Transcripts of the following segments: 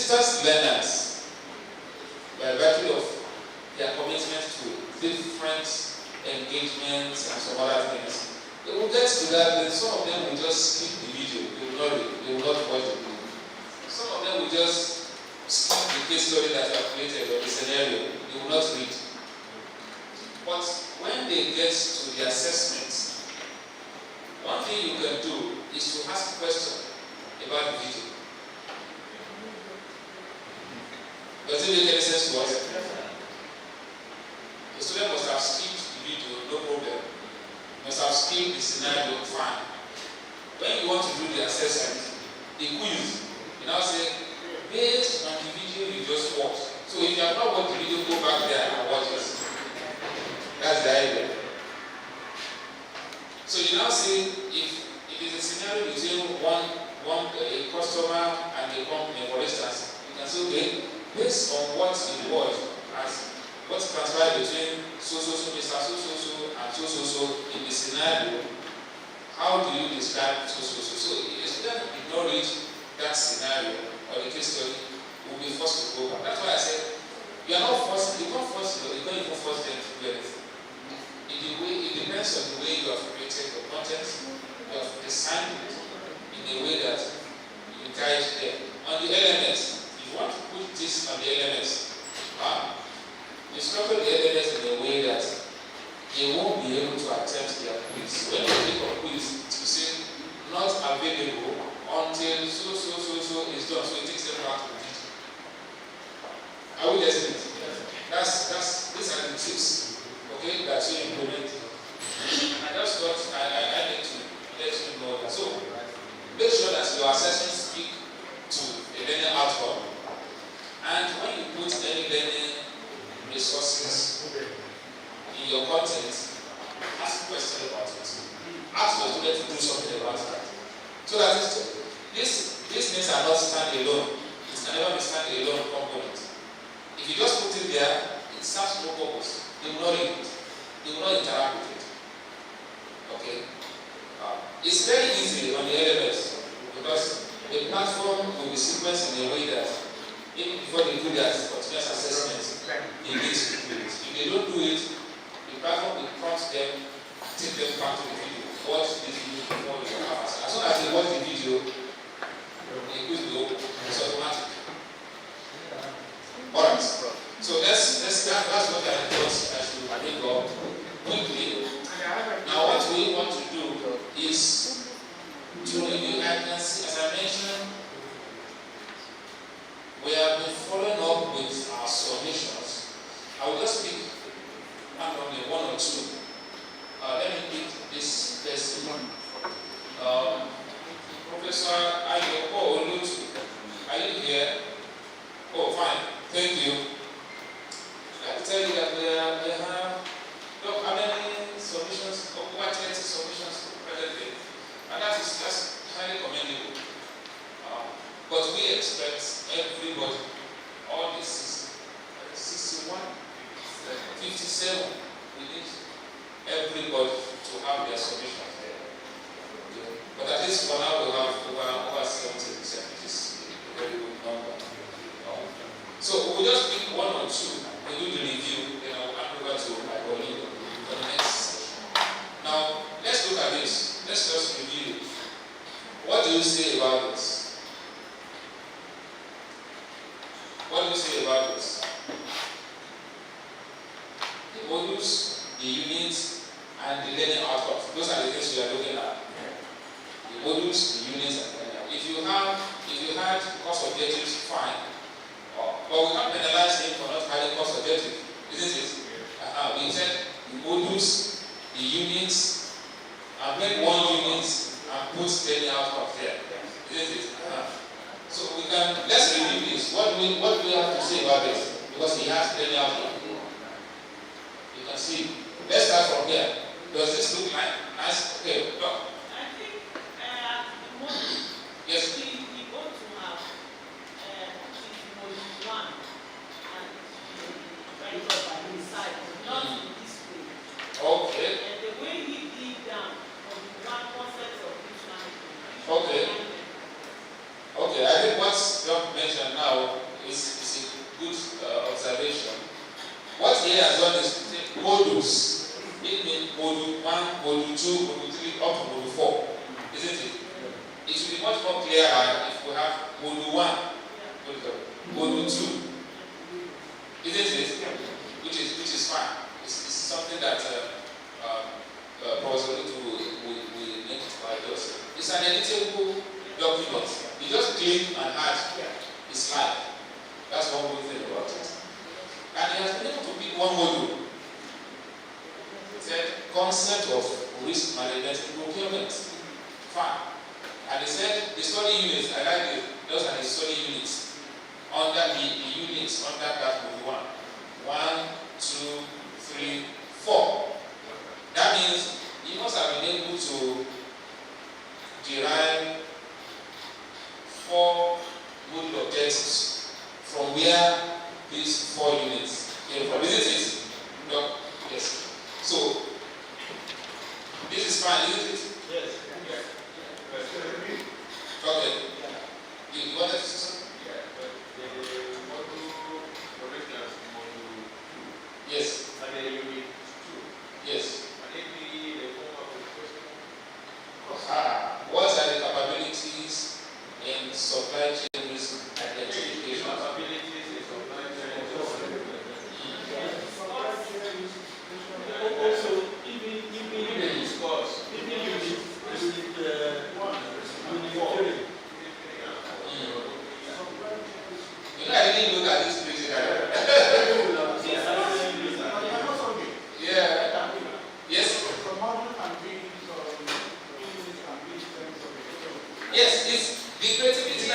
distance learners, by virtue of their commitment to different engagements and some other things, they will get to that, then some of them will just skip the video, they will not read, they will not watch the video. Some of them will just skip the case study that you have created or the scenario, they will not read. But when they get to the assessments, one thing you can do is to ask a question about the video. Does it make any sense to us? The student must have skipped the video, no problem. Must have skipped the scenario, fine. When you want to do the assessment, the quiz, you now say, based on the video you just watched. So if you have not watched the video, go back there and watch it. That's the idea. So you now say, if it is a scenario between a customer and a company, for instance, you can say, okay, based on what it was, as what's transpired between Mr. and so in the scenario, how do you describe so? So if a student did not reach that scenario or the case study, will be forced to go back. That's why I said, you are not forced, you can't force them, you can't even force them to do anything. It depends on the way you have created your content, you have designed it in a way that you guide them. On the LMS, if you want to put this on the LMS, you structure the LMS in a way that they won't be able to attempt their quiz. When you click on quiz, to say not available until so is done, so it takes them back to the video. Are we getting it? These are the tips, okay, that you implement. I just thought I need to let you know that. So make sure that your assessments speak to a learning outcome. And when you put any learning resources in your content, ask a question about it. Ask your student to do something about that. So that these things are not stand-alone. It can never be stand-alone component. If you just put it there, it serves no purpose. They will not read it. They will not interact with it. Okay? It's very easy on the LMS because the platform will be sequenced in a way that even before they do their continuous assessment, they need to do it. If they don't do it, the platform will prompt them, take them back to the video, watch this video before you have as soon as they watch the video, the quiz will open. It's automatic. Alright. So that's what I thought I should bring up quickly. Now what we want to do is to review. I can see, as I mentioned, we have been following up with our submissions. I will just pick randomly one or two. Let me pick this person. Professor Ayoko Olutu. Are you here? Oh, fine. Thank you. I can tell you that we have how many submissions? Over 20 submissions presently. And that is just highly commendable. But we expect everybody, all this 61, 57, we need everybody to have their submissions there. But at least for now we have over 70%, which is a very good number. So we'll just pick one or two and do the review, then I'll hand over to my colleague for the next session. Now, let's look at this. Let's just review. What do you say about this? What do you say about this? The modules, the units, and the learning outcomes. Those are the things we are looking at. The modules, the units, and the learning. If you had course objectives, fine. But we can't penalize him for not having course objective, isn't it? We said the modules, the units, and make one unit and put learning outcomes there, isn't it? So we can, let's review this. What do we have to say about this? Because he has learning outcomes. You can see. Let's start from here. Does this look like nice? Okay, look. I think the module, yes. we ought to have module 1 and right up by his side, not in this way. Okay. And the way he did down from one concept of each one. Okay. Okay. Okay, I think what Doc mentioned now is a good observation. What he has done is to take modules. It means module 1, module 2, module 3, up to module 4. Isn't it? It will be much more clearer if we have module 1, module 2. Isn't it? Which is fine. It's something that Professor will make by us. It's an editable document. You just click and add his slide. That's one good thing about it. And he has been able to pick one module. He said, concept of risk management and procurement. Fine. And he said, the study units, I like it, those are the study units. Under the units, under that module 1. 1, 2, 3, 4. That means you must have been able to derive 4 module objectives from where these 4 units came from. Isn't it? No? Yes. So, this is fine, isn't it? Yes. Okay. You wanted to say something? Yeah, but the module correctness module 2. Yes. And then unit 2. Yes. And maybe the form of the question. What are the capabilities in supply chain risk identification? Capabilities in supply chain. Also, even discuss. even unit 1, unit 3. You know, I didn't look at this page. Yeah. Yes. Yes, it's the creativity is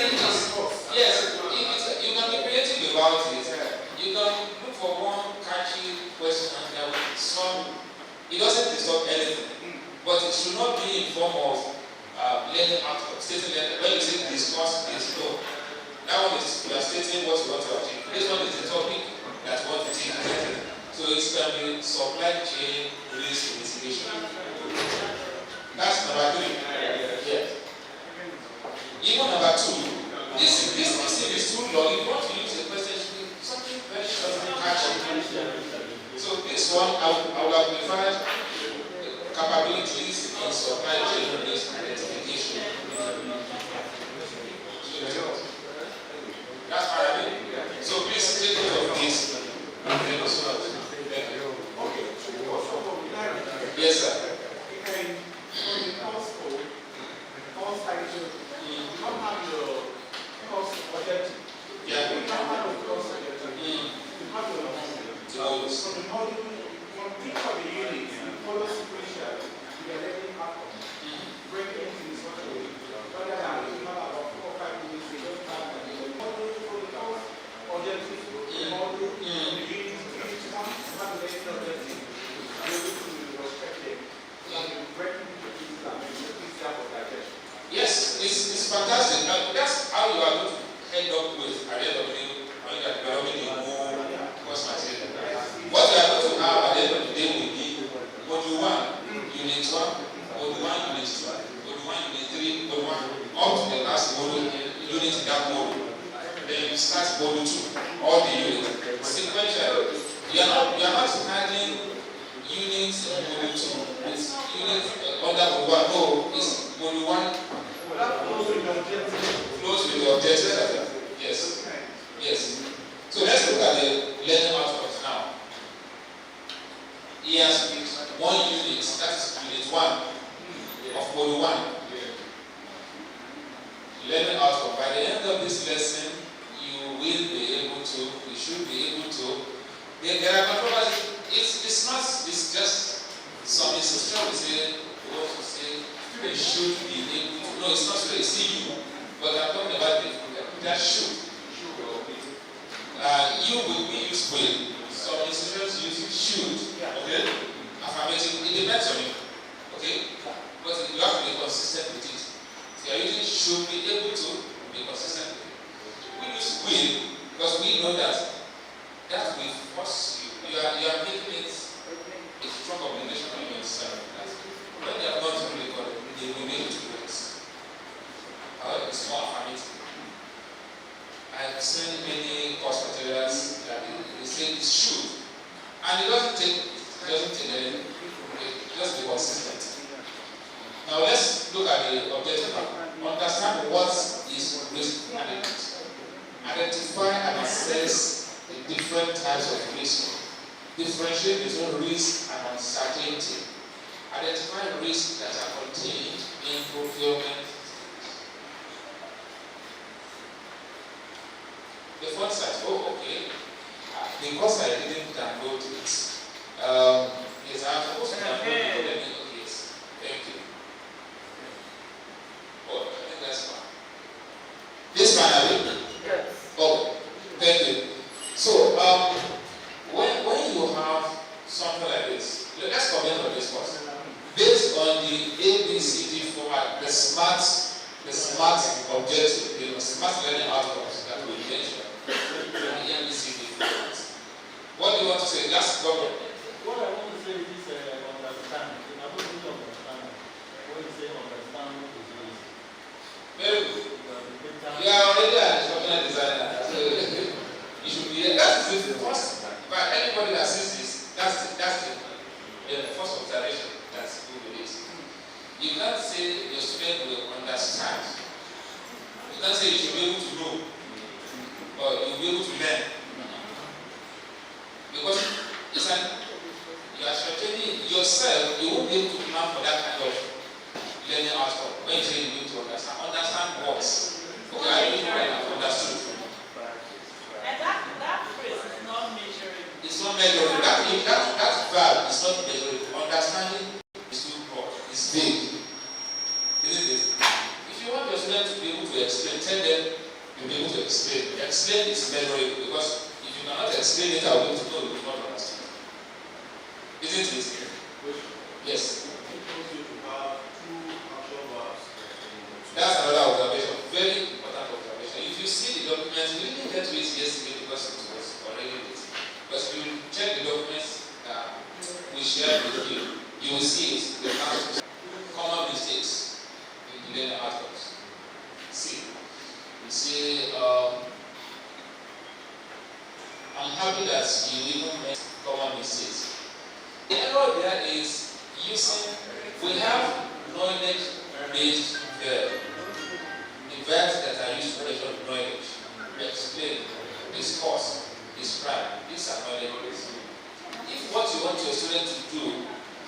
yes. You can be creative about it. You can look for one catchy question that will solve. It doesn't disturb anything, but it should not be in form of learning outcomes. Stating that when you say discuss, explore. That one is you are stating what you want to achieve. This one is the topic that you want to take. So it can be supply chain risk mitigation. That's number 3. Yes. Even number 2, this is too long. If you want to use a question, something very short and catchy. So this one, I would have preferred capabilities in supply chain risk identification. That's what I mean. So please take note of this. Yes, sir. Yeah. Yes, it's fantastic. Now, that's how you are going to end up with at the end of the day when you are developing a more course material. What you are going to have at the end of the day will be module 1, unit 1, module 1, unit 2, module 1, unit 3, module 1, up to the last module, unit in that module. Then you start module 2, all the units. Sequential. You are not adding units in module 2. It's units under module 1. No, it's module 1. Flows with the objectives. Yes. Yes. So let's look at the learning outcomes now. He has picked 1 unit, that is unit 1 of module 1. Learning outcome. By the end of this lesson, you should be able to. There are controversies. It's just some institution will say, we want to say, they should be able to. No, it's not so, it's you. But I'm talking about that should. You will be used will. Some institutions use should. Okay? Affirmative. It depends on you. Okay? But you have to be consistent with it. So you are using should be able to be consistent with it. We use will because we know that will force you. You are making it a strong obligation on yourself. When they have gone through the code, they will be able to do it. However, it's more affirmative. are seen many course materials that they say it should, and it doesn't take anything. Just be consistent. Now let's look at the objective now. Understand what is risk management. Identify and assess the different types of risk. Differentiate between risk and uncertainty. Identify risks that are contained in procurement. The fund says, oh, okay, because I didn't download it. Yes, I'm supposed to download it, but yes, thank you. Oh, I think that's fine. This one, I will? Yes. Oh, thank you. So, when you have something like this, let's comment on this first. Based on the ABCD format, the SMART objective, the SMART learning outcomes that we mentioned, the ABCD format. What do you want to say? Last comment. What I want to say is understand. I want you to understand. When you say understand, what is risk? Very good. You are already a instructional designer, so you should be there. That's the first. But anybody that sees this, that's the first observation. That's good with it. You can't say your student will understand. You can't say you should be able to know or you'll be able to learn. Because you are shortening yourself, you won't be able to plan for that kind of learning outcome. When you say you need to understand what? Okay, I really have understood. And that phrase is not measuring. It's not measuring. That verb is not measuring. Understanding is too broad. It's vague. Isn't it? If you want your students to be able to explain, tell them you'll be able to explain. Explain is measuring, because if you cannot explain it, I'll be able to know you will not understand. Isn't it? Yes. That's another observation. Very important observation. If you see the documents, we didn't get to it yesterday because it was already late. But if you check the documents we shared with you, you will see it. The common mistakes in the learning outcomes. See, you see, I'm happy that you even made common mistakes. The error there is using, we have knowledge-based verbs. The verbs that are used to measure knowledge, explain, discuss, describe. These are knowledge-based. If what you want your student to do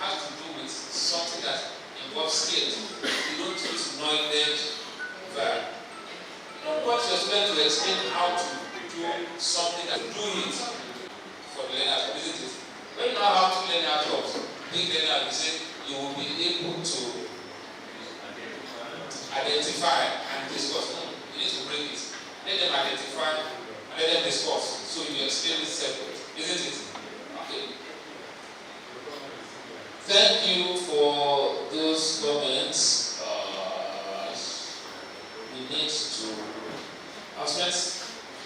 has to do with something that involves skills, you don't use knowledge verb. You don't want your student to explain how to do something that do it for the learner, isn't it? When you know how to learn outcomes, big learner, you say you will be able to identify and discuss. No, you need to break it. Let them identify and let them discuss. So you explain it separate, isn't it? Okay. Thank you for those comments. We need to. I've spent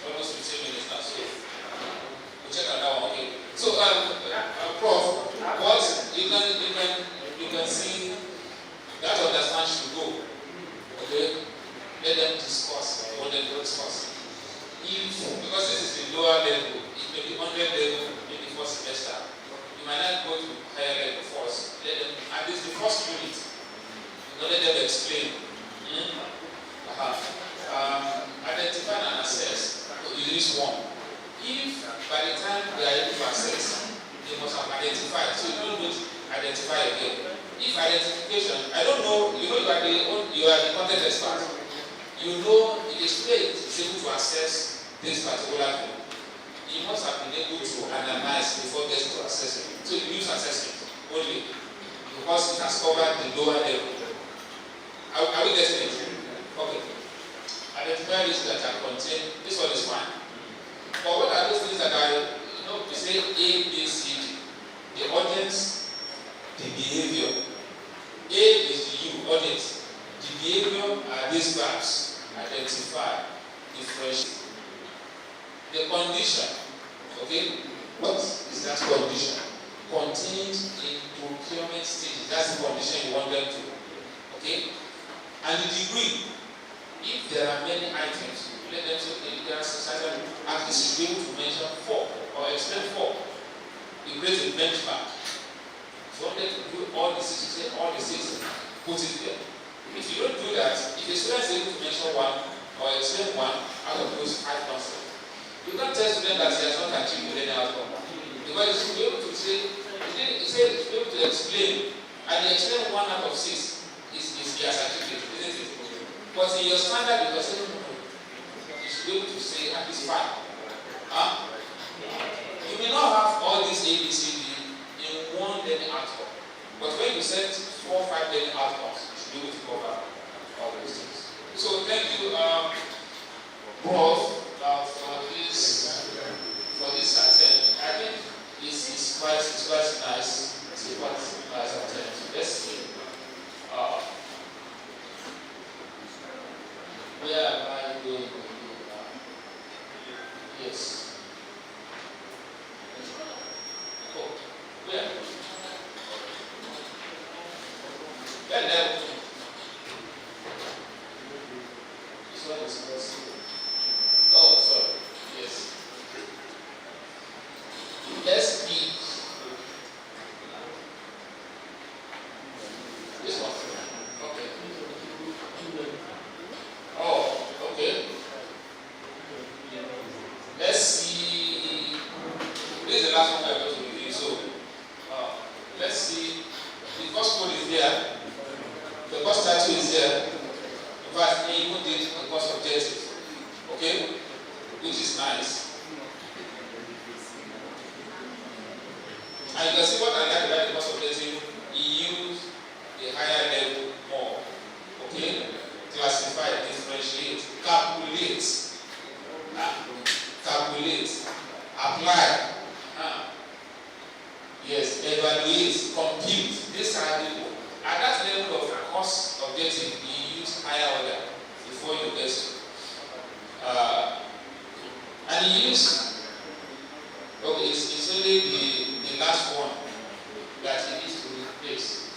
almost 15 minutes now, so we'll check on that one. Okay. So, Prof, what you can see that understand should go. Okay, let them discuss. What they discuss. Because this is the lower level, it may be 100 level, maybe first semester. You might not go to higher level first. Let them, at least the first unit, let them explain. Identify and assess. You use one. If by the time they are able to assess, they must have identified. So you don't need to identify again. If identification, I don't know, you are the content expert. You know it is great to be able to assess this particular thing. You must have been able to analyze before getting to assessment. So you use assessment only because it has covered the lower level. Are we getting it? Okay. Identify risks that are contained. This one is fine. But what are those things that are, we say A, B, C, D? The audience, the behavior. A is the you, audience. The behavior are these verbs. Identify, differentiate. The condition, okay? What is that condition? Contained in procurement stage. That's the condition you want them to, okay? And the degree. If there are many items, let them say there are society, at least you be able to mention 4 or explain 4. You create a benchmark. If you wanted to do all the 6, you say all the 6, put it there. If you don't do that, if a student is able to mention 1 or explain 1 out of those 5 concepts, you can't tell student that he has not achieved the learning outcome. Because you should be able to say, you should be able to explain, and you explain 1 out of 6 is he has achieved it, isn't it? But in your standard, you say, you should be able to say at least 5. Huh? You may not have all these ABCD in one learning outcome, but when you set 4 or 5 learning outcomes, you should be able to cover all those things. So thank you, Prof, for this attempt. I think it's quite nice. It's quite nice attempt. Let's see. Where am I going to do now? Yes. Oh, where? Where? This one is possible. Oh, sorry. Yes. Let's speak. This one. Okay. Oh, okay. Let's see. This is the last one I'm going to review. So, let's see. The first code is there. The first statue is there. In fact, he even did the course objective. Okay? Which is nice. And you can see what I like about the course objective. He used a higher level more. Okay? Classify, differentiate, calculate, apply, yes, evaluate, compute. These are the at that level of course objective, you use higher order before you get to. And you use, okay, it's only the last one that he needs to replace.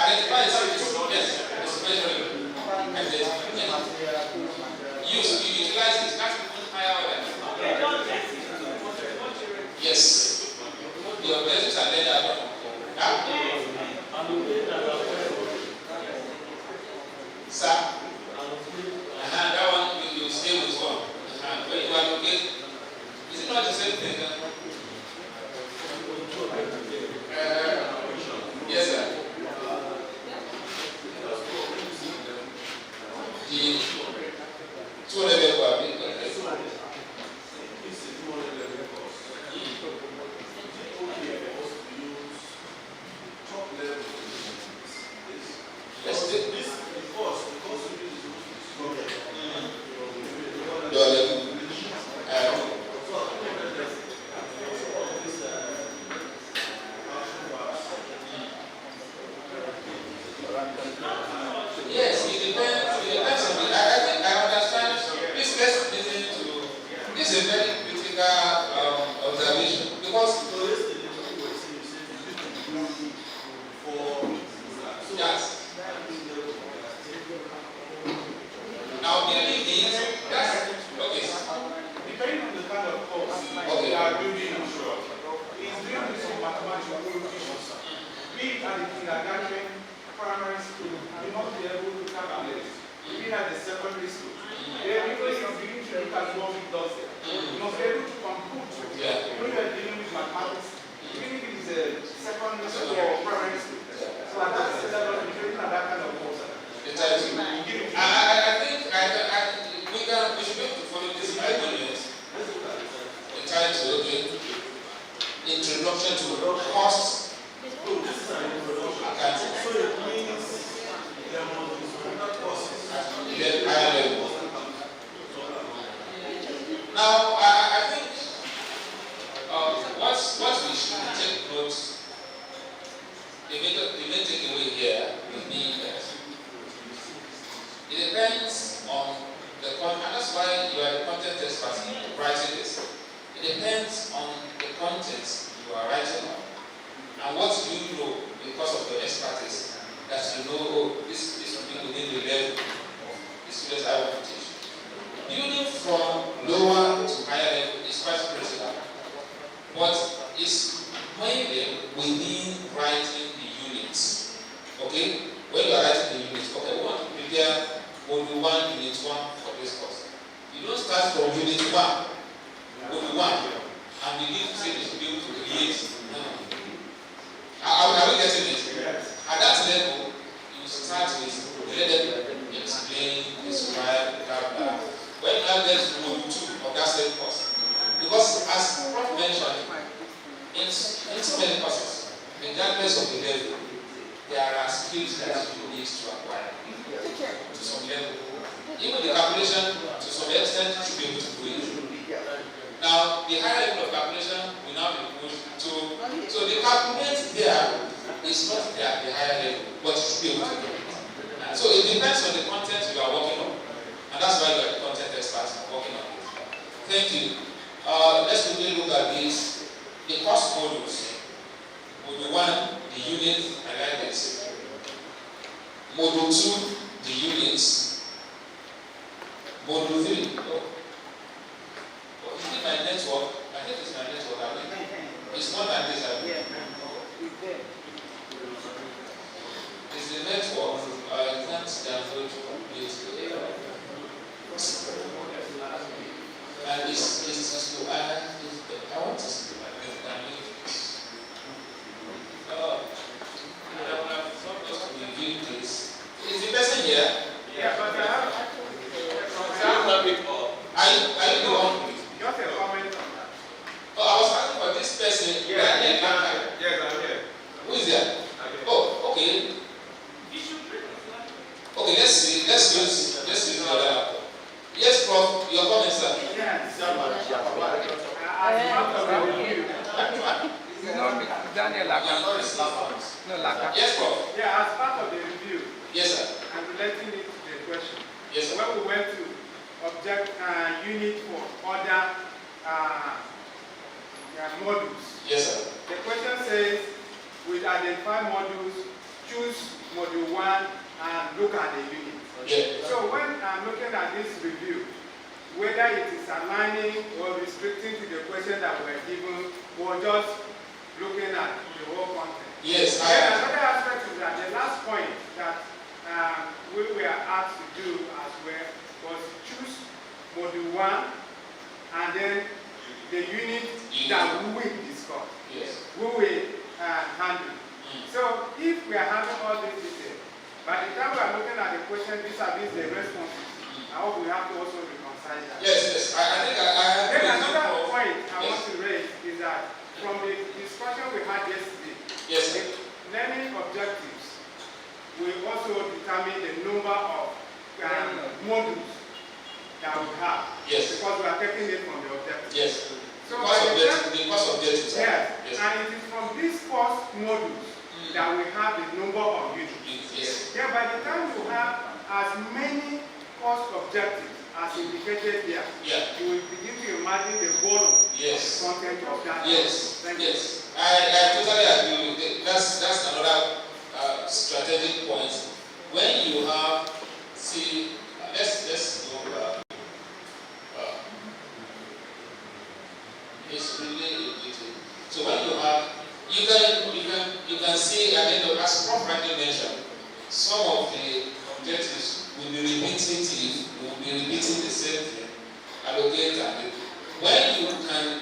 Identify yes, it's measuring. And then you utilize this, that's higher order. Yes. The objectives are laid out. Sir? That one you stay with one. When you allocate, is it not the same thing? Yes, sir. The 2 level for a yes, it depends on it. I think I understand. This is listening to this is a very critical observation because yes. Now believe this, that's okay. Depending on the kind of course we are building in short, it's doing with some mathematical issues. Be it at the kindergarten, primary school, you may not be able to calculate. Even at the secondary school. Then because you begin to look at what it does there, you must be able to compute. When you are dealing with mathematics, even if it is a secondary school or primary school. So at that level, depending on that kind of course. I think we should be able to follow this argument entitled Introduction to Cost Accounting. So it means there must be some courses at higher level. Now, I think what we should take notes, the main takeaway here will be that it depends on the content, and that's why you are the content expert writing this. It depends on the content you are writing on, and what you know because of your expertise, that you know, oh, this will be within the level of the students I want to teach. Building from lower to higher level is quite critical, but it's mainly within writing the units. Okay? When you are writing the units, okay, we want to prepare Module 1, Unit 1 for this course. You don't start from Unit 1, Module 1, and begin to say this to be able to create. Are we getting it? Yes. At that level, you start with let them explain, describe, blah, blah. When you now get to Module 2 of that same course, because as Prof mentioned, in so many courses, regardless of the level, there are skills that you need to acquire to some level. Even the calculation, to some extent, you should be able to do it. Now, the higher level of calculation will now be pushed to. So the calculate there is not there at the higher level, but you should be able to do it. So it depends on the content you are working on, and that's why you are the content experts working on it. Thank you. Let's quickly look at this. The course modules. Module 1, the unit, I like this. Module 2, the units. Module 3. Oh, is it my network? I think it's my network. I mean, it's not like this. I mean. It's the network. I can't download it. And it's I want to see. I'm supposed to review this. Is the person here? Yeah, but I have Are you the one? just a comment on that. Oh, I was asking for this person. Yes, Yeah. I'm here. Who is there? Oh, okay. Okay, let's use the other laptop. Yes, Prof, your comment, sir. Yes. As part of the review. Yes, Prof. Yeah, as part of the review. Yes, sir. And relating it to the question. Yes, sir. When we went to object unit for other modules. Yes, sir. The question says, we identify modules, choose module 1 and look at the unit. Yeah. So when I'm looking at this review, whether it is aligning or restricting to the question that we're given, or just looking at the whole content. Yes, Another aspect is that the last point that we were asked to do as well was choose module 1 and then the unit that we will discuss. Yes. We will handle. So if we are having all these details, by the time we are looking at the question vis-a-vis the responses, I hope we have to also reconcile that. Yes. I think I Then agree. another point I want to raise is that from the discussion we had yesterday, Yes, sir. the learning objectives will also determine the number of modules that we have. Yes. Because we are taking it from the objectives. Yes. So The course objectives. yes. Yes. And it is from these course modules that we have the number of units. Yes. Yeah, by the time you have as many course objectives as indicated here, Yeah. you will begin to imagine the volume Yes. content of that. Yes. Thank you. Yes. I totally agree with it. That's another strategic point. When you have, see, let's go back. It's really easy. So when you have, you can see, I mean, as Prof rightly mentioned, some of the objectives will be repetitive. You will be repeating the same thing. Allocate and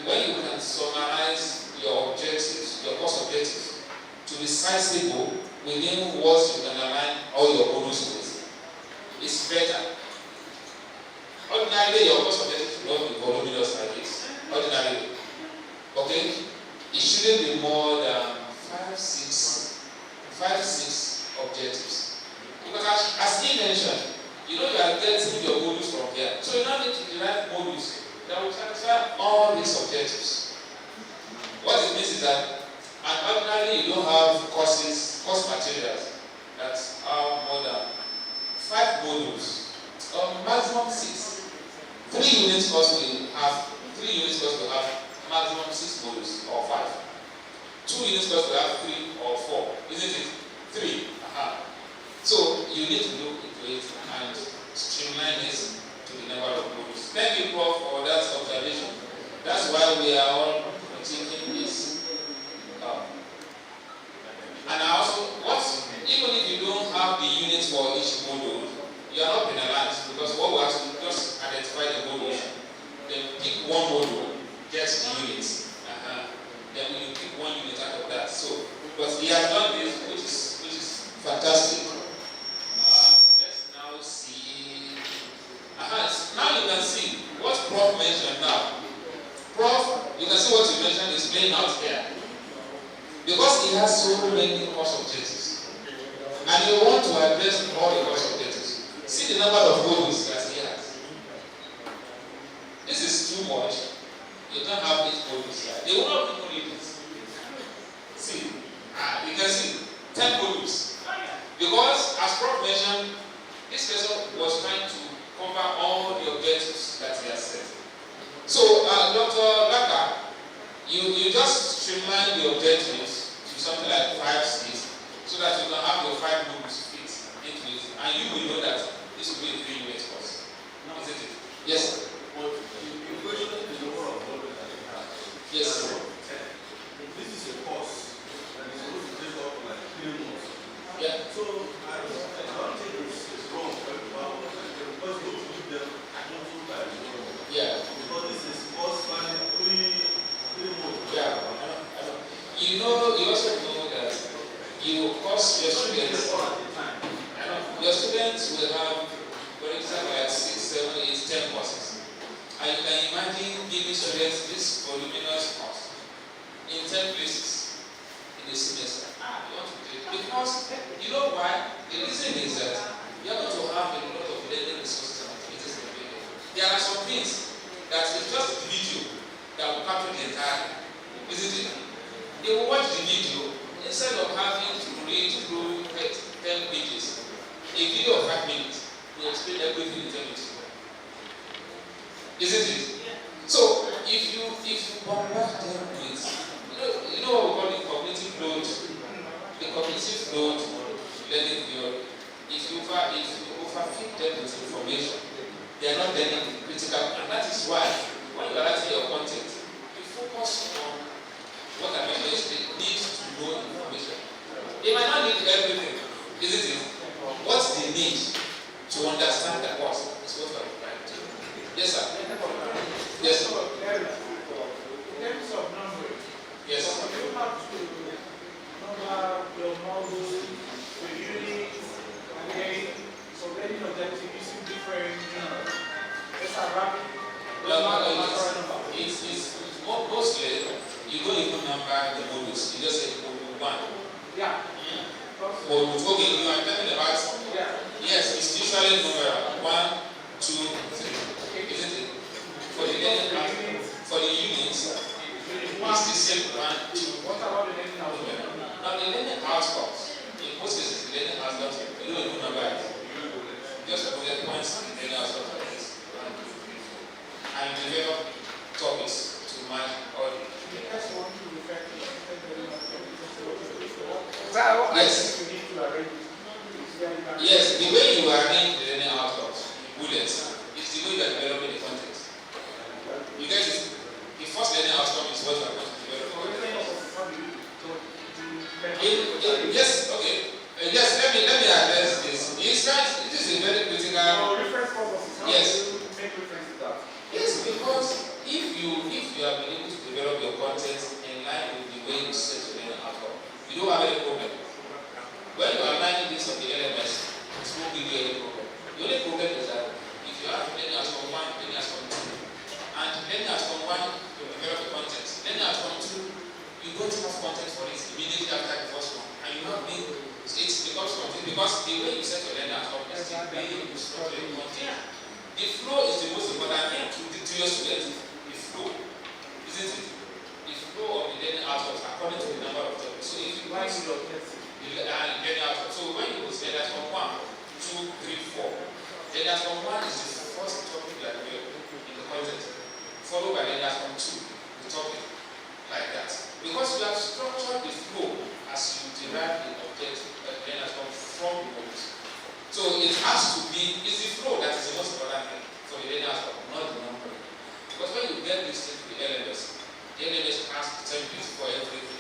when you can summarize your objectives, your course objectives, to be sizable within what you can align all your modules with, it's better. Ordinarily, your course objectives will not be voluminous like this. Ordinarily. Okay? It shouldn't be more than 5-6 objectives. Because as he mentioned, you are getting your modules from here. So you don't need to derive modules that will satisfy all these objectives. What it means is that, and ordinarily you don't have course materials that are more than 5 modules, or maximum 6. 3 units course will have maximum 6 modules or 5. units course will have 3 or 4, isn't it? 3. So you need to look into it and streamline it to the number of modules. Thank you, Prof, for that observation. That's why we are all taking this. And also, even if you don't have the units for each module, you are not penalized, because what we have to just identify the modules, then pick one module, get the units. Then you pick one unit out of that. So, but he has done this, which is fantastic. Let's now see. Now you can see what Prof mentioned now. Prof, you can see what you mentioned is playing out here. Because he has so many course objectives. And you want to address all the course objectives. See the number of modules that he has. This is too much. You can't have 8 modules here. They will not even read it. See, you can see 10 modules. Because as Prof mentioned, this person was trying to cover all the objectives that he has set. So, Dr. Laka, you just streamline the objectives to something like 5, 6, so that you can have your 5 modules fit into it, and you will know that this will be a 3-unit course. Isn't it? Yes. But the question is the number of modules that you have. Yes. This is a course that is supposed to take up for like 3 months. Yeah. So I don't think it's wrong for everyone because you give them multiple by one. Yeah. Because this is course planning 3 months. Yeah. I know. You also know that your students, your students will have, for example, like 6, 7, 8, 10 courses. And you can imagine giving students this voluminous course in 10 places in the semester. You want to do it because you know why? The reason is that you are going to have a lot of learning resources and activities in the video. There are some things that is just the video that will capture the entire, isn't it? They will watch the video instead of having to read through 10 pages. A video of 5 minutes will explain everything in 10 minutes. Isn't it? So if you bombard them with, you know what we call it cognitive load, the cognitive load learning theory. If you overfeed them with information, they are not learning critical, and that is why when you are writing your content, you focus on what I mentioned. They need to know information. They might not need everything, isn't it? What they need to understand the course is what we are trying to do. Yes, sir. Yes, sir. In terms of numbering, Yes. you have to number your modules, the units, and then so learning objective using different, it's a rapid It's mostly you don't even number the modules. You just say module 1. Yeah. Module, okay, you are talking about, Yeah. yes, it's usually number 1, 2, 3. Isn't it? For the units, it's the same 1, 2. What about the learning outcome? Now the learning outcomes, in most cases, the learning outcomes, you don't even number it. Just bullet points in the learning outcomes like this. And develop topics to match all the. Yes. Yes, the way you arrange the learning outcomes, bullets, is the way you are developing the content. You get it? The first learning outcome is what you are going to develop. Yes, okay. Yes, let me address this. It is a very critical. Yes. Yes, because if you have been able to develop your content in line with the way you set your learning outcome, you don't have any problem. When you are aligning this on the LMS, it won't give you any problem. The only problem is that if you have learning outcome 1, learning outcome 2, and learning outcome 1, you develop the content. Learning outcome 2, you don't have content for it immediately after the first one, and you have been, it becomes confusing because the way you set your learning outcome is the way you structure your content. The flow is the most important thing to your students. The flow, isn't it? The flow of the learning outcomes according to the number of topics. So if you want your learning outcomes, so when you say that from 1, 2, 3, 4, then that from 1 is the first topic that we are in the content, followed by then that from 2, the topic like that. Because you have structured the derive the objective learning outcome from the modules. So it has to be, it's the flow that is the most important thing for the learning outcome, not the number. Because when you get this thing to the LMS has templates for everything.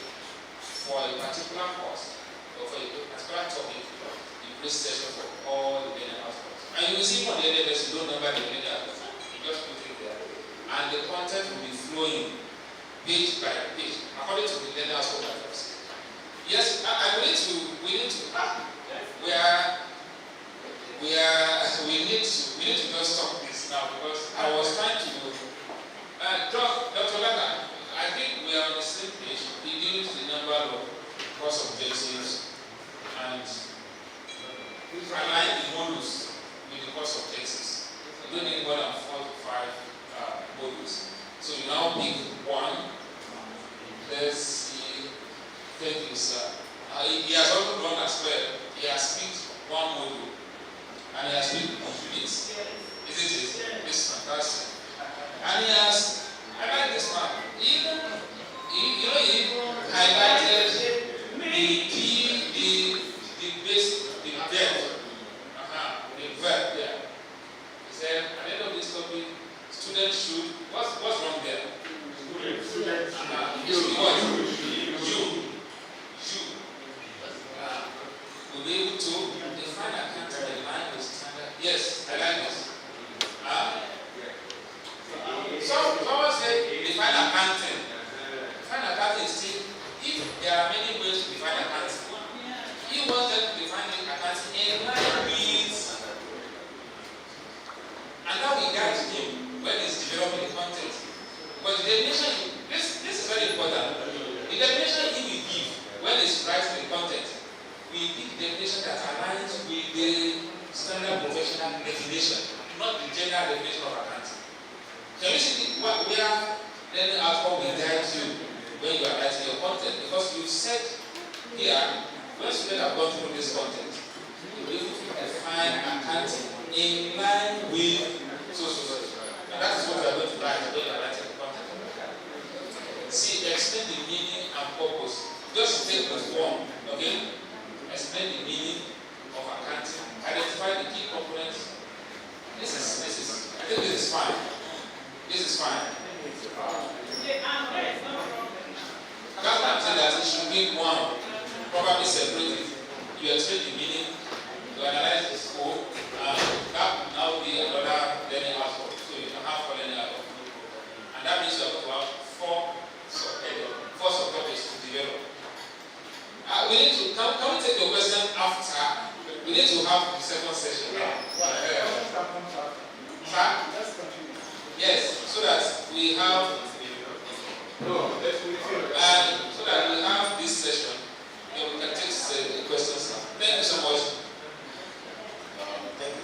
For a particular course, or for a particular topic, you create session for all the learning outcomes. And you will see on the LMS, you don't number the learning outcomes. You just put it there. And the content will be flowing page by page, according to the learning outcomes. Yes, I we need to just stop this now, because I was trying to Dr. Laka, I think we are on the same page. We deal with the number of course objectives and align the modules with the course objectives. You don't need more than 4 to 5 modules. So you now pick one. Let's see. Thank you, sir. He has also done as well. He has picked one module and he has picked units. Isn't it? It's fantastic. And he has, I like this one. He even highlighted the key, the basic, the verb there. He said, at the end of this topic, students should, what's wrong there? Students. Will be able to define accounting in line with standard. Yes, I like this. Someone said define accounting. Define accounting is still, if there are many ways to define accounting, he wants them to define accounting in line with, and now we guide him when he's developing the content. But the definition, this is very important. The definition he will give when he's writing the content, we pick the definition that aligns with the standard professional definition, not the general definition of accounting. Can you see what we are learning outcome will guide you when you are writing your content? Because you said here, when students have gone through this content, you will be able to define accounting in line with so. And that is what we are going to write when you are writing the content. See, explain the meaning and purpose. Just take this one, okay? Explain the meaning of accounting, identify the key components. This is, I think this is fine. This is fine. That's why I'm saying that you should pick one, probably separate it. You explain the meaning, you analyze the scope, and that will now be another learning outcome. So you can have 4 learning outcomes. And that means you have to have 4 subtopics to develop. We need to, can we take your question after? We need to have the second session now. Yes, so that we have this session, then we can take the questions now. Thank you so much. Thank you.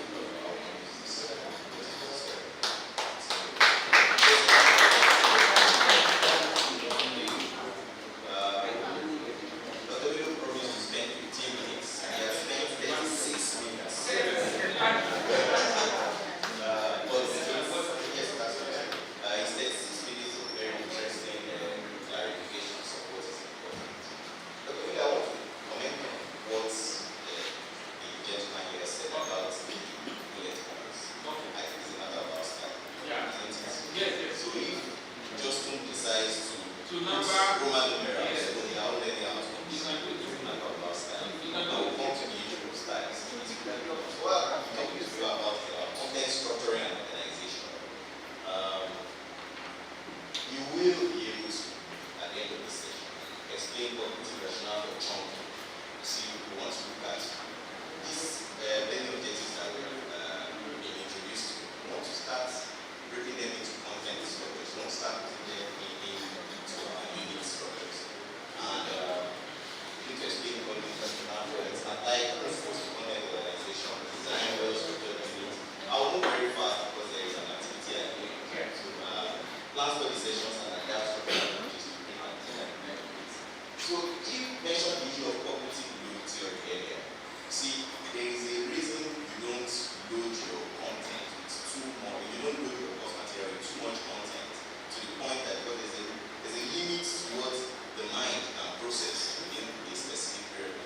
There's a limit to what the mind can process within a specific period.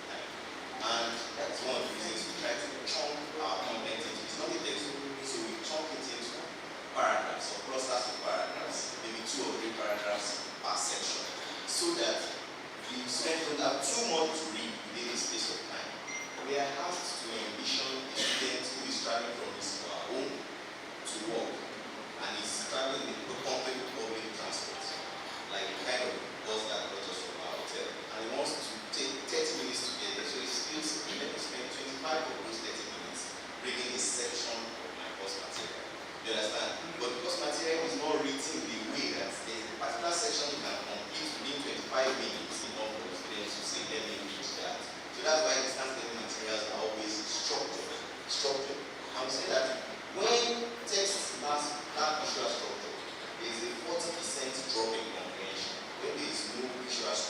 that the students don't have too much to read within a space of time. We are asked to envision a student who is traveling from his home to work and is traveling in comfortable public transport, like the kind of bus that brought us from our hotel, and he wants to take 30 minutes to get there. So he feels let me spend 25 of those 30 minutes reading a section of my course material. You understand? But the course material is not written in the way that there is a particular section you can complete within 25 minutes in order for the students to say, let me reach that. So that's why distance learning materials are always structured. I would say that when text lacks that visual structure, there is a 40% drop in comprehension. When there is no visual structure,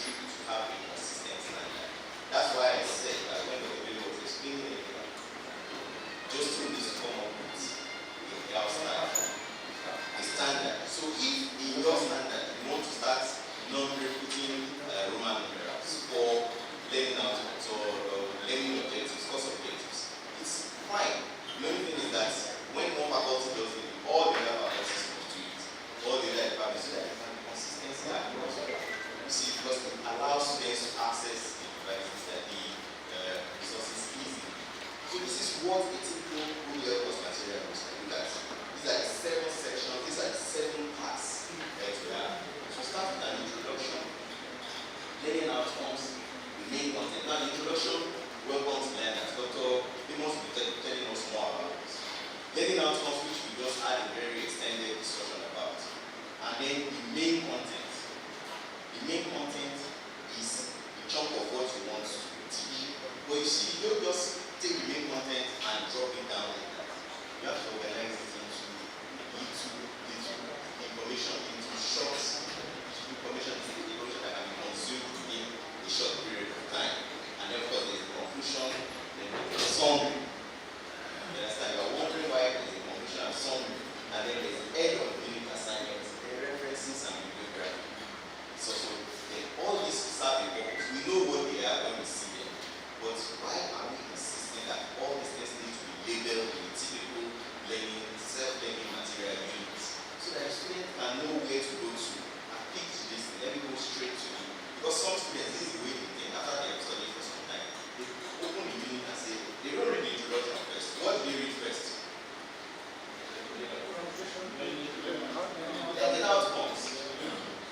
tricky to have a consistent standard. That's why I said that when Dr. Bello was explaining it, JoSTUM needs to come up with a health standard. So if in your standard you want to start non-repeating Roman numerals for learning outcomes or learning objectives, course objectives, it's fine. The only thing is that when one faculty does it, all the other faculties must do it. All the other departments, so that they can be consistency across. You see, because it allows students to access the devices that the resources easily. So this is what a typical ODL course material looks like. Look at it. These are the 7 sections, these are the 7 parts that we have. So start with an introduction, learning outcomes, the main content. Now the introduction, welcome to learners. Dr. Amos will be telling us more about this. Learning outcomes, which we just had a very extended discussion about. And then the main content. The main content is the chunk of what you want to teach. But you see, you don't just take the main content and drop it down like that. You have to organize it into information, into short information that can be consumed in a short period of time. And then of course there's the conclusion, then there's the summary. You understand? You are wondering why there's a conclusion and summary, and then there's the end of the unit assignment, the references and bibliography. So then all these serve a purpose. We know what they are when we see them. But why are we insisting that all these things need to be labeled in a typical learning, self-learning material units, so that the student can know where to go to and pick to this thing? Let me go straight to it. Because some students, this is the way they think, after they have studied for some time, they open the unit and say, they don't read the introduction first. What do they read first? Learning outcomes.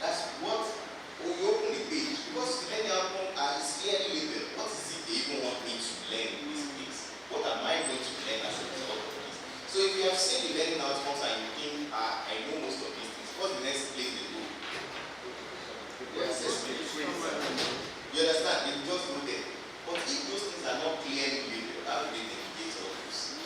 That's what, when you open the page, because the learning outcome is clearly labeled. What is it they even want me to learn in this place? What am I going to learn as a result of this? So if you have seen the learning outcomes and you think, I know most of these things, what's the next place they go? You understand? They just go there. But if those things are not clearly labeled, how do they indicate all this?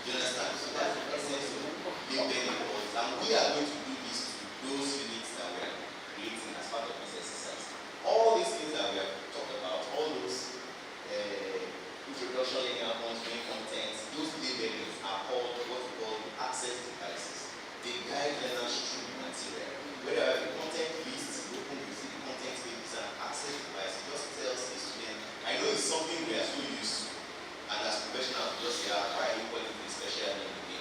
You understand? So that's the essence of labeling words. And we are going to do this to those units that we are creating as part of this exercise. All these things that we have talked about, all those introduction, learning outcomes, main contents, those labelings are called what we call access devices. They guide learners through the material. Whether the content list, you open, you see the content pages and access device, it just tells the student. I know it's something we are so used to, and as professionals, we just say, why are you calling this special name?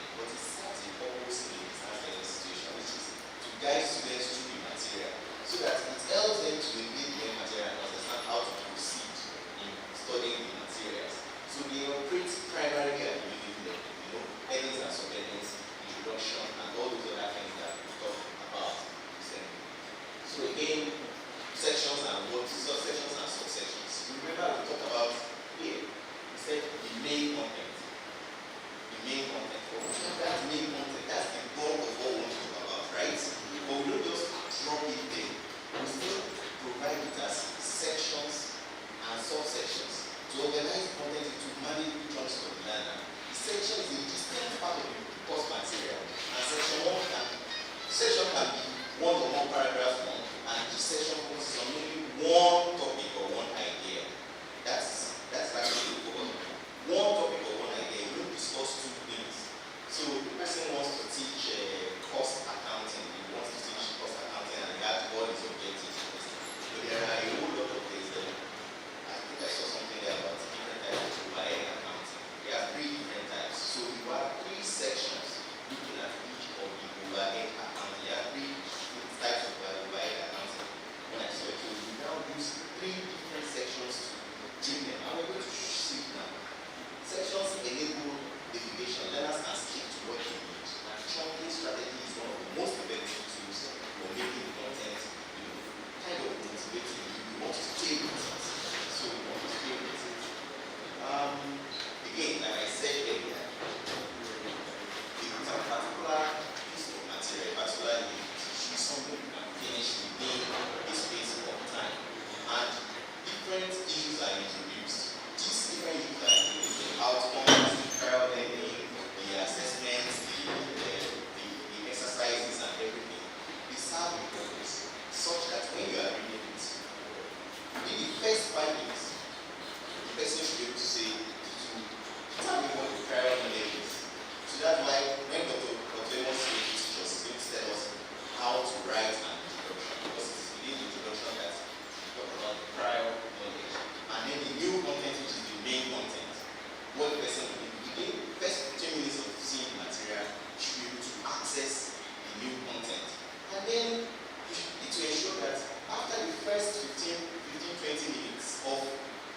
first 15-20 minutes of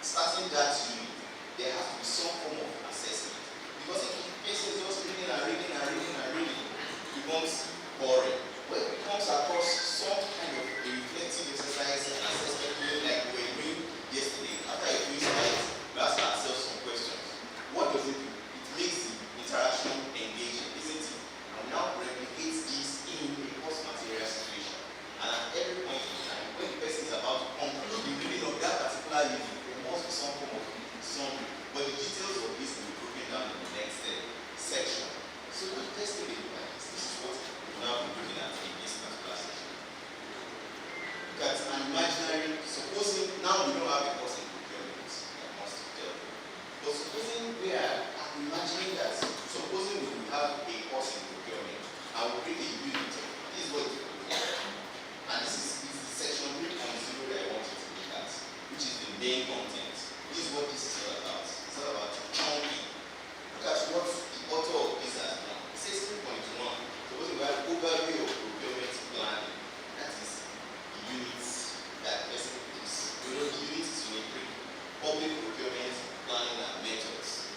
starting that unit, there has to be some form of assessment. Because if the person is just reading and reading and reading and reading, it becomes boring. When it comes across some kind of a reflective exercise and assessment, like we were doing yesterday, after a few slides, we ask ourselves some questions. What does it do? It makes the interaction engaging, isn't it? And now replicates this in a course material situation. And at every point in time, when the person is about to conclude the reading of that particular unit, there must be some form of summary. But the details of this will be broken down in the next section. So the first thing they look at this is what we'll now be looking at in this particular section. That's an imaginary, supposing now we don't have a course in procurement, I must tell you. But supposing we are imagining that, supposing we will have a course in procurement, I will create a unit. This is what it will be. And this is the section 3.0 that I want you to look at, which is the main content. This is what this is all about. It's all about chunking. Look at what the author of this has done. It says 3.1. Suppose we have overview of procurement planning. That is the units that person is. The unit is unit 3. Public procurement planning and methods.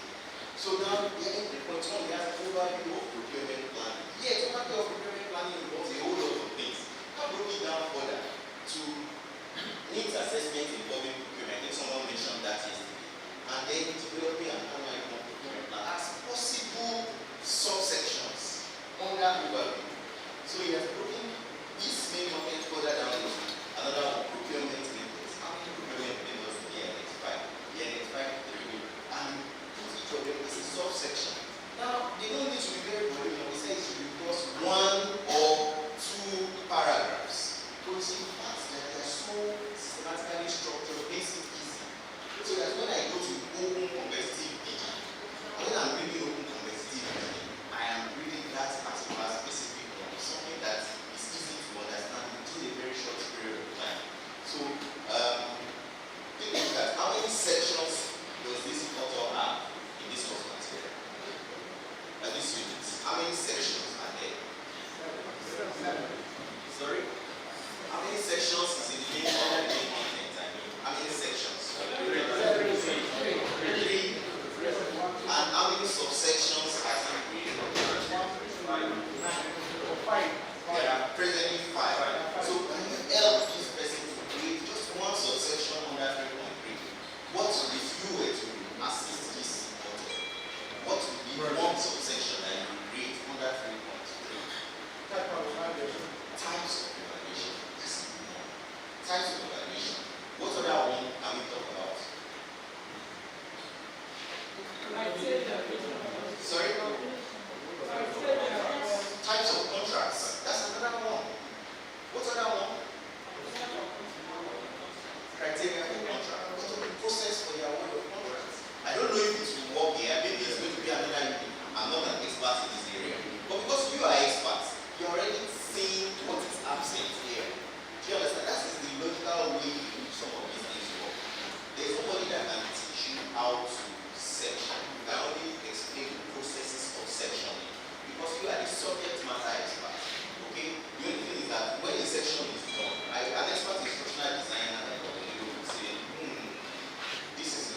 So now here in 3.1 we have overview of procurement planning. Yes, overview of procurement planning involves a whole lot of things. Now broken down further to needs assessment involving procurement. I think someone mentioned that yesterday. And then developing an annual procurement plan as possible subsections under overview. So he has broken this main content further down into another one, procurement methods. How many procurement methods do they identify? They identify 3. And each of them is a subsection. Now, they don't need to be very voluminous. We say it should be just 1 or 2 paragraphs. But in fact, they are so systematically structured, makes it easy. So that when I go to open competitive bidding, when I'm reading open competitive bidding, I am reading that particular specific one, something that is easy to understand within a very short period of time. So, take a look at how many sections does this author have in this course material? This unit. How many sections are there? 7. Sorry? How many sections is in the main content? How many sections? 3. And how many subsections are there? 5. There are presently 5. So can you help this person to create just one subsection under 3.3? What if you were to assist this author? What would be one subsection that you would create under 3.3? Types of evaluation. Types of evaluation. What other one can we talk about? Sorry? Types of contracts. That's another one. What other one? Criteria for contract. What are the process for the award of contracts? I don't know if it will work here. Maybe it's going to be another unit. I'm not an expert in this area. But because you are experts, you're already seeing what is absent here. Do you understand? That is the logical way in which some of these things work. There's nobody that can teach you how to section. You can only explain the processes of sectioning. Because you are the subject matter expert. Okay? The only thing is that when a section is done, an expert instructional designer like will say, this is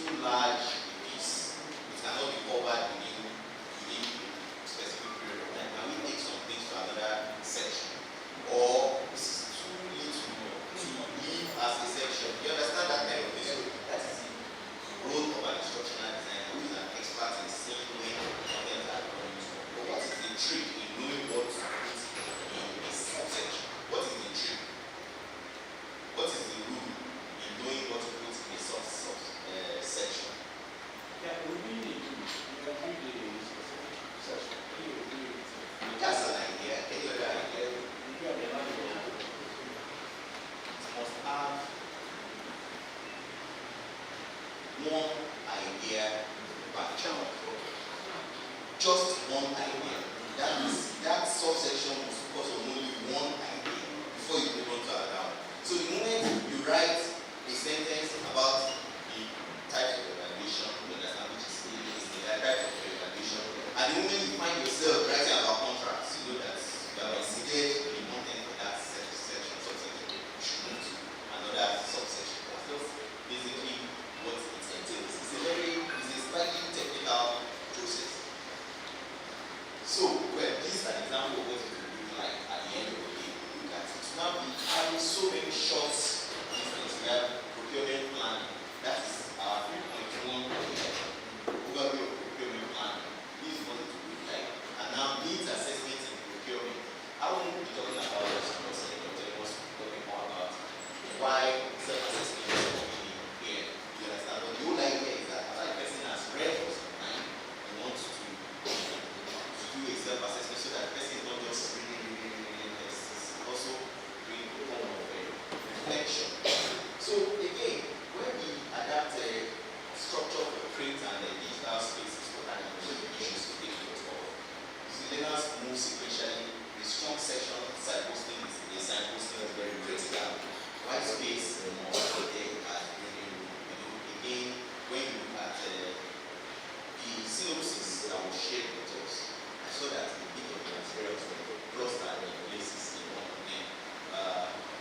too large a piece. It cannot be covered within a specific period of time. Can we take some things to another section? Or this is too little to leave as a section. You understand that kind of thing? So that is the role of an instructional designer who is an expert in seeing when content are going to. But what is the trick in knowing what to put in a subsection? What is the trick? What is the rule in knowing what to put in a section? Yeah, we need to read the specific section. That's an idea. Any other idea? It Must have one idea per channel. Just one idea. That means that subsection must focus on only one idea before you move on to another one. So the moment you write a sentence about the types of evaluation, you understand which is the types of evaluation, and the moment you find yourself writing about contracts, you know that you have exceeded the content for that section, subsection. You should move to perfection. So again, when we adapt a structure for print and the digital spaces for that issues to take note of, learners move sequentially. The strong section, signposting is very critical. White space more there as again, when you look at the synopsis that was shared with us, I saw that a bit of the materials were clustered in places in one of them.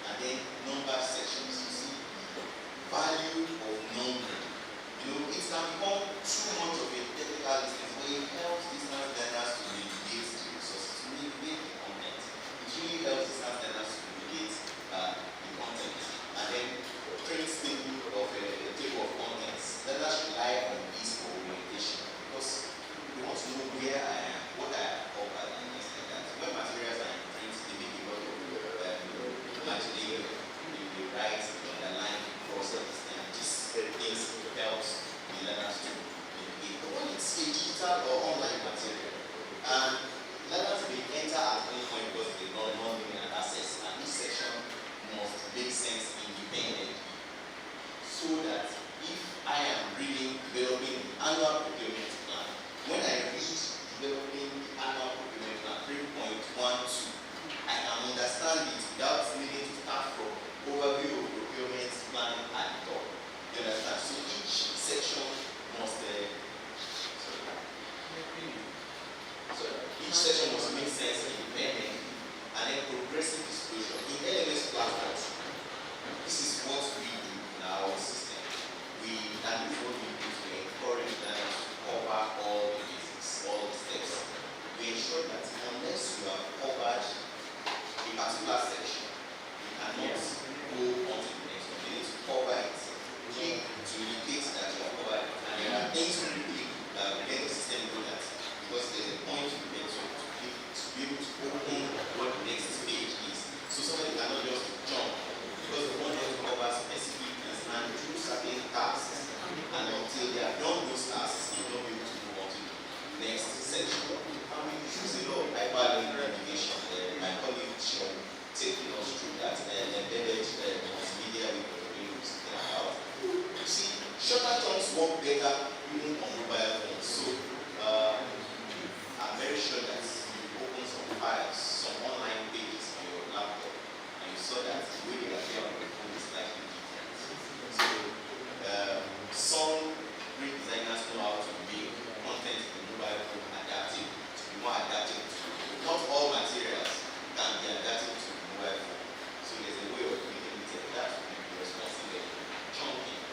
And then number sections, you see the value of numbering. It can become too much of a technical distance, but it helps distance learners to navigate the resources, to navigate the content. It really helps distance learners to navigate the content. And then print table of contents. Learners rely on this for orientation because we want to know where I am, what I have covered, and things like that. When materials are in print, they make a lot of material. They write, underline, process, and these things helps the learners to navigate. But when it's a digital or online material, learners may enter at one point because they don't know and access, and this section must make sense independently. So that if I am reading developing the annual procurement plan, when I read developing the annual procurement plan 3.12, I can understand it without needing to start from overview of procurement planning at the top. You understand? So each section must make sense independently, and then progressive disclosure. In LMS platforms, this is what we do in our system. And this is what we do to encourage them to cover all the basics, all the steps. We ensure that unless you have covered a particular section, you cannot go on to the next one. You need to cover it. Click to indicate that you have covered it. And there are things to click that will let the system do that. Because there's a point you get to click to be able to open what the next page is. So somebody cannot just jump because they want them to cover specific things and do certain tasks. And until they have done those tasks, you will not be able to move on to the next section. And we use a lot of hyperlink navigation. My colleague Sean taking us through that embedded multimedia we were speaking about. You see, shorter terms work better even on mobile phones. So I'm very sure that you open some files, some online pages on your laptop, and you saw that the way they appear on the phone is slightly different. So some great designers know how to make content in mobile phone adaptive, to be more adaptive to. Not all materials can be adapted to mobile phone. So there's a way of making it that will be responsible. Chunking.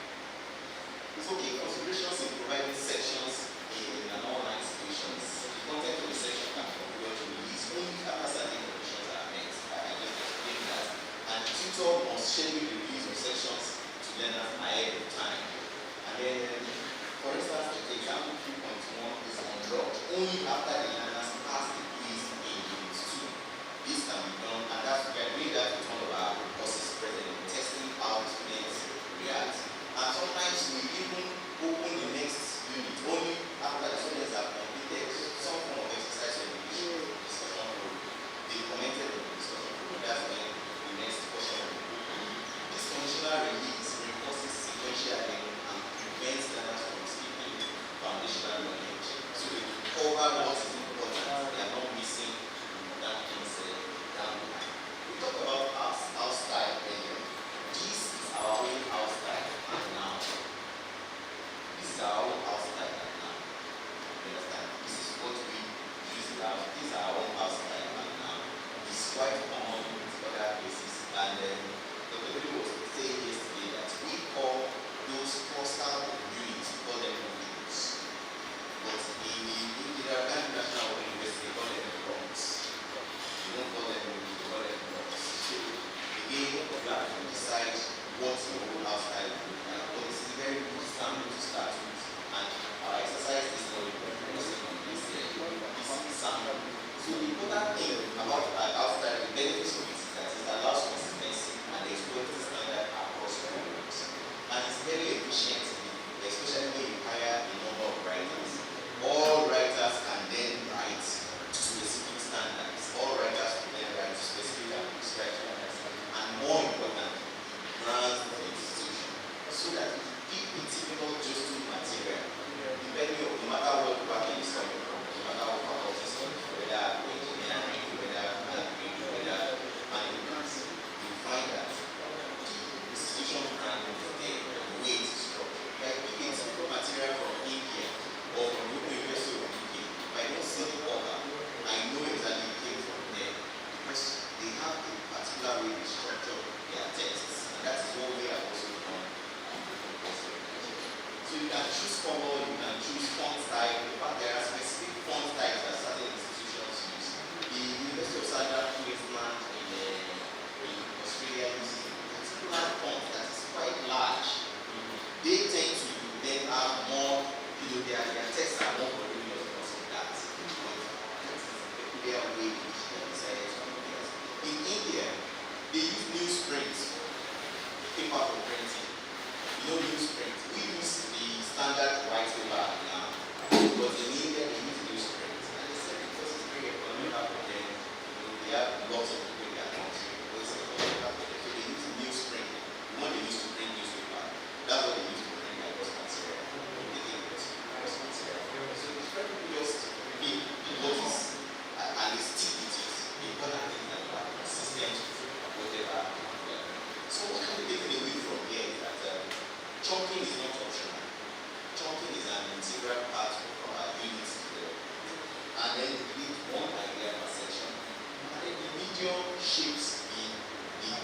It's okay, considerations in providing sections in an online situations. The content of the section can be configured to release only after certain conditions are met. I just explained that. And the tutor must schedule the release of sections to learners ahead of time. And then, for instance, the example 3.1 is unlocked only after the learners pass the quiz in unit 2. This can be done, and that's we are doing that with one of our courses present, testing how the students react. And sometimes we even choose color, you can choose font type. In fact, there are specific font types that certain institutions use. The University of Southern Queensland in Australia uses a particular font that is quite large. They tend to then have more, their texts are more voluminous because of that. That is a peculiar way in which they decided to do this. In India, they use newsprint, paper for printing. Newsprint. We use the standard white paper now, but in India they use newsprint. And they said because it's very economical for them, they have lots of people in their country, but it's economical for them. So they use newsprint. The one they use to print newspaper, that's what they use to print like material. They think it's material. So it's very just big notice and they stick with it. The important thing that you are consistent with whatever. So what can be taken away from here is that chunking is not optional. Chunking is an integral part of our units today. And then we need one idea per section. And then the medium shapes the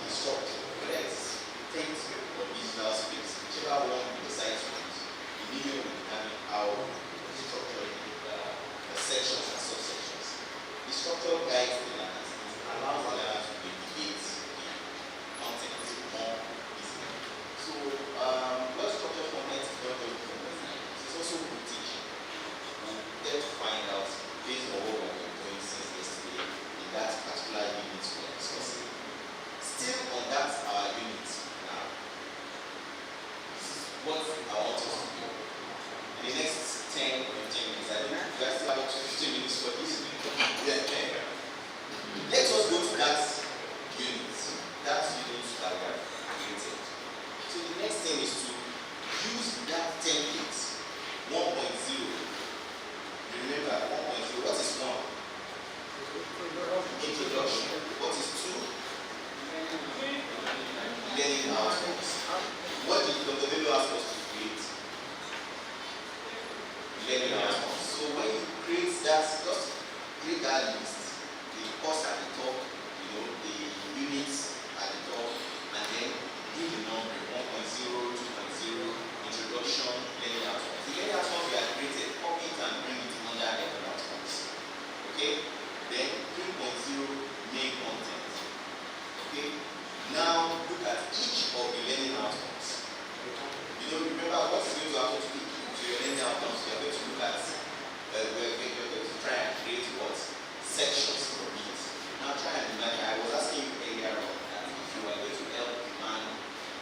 structure, whether it's print or digital space, whichever one we decide to use. The medium will determine how the structure the sections and subsections. The structure guides the learners. It allows the learner to navigate the content more easily. So, well-structured content is not just content, it's also routine. We'll get to find out, based on what we've been doing since yesterday, in that particular unit we're discussing. Still on that unit now, this is what I want us to do. In the next 10 or 15 minutes, I think we are still about 15 minutes for this. Let us go to that unit that we have created. So the next thing is to use that template 1.0. Remember 1.0. What is 1? Introduction. What is 2? Learning outcomes. What did Dr. Bello ask us to create? Learning outcomes. So when you create that, just create that list. The course at the top, the units at the top, and then give the number 1.0, 2.0, introduction, learning outcomes. The learning outcomes we have created, copy it and bring it under learning outcomes. Okay? Then 3.0, main content. Okay? Now look at each of the learning outcomes. Remember what is going to happen to your learning outcomes. You are going to look at, we're going to try and create what? Sections from it. Now try and imagine, I was asking you earlier on that if you are going to help the man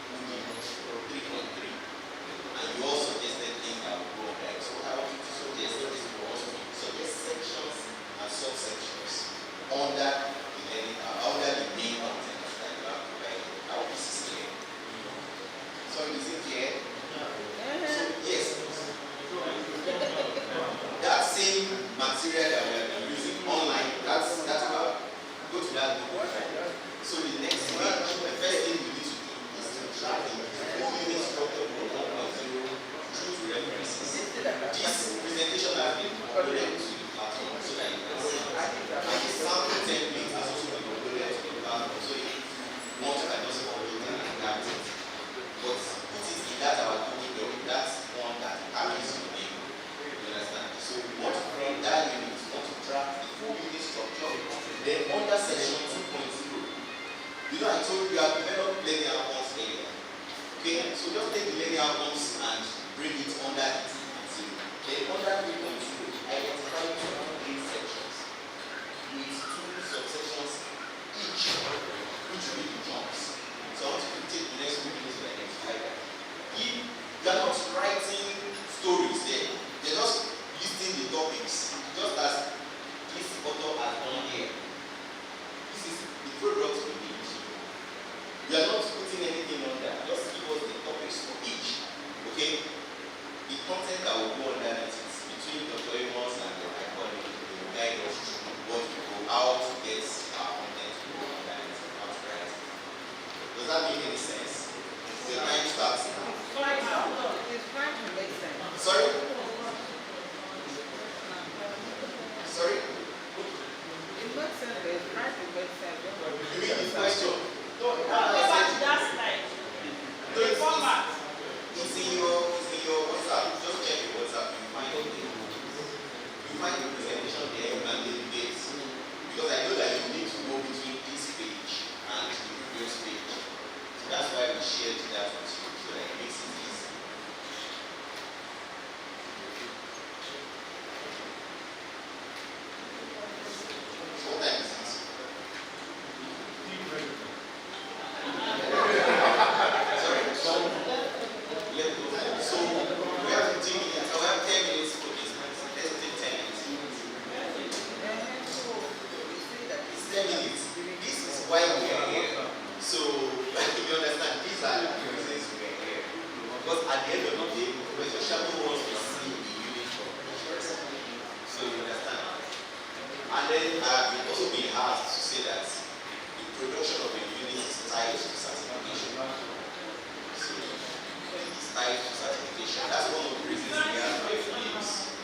who did 3.3, and you all suggested things that would go right. So what I want you to suggest is for us to suggest sections and subsections under the main content that you have provided. I hope this is clear. So is it clear? So yes. That same material that we have been using online, that's about go to that book. So the next page, the first thing we need to do is to track the full unit structure of 1.0 through references. This presentation has been uploaded to the platform so that you can see. And the sample template has also been uploaded to the platform, so if you want to just upload it and adapt it. But put it in that our Google Doc, that's one that carries your name. You understand? So we want to create that unit, we want to track the full unit structure. Then under section 2.0, I told you I have developed learning outcomes earlier. Okay, so just take the learning outcomes and bring it under 2.0. Then under 3.0, identify 2 main sections with 2 subsections each, which will be the jumps. So I want you to take the next 2 minutes to identify that. If you are not writing stories there, they're just listing the topics, just as this author has done here. This is the product we need. We are not putting anything on there, just give us the topics for each. Okay? The content that will go under it is between Dr. Amos and the iconic, they will guide us through what we go, how to get our content to go under it, how to write. Does that make any sense? The time starts now. It's trying to make sense. Sorry? Sorry? It makes sense, but it's trying to make sense. You mean the question? Go back to that slide. No, it's in your WhatsApp. Just shared that with you, so that it makes it easy. What time is it? Sorry? Yeah, so we have 15 minutes, we have 10 minutes for this. Let's take 10 minutes. It's 10 minutes. This is why we are here. So, you understand, these are the reasons we are here. Because at the end of the day, Professor Shabu wants to see the unit from the So, you understand. And then we've also been asked to say that the production of a unit is tied to certification. So, it's tied to certification. That's one of the reasons we have 5 names.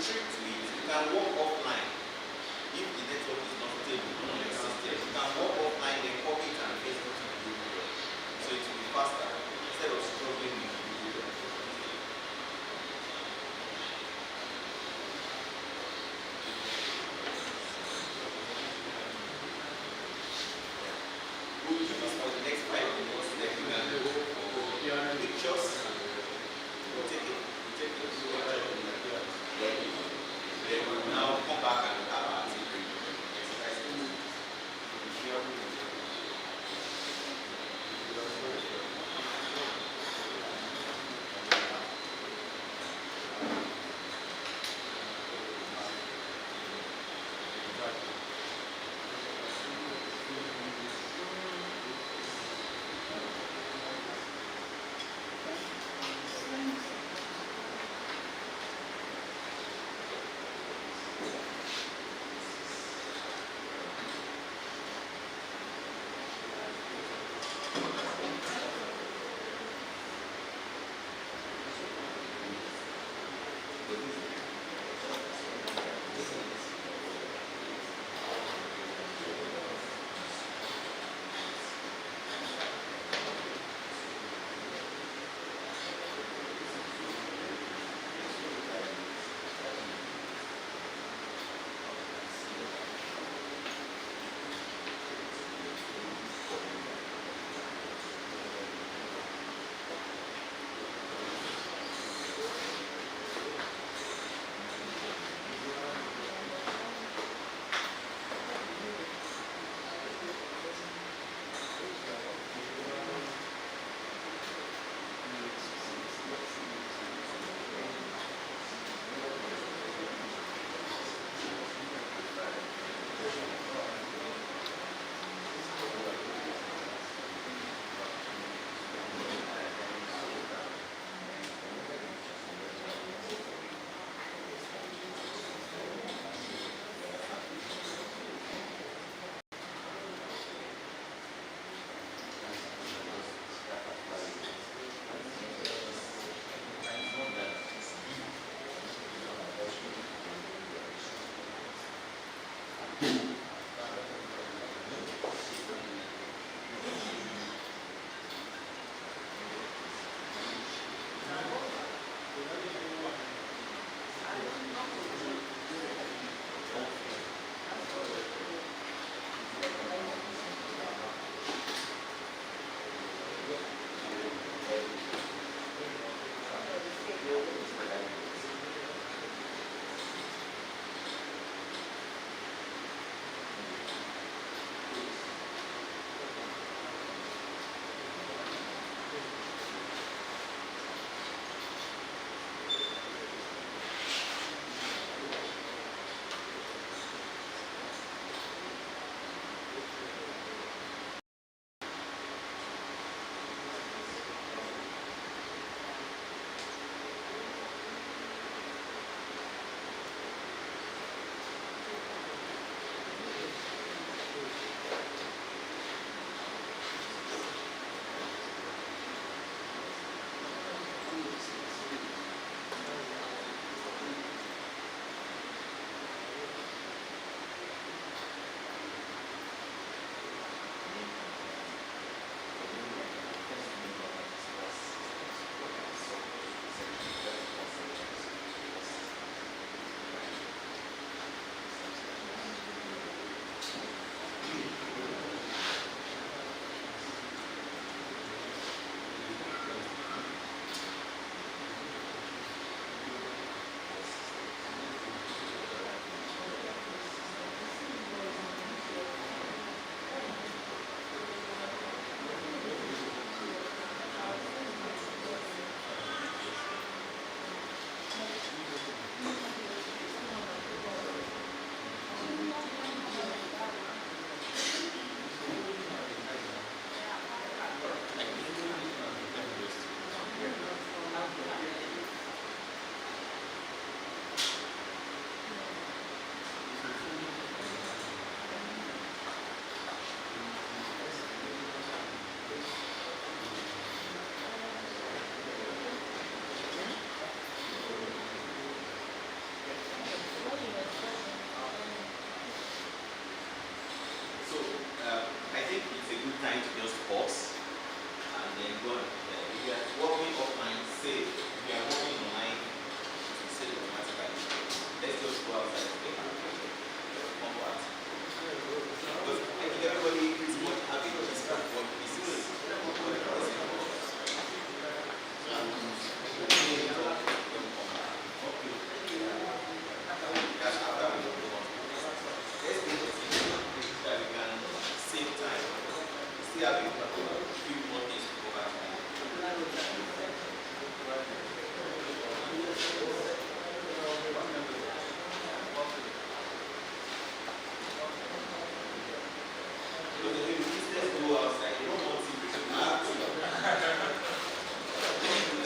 trick to it. You can work offline. If the network is not stable on your system, you can work offline, then copy it and paste it to the Google. So it will be faster instead of struggling with Google. We'll do this for the next 5 minutes, then we can go for pictures. We'll take it. Then we will now come back and have our exercise.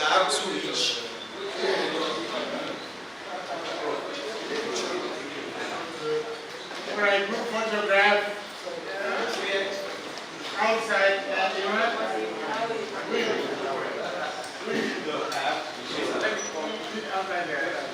can have two each. All right, group photograph outside that area. Outside there.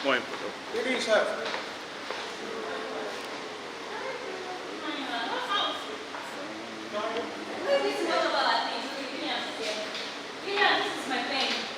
More important. It is, sir. This is my pen.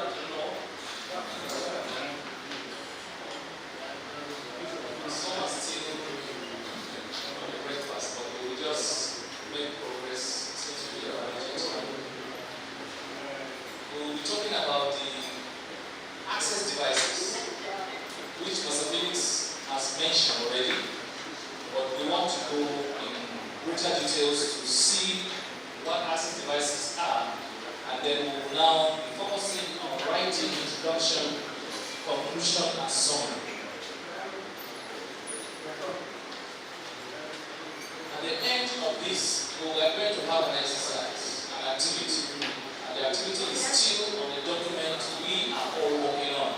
that you know. Some are still on the breakfast, but we will just make progress since we are on the time. We will be talking about the access devices, which Mr. Felix has mentioned already, but we want to go in greater details to see what access devices are, and then we will now be focusing on writing introduction, conclusion, and summary. At the end of this, we are going to have an exercise, an activity, and the activity is still on the document we are all working on.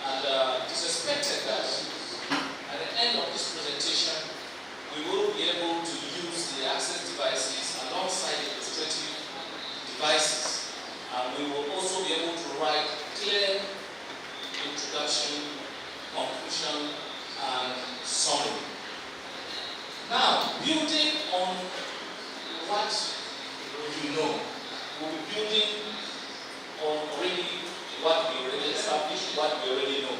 And it is expected that at the end of this presentation, we will be able to use the access devices alongside the illustrative devices, and we will also be able to write clear introduction, conclusion, and summary. Now, building on what you know, we'll be building on what we already established, what we already know.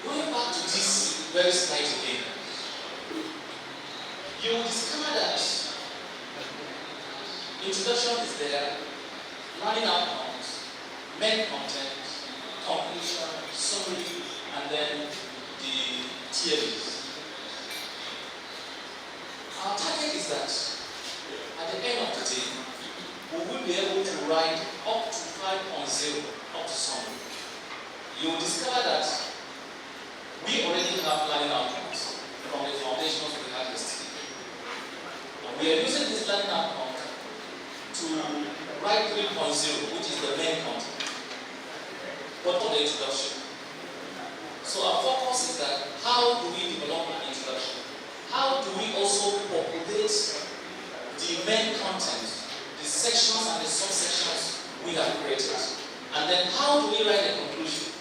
Going back to this very slide again, you will discover that introduction is there, learning outcomes, main content, conclusion, summary, and then the theories. Our target is that at the end of the day, we will be able to write up to 5.0, up to summary. You will discover that we already have learning outcomes from the foundations we had yesterday. And we are using this learning outcome to write 3.0, which is the main content, but for the introduction. So our focus is that how do we develop an introduction? How do we also populate the main content, the sections and the subsections we have created? And then how do we write a conclusion?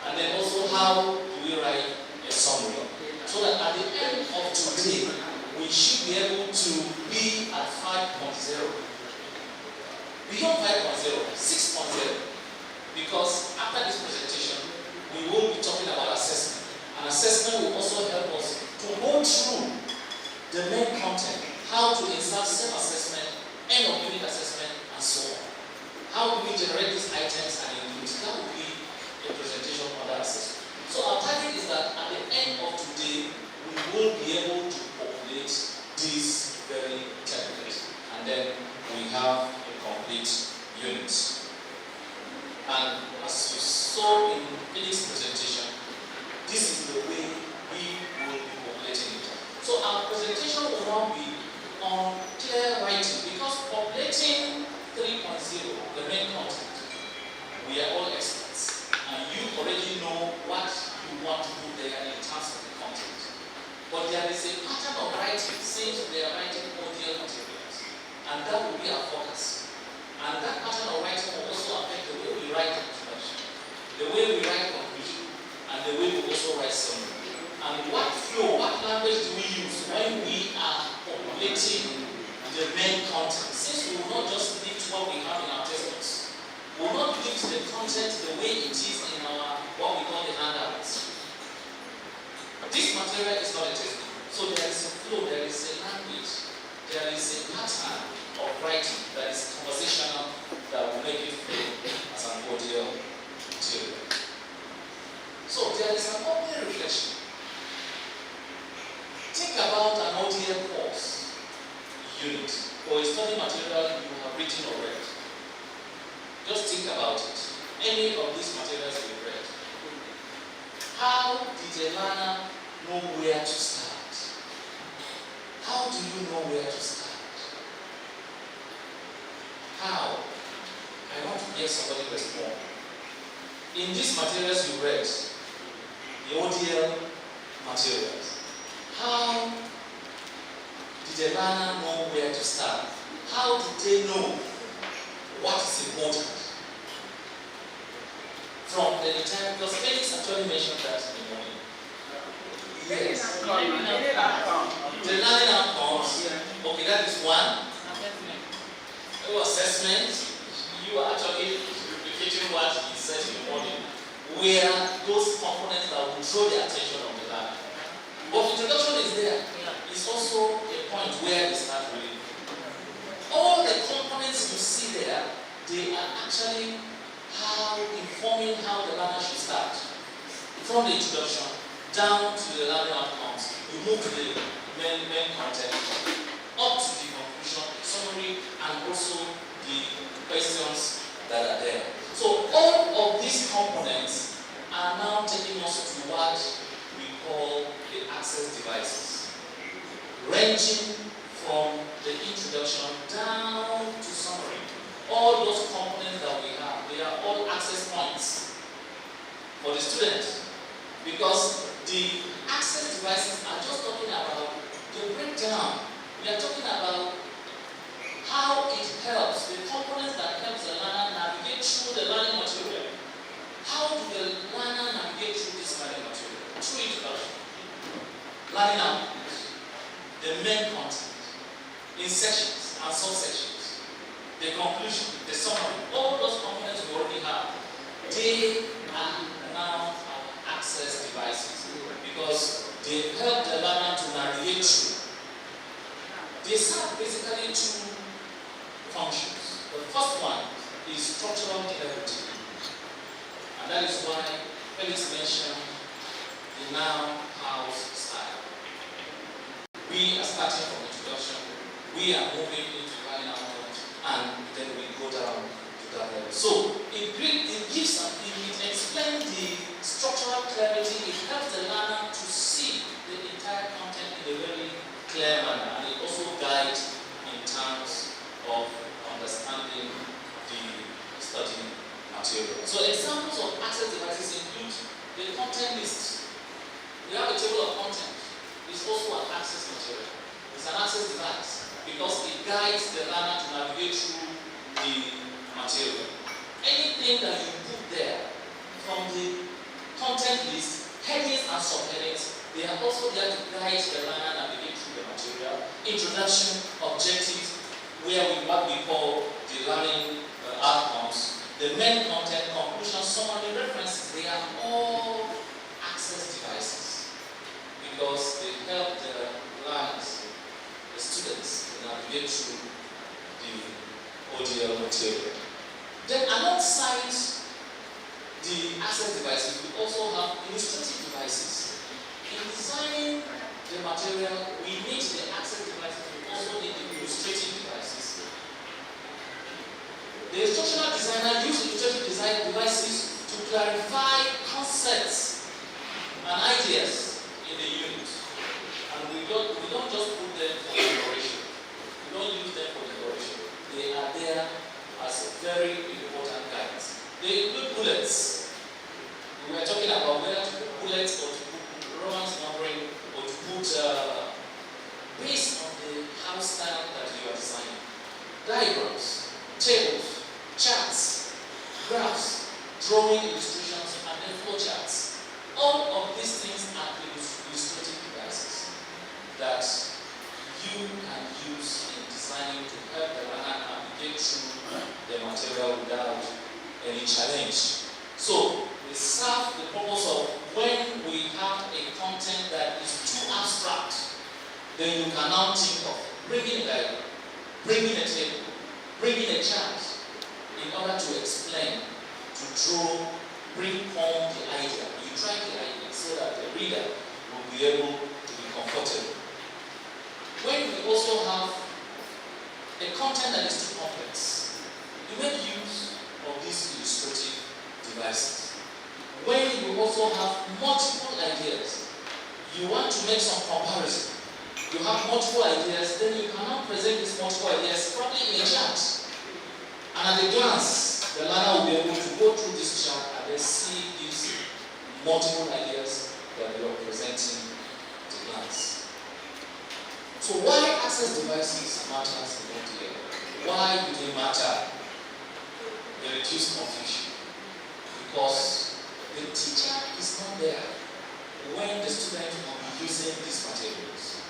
And then also how do we write a summary? So that at the end of today, we should be able to be at 5.0. Beyond 5.0, 6.0. Because after this presentation, we will be talking about assessment. And assessment will also help us to go through the main content, how to insert self-assessment, end of unit assessment, and so on. How do we generate these items and include? That will be a presentation on that assessment. So our target is that at the end of today, we will be able to populate these very templates, and then we have a complete unit. And as you saw in Felix's presentation, this is the way we will be populating it. So our presentation will now be on clear writing, because populating 3.0, the main content, we are all experts, and you already know what you want to do there in terms of the content. But there is a pattern of writing since we are writing ODL materials, and that will be our focus. And that pattern of writing will also affect the way we write introduction, the way we write conclusion, and the way we also write summary. And what flow, what language do we use when we are populating the main content? Since we will not just lift what we have in our textbooks, we will not lift the content the way it is in our, what we call the handouts. This material is not a textbook. So there is a flow, there is a language, there is a pattern of writing that is conversational that will make it flow as an audio material. So there is an open reflection. Think about an ODL course unit or a study material you have written or read. Just think about it. Any of these materials you read. How did a learner know where to start? How do you know where to start? How? I want to hear somebody respond. In these materials you read, the ODL materials, how did a learner know where to start? How did they know what is important? From the time, because Felix actually mentioned that in the morning. Yes. The learning outcomes. Okay, that is one. Assessment. You are actually repeating what he said in the morning were those components that will draw the attention of the learner. But introduction is there. It's also a point where they start reading. All the components you see there, they are actually informing how the learner should start. From the introduction down to the learning outcomes, we move to the main content, up to the conclusion, summary, and also the questions that are there. So all of these components are now taking us to what we call the access devices, ranging from the introduction down to summary. All those components that we have, they are all access points for the student, because the access devices are just talking about the breakdown. We are talking about how it helps, the components that helps the learner navigate through the learning material. How do the learner navigate through this learning material? Through introduction, learning outcomes, the main content, in sections and subsections, the conclusion, the summary, all those components we already have, they are now our access devices because they help the learner to navigate through. They serve basically two functions. The first one is structural clarity, and that is why Felix mentioned the noun house style. We are starting from introduction, we are moving into learning outcomes, and then we go down to that level. So it gives it explains the structural clarity. It helps the learner to see the entire content in a very clear manner, and it also guides in terms of understanding the study material. So examples of access devices include the content list. We have a table of content. It's also an access material. It's an access device because it guides the learner to navigate through the material. Anything that you put there from the content list, headings and subheadings, they are also there to guide the learner navigate through the material. Introduction, objectives, what we call the learning outcomes, the main content, conclusion, summary, references, they are all access devices because they help the learners, the students, to navigate through the ODL material. Then alongside the access devices, we also have illustrative devices. In designing the material, we need the access devices, we also need the illustrative devices. The instructional designer uses illustrative design devices to clarify concepts and ideas in the unit. And we don't just put them for decoration. We don't use them for decoration. They are there as a very important guidance. They include bullets. We were talking about whether to put bullets or to put Romance numbering or to put based on the house style that you are designing. Diagrams, tables, charts, graphs, drawing illustrations, and then flow charts. All of these things are illustrative devices that you can use in designing to help the learner navigate through the material without any challenge. So they serve the purpose of when we have a content that is too abstract, then you can now think of bringing a diagram, bringing a table, bringing a chart in order to explain, to draw, bring home the idea. You try the idea so that the reader will be able to be comfortable. When we also have a content that is too complex, you make use of these illustrative devices. When you also have multiple ideas, you want to make some comparison. You have multiple ideas, then you cannot present these multiple ideas probably in a chart. And at a glance, the learner will be able to go through this chart and then see these multiple ideas that you are presenting at a glance. So why access devices matters in ODL? Why do they matter? They reduce confusion. Because the teacher is not there when the student will be using these materials.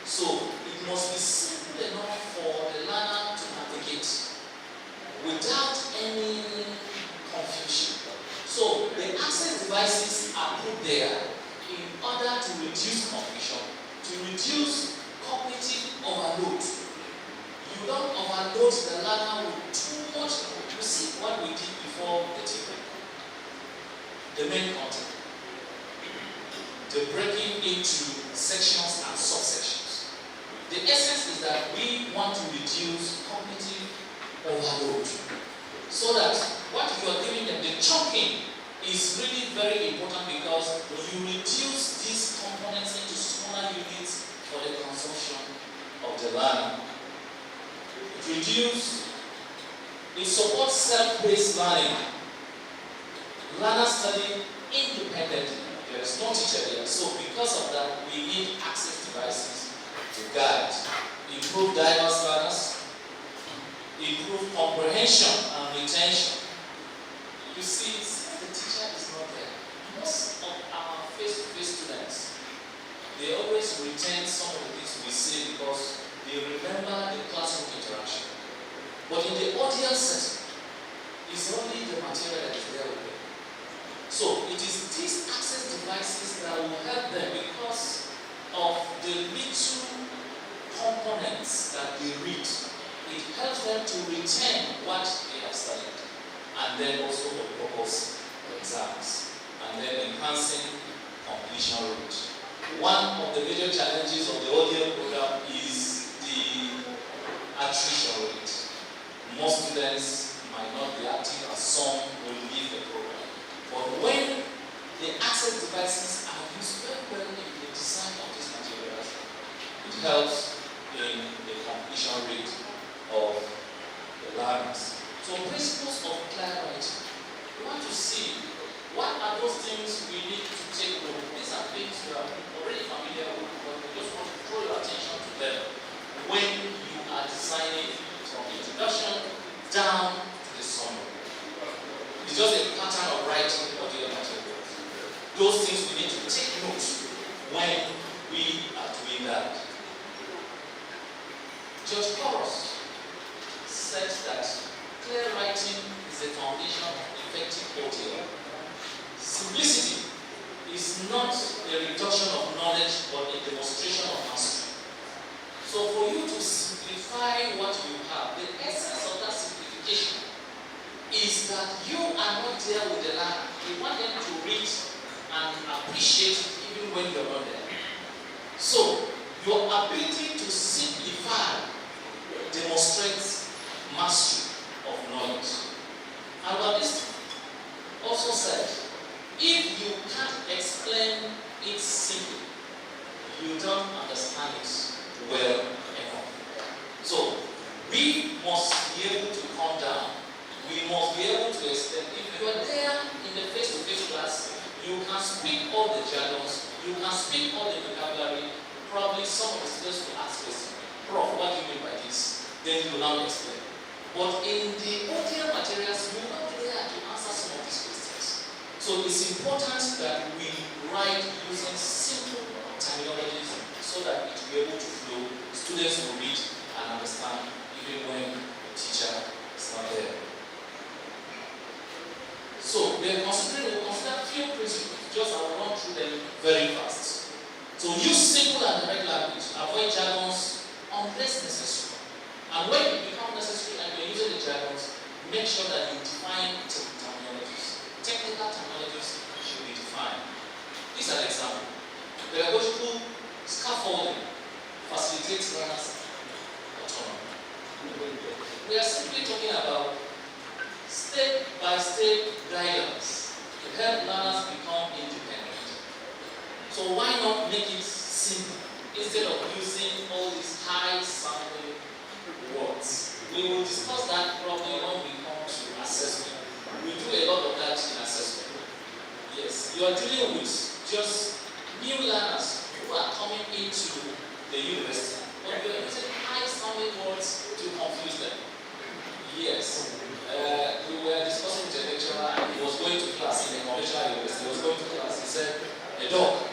So it must be simple enough for the learner to navigate without any confusion. devices are put there in order to reduce confusion, to reduce cognitive overload. You don't overload the learner with too much. You see what we did before the tea break. The main content. The breaking into sections and subsections. The essence is that we want to reduce cognitive overload. So that what you are giving them, the chunking, is really very important because you reduce these components into smaller units for the consumption of the learner. It supports self-paced learning. Learners study independently. There is no teacher there. So because of that, we need access devices to guide, improve diverse learners, improve comprehension and retention. You see, since the teacher is not there, most of our face-to-face students, they always retain some of the things we say because they remember the classroom interaction. But in the audio setting, it's only the material that is there with them. So it is these access devices that will help them because of the little components that they read. It helps them to retain what they have studied, and then also the purpose of exams, and then enhancing completion rate. One of the major challenges of the ODL program is the attrition rate. Most students might not be active, and some will leave the program. But when the access devices are used very well in the design of these materials, it helps in the completion rate of the learners. So principles of clear writing. We want to see what are those things we need to take note. These are things you are already familiar with, but we just want to draw your attention to them when you are designing from the introduction down to the summary. It's just a pattern of writing audio materials. Those things we need to take note when we are doing that. Judge Horace says that clear writing is the foundation of effective audio. Simplicity is not a reduction of knowledge but a demonstration of mastery. So for you to simplify what you have, the essence of that simplification is that you are not there with the learner. You want them to read and appreciate it even when you're not there. So your ability to simplify demonstrates mastery of knowledge. Albert Einstein also said, if you can't explain it simply, you don't understand it well enough. So we must be able to calm down. We must be able to explain. If you are there in the face-to-face class, you can speak all the jargons, you can speak all the vocabulary. Probably some of the students will ask questions. Prof, what do you mean by this? Then you will now explain. But in the audio materials, you are not there to answer some of these questions. So it's important that we write using simple terminologies so that it will be able to flow. Students will read and understand even when the teacher is not there. So we'll consider a few principles. Just I will run through them very fast. So use simple and direct language. Avoid jargons unless necessary. And when it becomes necessary and you're using the jargons, make sure that you define terminologies. Technical terminologies should be defined. These are examples. Pedagogical scaffolding facilitates learners' autonomy. We are simply talking about step-by-step guidance to help learners become independent. So why not make it simple instead of using all these high-sounding words? We will discuss that probably when we come to assessment. We do a lot of that in assessment. Yes, you are dealing with just new learners who are coming into the university, but you are using high-sounding words to confuse them. Yes, we were discussing with a lecturer and he was going to class in a conventional university. He was going to class. He said, "A dog,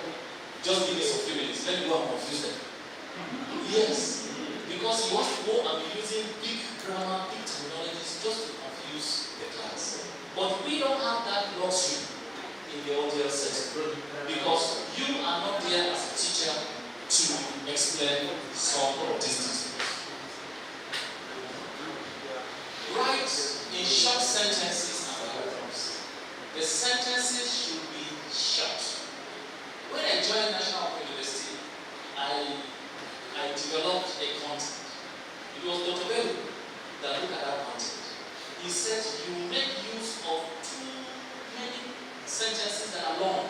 just give me some few minutes. Let me go and confuse them." Yes, because he wants to go and be using big grammar, big terminologies just to confuse the class. But we don't have that luxury in the audio explain some of these details. Write in short sentences and paragraphs. The sentences should be short. When I joined National University, I developed a content. It was Dr. Bello that looked at that content. He said, you make use of too many sentences that are long.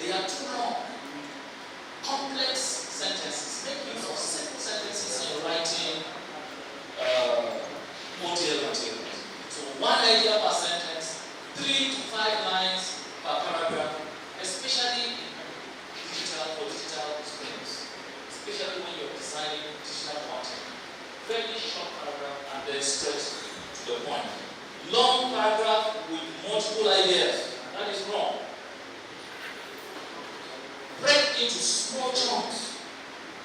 They are too long. Complex sentences. Make use of simple sentences in writing ODL materials. So one idea per sentence, 3 to 5 lines per paragraph, especially digital screens, especially when you're designing digital content. Very short paragraph and then straight to the point. Long paragraph with multiple ideas. That is wrong. Break into small chunks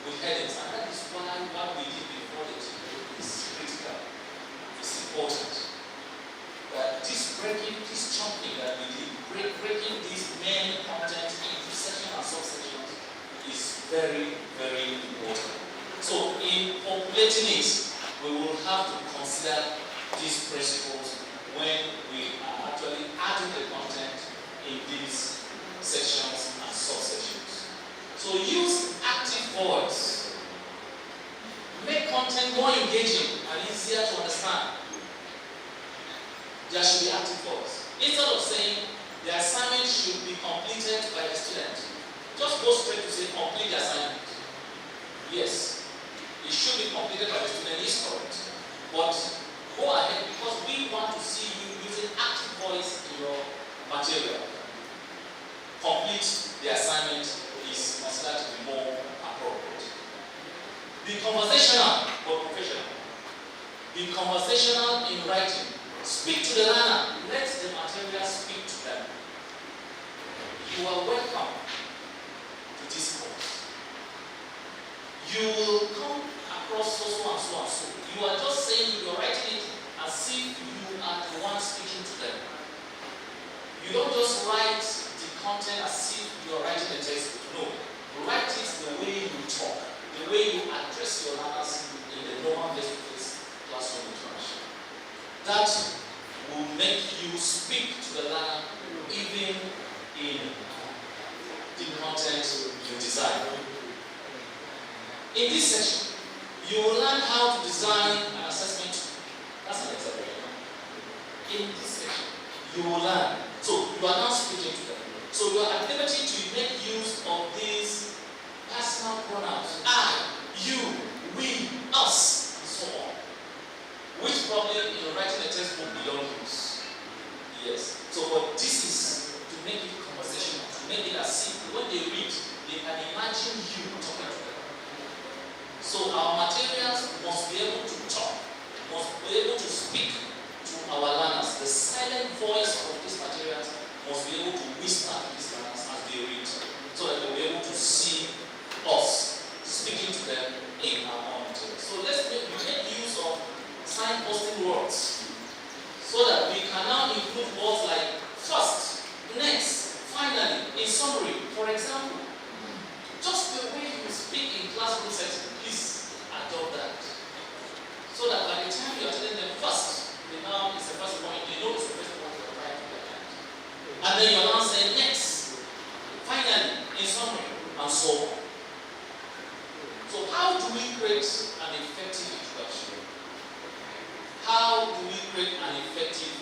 with headings, and that is why what we did before it is critical. It's important. That this chunking that we did, breaking this main content into sections and subsections is very, very important. So in populating it, we will have to consider these principles when we are actually adding the content in these sections and subsections. So use active voice. Make content more engaging and easier to understand. There should be active voice. Instead of saying the assignment should be completed by the student, just go straight to say complete the assignment. Yes, it should be completed by the student, is correct. But go ahead, because we want to see you using active voice in your material. Complete the assignment is considered to be more appropriate. Be conversational but professional. Be conversational in writing. Speak to the learner. Let the material speak to them. You are welcome to this course. You will come across so and so and so. You are just saying, you are writing it as if you are the one speaking to them. You don't just write the content as if you are writing a textbook. No. Write it the way you talk, the way you address your learners in the normal face-to-face classroom interaction. That will make you speak to the learner even in the content you design. In this section, you will learn how to design an assessment tool. That's an example. In this section, you will learn. So you are now speaking to them. So you are at liberty to make use of these personal pronouns. I, you, we, us, and so on. Which probably in writing a textbook you don't use. Yes. So but this is to make it conversational, to make it as if when they read, they can imagine you talking to them. So our materials must be able to talk, must be able to speak to our learners. The silent voice of these materials must be able to whisper to these learners as they read, so that they'll be able to see us speaking to them in our own materials. So let's make use of signposting words, so that we can now include words like first, next, finally, in summary. For example, just the way you speak in classroom setting, please adopt that. So that by the time you are telling them first, they know it's the first point, they know it's the first point you're writing their hand. And then you're now saying next, finally, in summary, and so on. So how do we create an effective introduction? How do we create an effective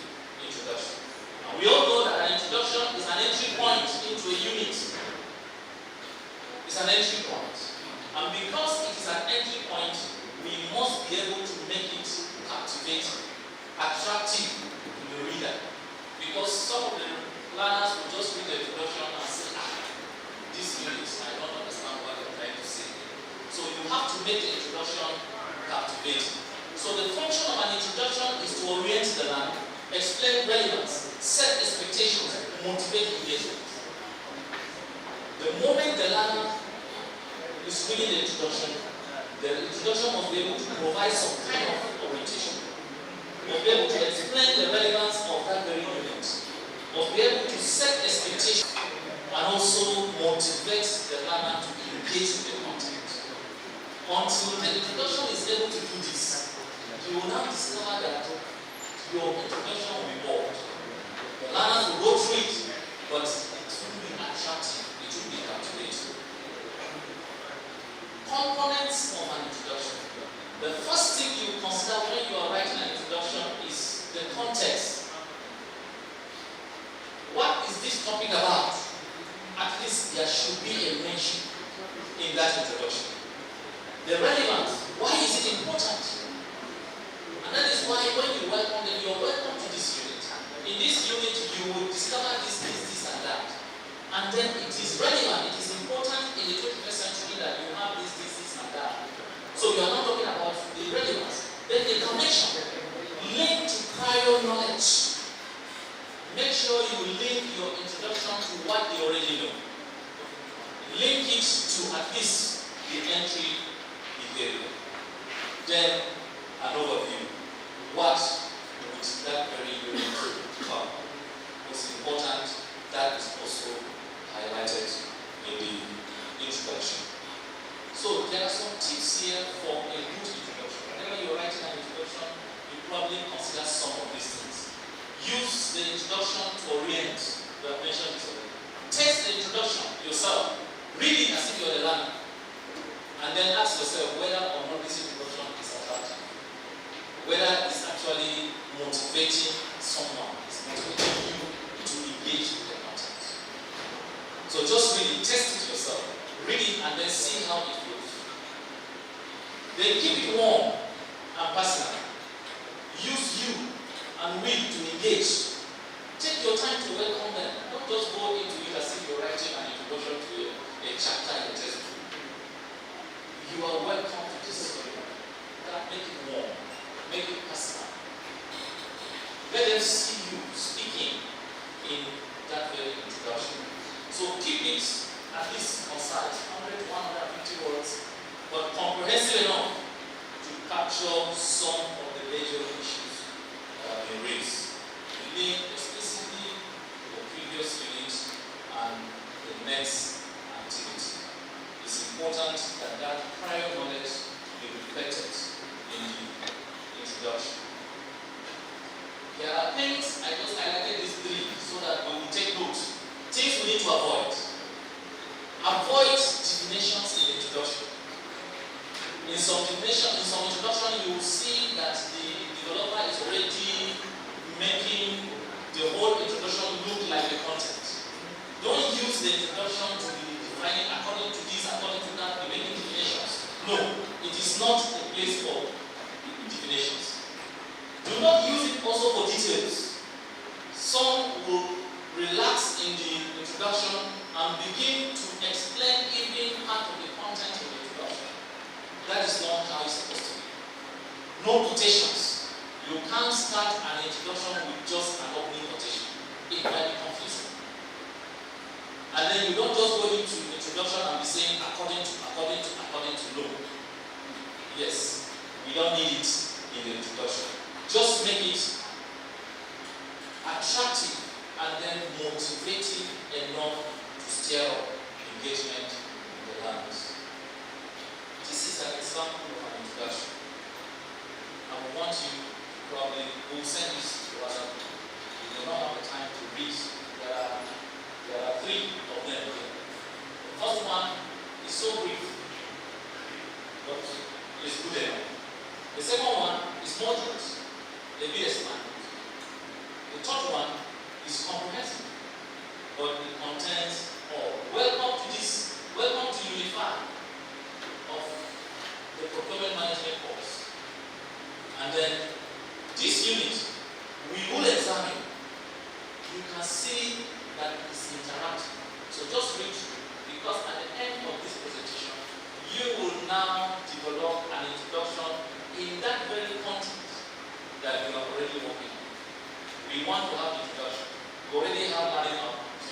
introduction? And we all know that an introduction is an entry point into a unit. It's an entry point. And because it is an entry point, we must be able to make it captivating, attractive to the reader. Because some of the learners will just read the introduction and say, this unit, I don't understand what you're trying to say. So you have to make the introduction captivating. So the function of an introduction is to orient the learner, explain relevance, set expectations, motivate engagement. The moment the learner is reading the introduction must be able to provide some kind of orientation. Must be able to explain the relevance of that very unit. Must be able to set expectations and also motivate the learner to engage with the content. Until the introduction is able to do this, you will now discover that your introduction will be bored. The learners will go through it, but it will be attractive, it will be captivating. Components of an introduction. The first thing you consider when you are writing an introduction is the context. What is this topic about? At least there should be a mention in that introduction. The relevance. Why is it important? And that is why when you welcome them, you are welcome to this unit. In this unit, you will discover this, and that. And then it is relevant, it is important in the 21st century that you have this, and that. So you are not talking about the relevance. Then the connection. Link to prior knowledge. Make sure you link your introduction to what they already know. Link it to at least the entry behavior. Then an overview. What would that very unit cover? What's important, that is also highlighted in the introduction. So there are some tips here for a good introduction. Whenever you're writing an introduction, you probably consider some of these things. Use the introduction to orient. We have mentioned this already. Test the introduction yourself. Read it as if you're the learner. And then ask yourself whether or not this introduction is attractive. Whether it's actually motivating someone, it's motivating you to engage with the content. So just read it, test it yourself. Read it and then see how it feels. Then keep it warm and personal. Use you and we to engage. Take your time to welcome them. Don't just go into it as if you're writing an introduction to a chapter in a textbook. You are welcome to this story. Make it warm. Make it personal. Let them see you speaking in that very introduction. So keep it at least concise, 100 to 150 words, but comprehensive enough to capture some of the major issues that have been raised. Link explicitly to the previous unit and the next activity. It's important that that prior knowledge be reflected in the introduction. There are things, I just highlighted these three so that when we take notes, things we need to avoid. Avoid definitions in the introduction. In some introduction, you will see that the developer is already making the whole introduction look like the content. Don't use the introduction to be defining according to this, according to that, be making definitions. No, it is not a place for definitions. Do not use it also for details. Some will relax in the introduction and begin to explain even part of the content of the introduction. That is not how it's supposed to be. No quotations. You can't start an introduction with just an opening quotation. It might be confusing. And then you don't just go into the introduction and be saying according to. No. Yes, we don't need it in the introduction. Just make it attractive and then motivating enough to stir up engagement in the learners. This is an example of an introduction. I want you probably, we'll send this to us. You do not have the time to read. There are three of them here. The first one is so brief, but it's good enough. The second one is moderate, a bit expanded. The third one is comprehensive, but it contains all. Welcome to this, welcome to Unit 5 of the Procurement Management course. And then this unit, we will examine. You can see that it's interactive. So just read through, because at the end of this presentation, you will now develop an introduction in that very content that you are already working on. We want to have introduction. We already have learning outcomes.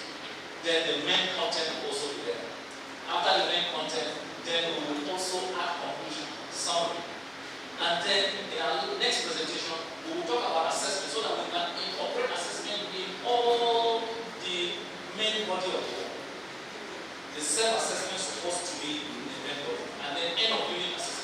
Then the main content will also be there. After the main content, then we will also add conclusion, summary. And then in our next presentation, we will talk about assessment so that we can incorporate assessment in all the main body of work. The self-assessment is supposed to be in the main body. And then end of unit assessment.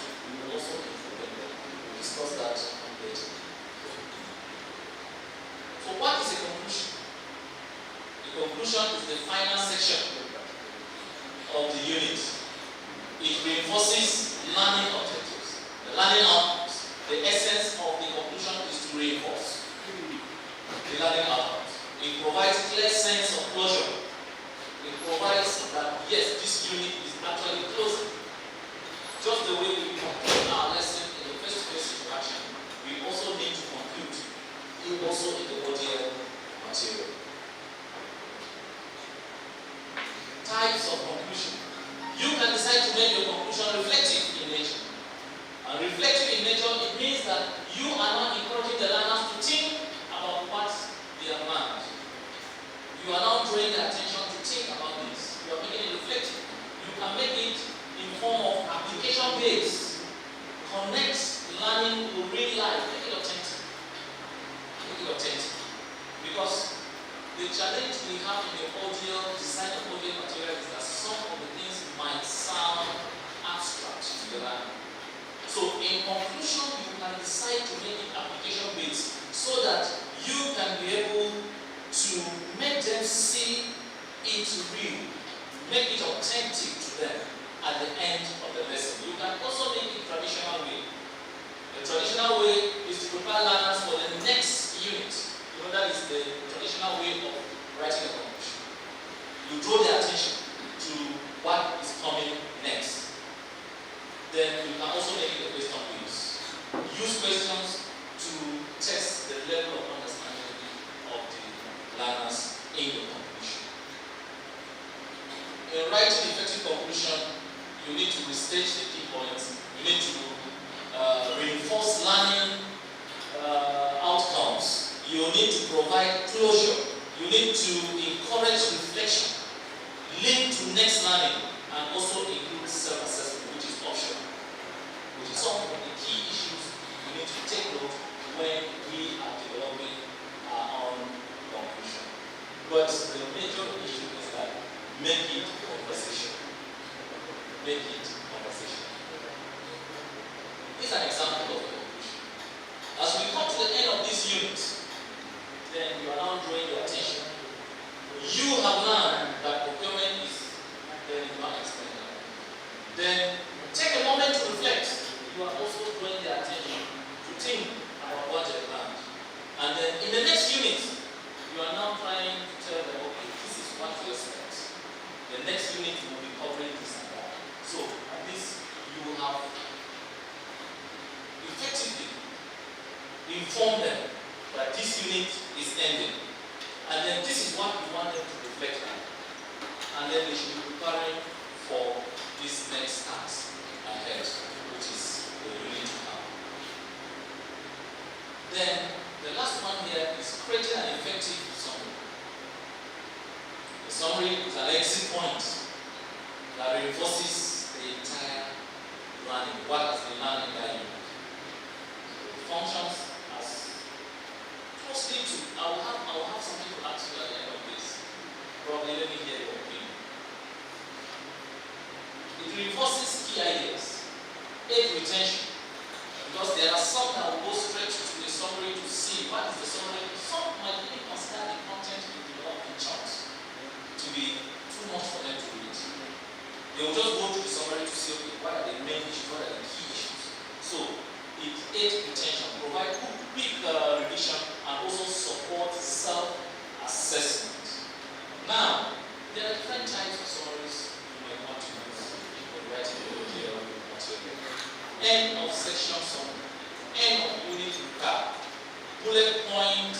conclusion is the final section of the unit. It reinforces learning objectives, the learning outcomes. The essence of the conclusion is to reinforce the learning outcomes. It provides clear sense of closure. It provides that yes, this unit is actually closing. Just the way we conclude our lesson in the face-to-face interaction, we also need to conclude also in the ODL material. Types of conclusion. You can decide to make your conclusion reflective in nature. And reflective in nature, it means that you are not encouraging the learners to think about what they have learned. You are now drawing their attention to think about this. You are making it reflective. You can make it in form of application-based. Connect learning to real life. Make it authentic. Make it authentic. Because the challenge we have in the audio, design of audio material is that some of the things might sound abstract to the learner. So in conclusion, you can decide to make it application-based so that you can be able to make them see it real, make it authentic to them at the end of the lesson. You can also make it traditional way. The traditional way is to prepare learners for the next unit. You know, that is the traditional way of writing a conclusion. You draw their attention to what is coming next. Then you can also make it a question based. Use questions to test the level of understanding of the learners in the conclusion. In writing effective conclusion, you need to restate the key points. You need to reinforce learning outcomes. You need to provide closure. You need to encourage reflection, link to next learning, and also include self-assessment, which is optional. Which is some of the key issues we need to take note when we are developing our own conclusion. But the major issue is that make it conversation. Make it conversation. This is an example of a conclusion. As we come to the end of this unit, then you are now drawing your attention. You have learned that procurement is, then you are explaining that. Then take a moment to reflect. You are also drawing their attention to think about what you have learned. And then in the next unit, you are now trying to tell them, okay, this is what to expect. The next unit will be covering this and that. So at least you have effectively informed them that this unit is ending. And then this is what we want them to reflect on. And then they should be preparing for this next task ahead, which is the unit to come. Then the last one here is creating an effective summary. The summary is an exit point that reinforces the entire learning. What has been learned in that unit? So it functions as closely to. I will have something to ask you at the end of this. Probably let me hear your opinion. It reinforces key ideas. Aid retention. Because there are some that will go straight to the summary to see what is the summary. Some might even consider the content we develop in charts to be too much for them to read. They will just go through the summary to see, okay, what are the main issues, what are the key issues. So it aids retention, provide quick revision, and also support self-assessment. Now, there are different types of summaries you might want to use when writing the ODL material. End of section summary, end of unit recap, bullet point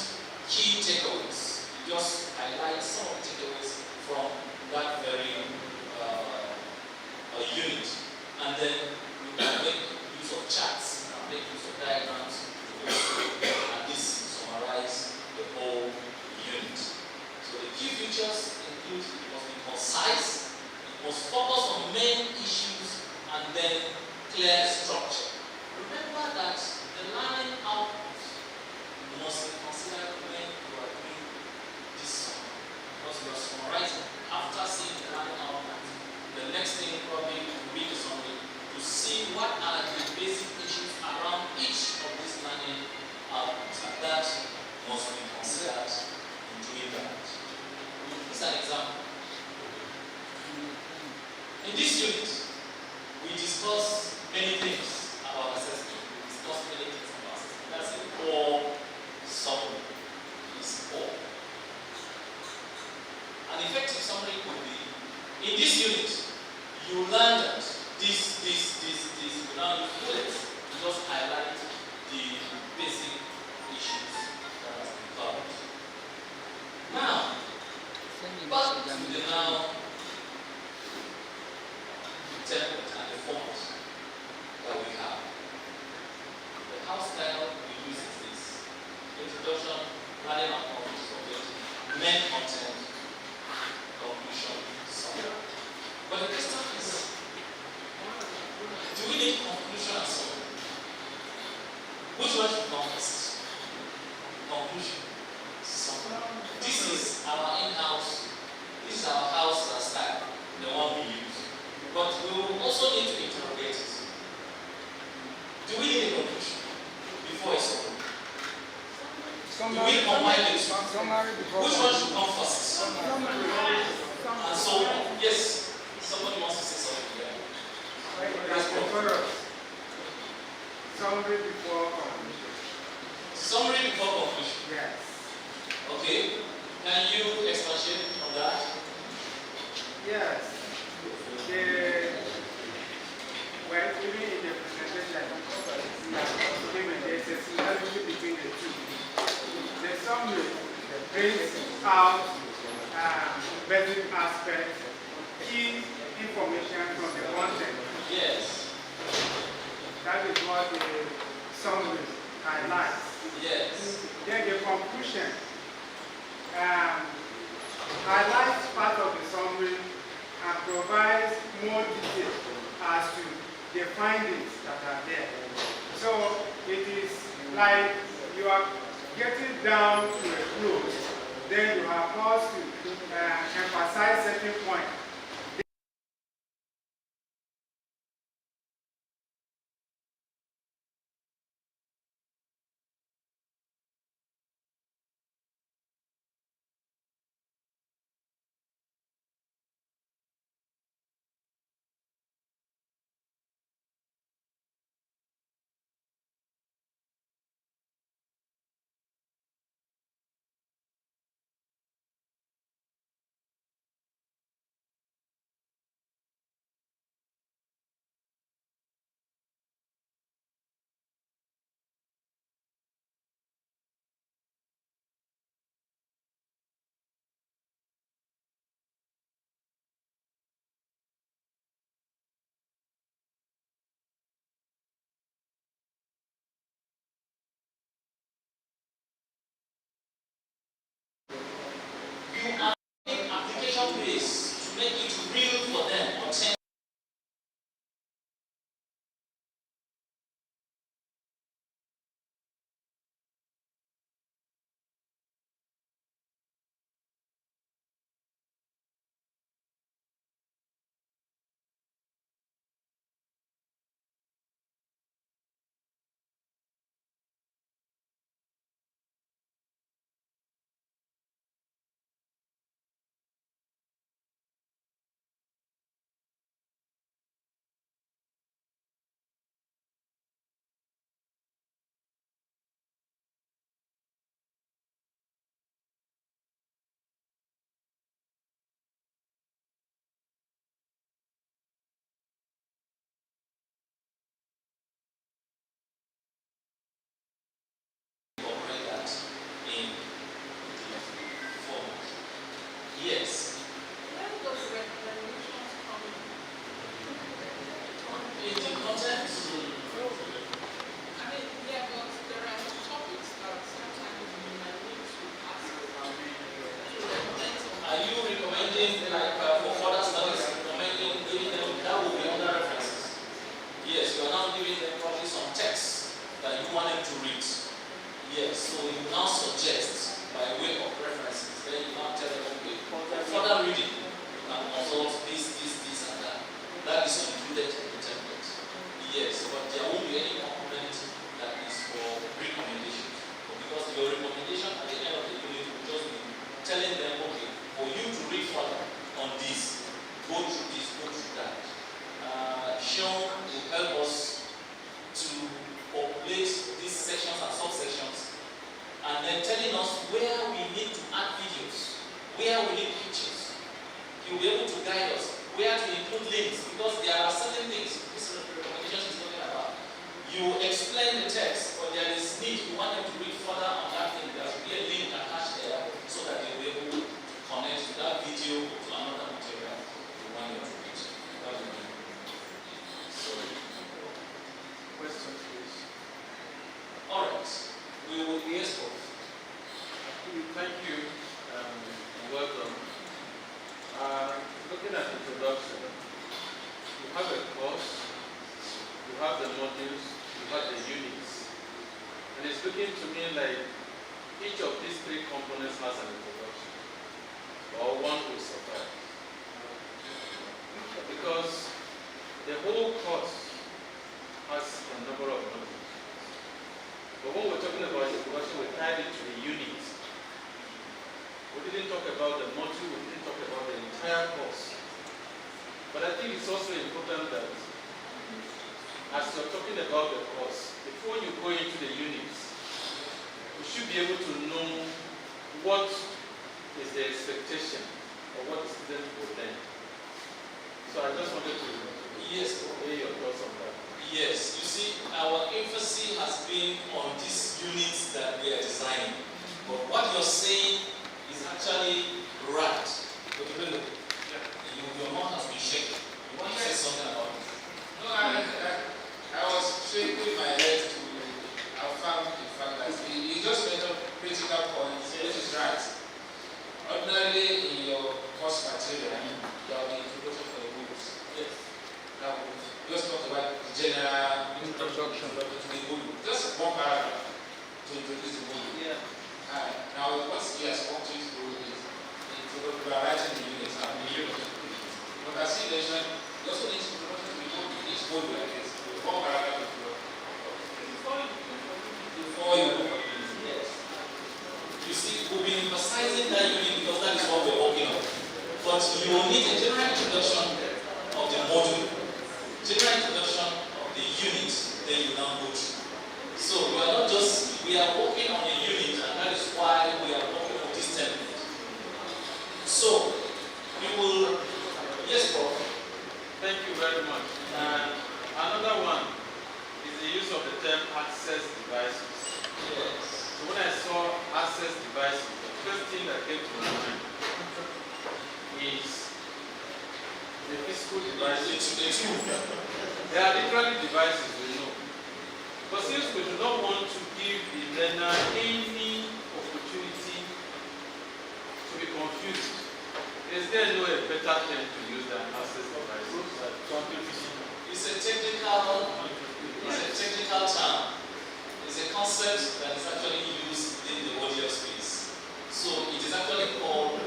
key takeaways. Just highlight some of the takeaways from that very unit, and then you can make use of charts, make use of diagrams to and this summarize the whole unit. So the key features include it must be concise, it must focus on main issues, and then clear structure. Remember that the learning outcomes must be considered when you are doing this summary, because you are summarizing after seeing the learning outcomes. The next thing probably to read the summary to see what are the basic issues around each of these learning outcomes, and that must be considered in doing that. This is an In this unit, we discuss many things about assessment. We discuss many things about assessment. That's a core summary. It's core. An effective summary could be, in this unit, you learn that this. You now use bullets to just highlight the basic issues that has been covered. Now, back to the now template and the format that we have. The house style we use is this: introduction, planning and conclusion subject, main content, conclusion, summary. But the question is, do we need conclusion and summary? Which one should come first? Conclusion, summary. This is our in-house, this is our house style, the one we use. But we will also need to interrogate it. Do we need a conclusion before a summary? Do we combine the two? Which one should come first? And so on. Yes, somebody wants to say something here. Summary before conclusion. Summary before conclusion. Yes. Okay. Can you expatiate on that? Yes. Well, even in the presentation, there's a similarity between the two. The summary brings out basic aspects, key information from the content. Yes. That is what the summary highlights. Yes. Then the conclusion highlights part of the summary and provides more detail as to the findings that are there. So it is like you are getting down to a close, then you are forced to emphasize certain points. You are making application based to make it real for them. Incorporate that in the format. Yes. Where does recommendations come in? In the content. I mean, yeah, but there are topics that sometimes you might need to ask about to recommend something. Are you recommending, like, for further studies, giving them, that will be under references? Yes, you are now giving them probably some text that you want them to read. Yes, so you now suggest by way of references, then you now tell them, okay, for further reading, you can consult this, and that. That is included in the template. Yes, but there won't be any component that is for recommendations. But because your recommendation at the end of the unit will just be telling them, okay, for you to read further on this, go through this, go through that. then telling us where we need to add videos, where we need pictures. He will be able to guide us where to include links, because there are certain things this recommendation is talking about. You explain the text, but there is need, you want them to read further on that thing. There should be a link attached there so that they will be able to connect to that video to another material you want them to read. That will be. So, Questions, please. all right. We will be exposed. Thank you, and welcome. Looking at introduction, you have a course, you have the modules, you have the units, and it's looking to me like each of these three components has an introduction, or one will suffice. Because the whole course has a number of modules. But when we're talking about introduction, we tied it to the units. We didn't talk about the module, we didn't talk about the entire course. But I think it's also important that as you're talking about the course, before you go into the units, you should be able to know what is the expectation or what the student will learn. So I just wanted to hear your thoughts on that. Yes, you see, our emphasis has been on these units that we are designing. But what you're saying is actually right. But your mouth has been shaking. You want to say something about it? No, I was shaking my head to affirm the fact that you just mentioned critical points, which is right. Ordinarily, in your course material, there will be introduction for the rules. Yes. That would just talk about the general introduction to the module. Just one paragraph to introduce the module. Yeah. Now, what he has come to do is we are writing the units and the units. But as he mentioned, you also need to introduction to the module, each module like this, with one paragraph before you go for the unit. Yes. You see, we'll be emphasizing that unit because that is what we're working on. But you will need a general introduction of the module, general introduction of the unit, then you now go through. So we are not just, we are working on a unit, and that is why we are working on this template. So we will, yes, Prof. Thank you very much. And another one is the use of the term access devices. Yes. So when I saw access devices, the first thing that came to my mind is the physical devices. There are literally devices, we know. But since we do not want to give the learner any opportunity to be confused, is there no better term to use than access devices? It's a technical term. It's a concept that is actually used in the audio space. So it is actually called,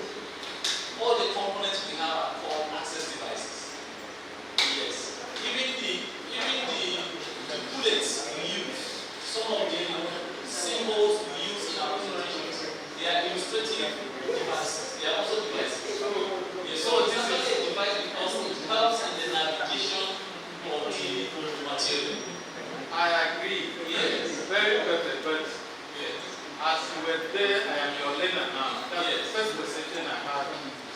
all the components we have are called access devices. Yes. Even the bullets we use, some of the symbols we use in our presentations, they are illustrative devices. They are also devices. So it's actually a device because it helps in the navigation of the material. I agree. Yes. Very perfect. But Yes. as you were there, I am your learner now. That's Yes. the first perception I had.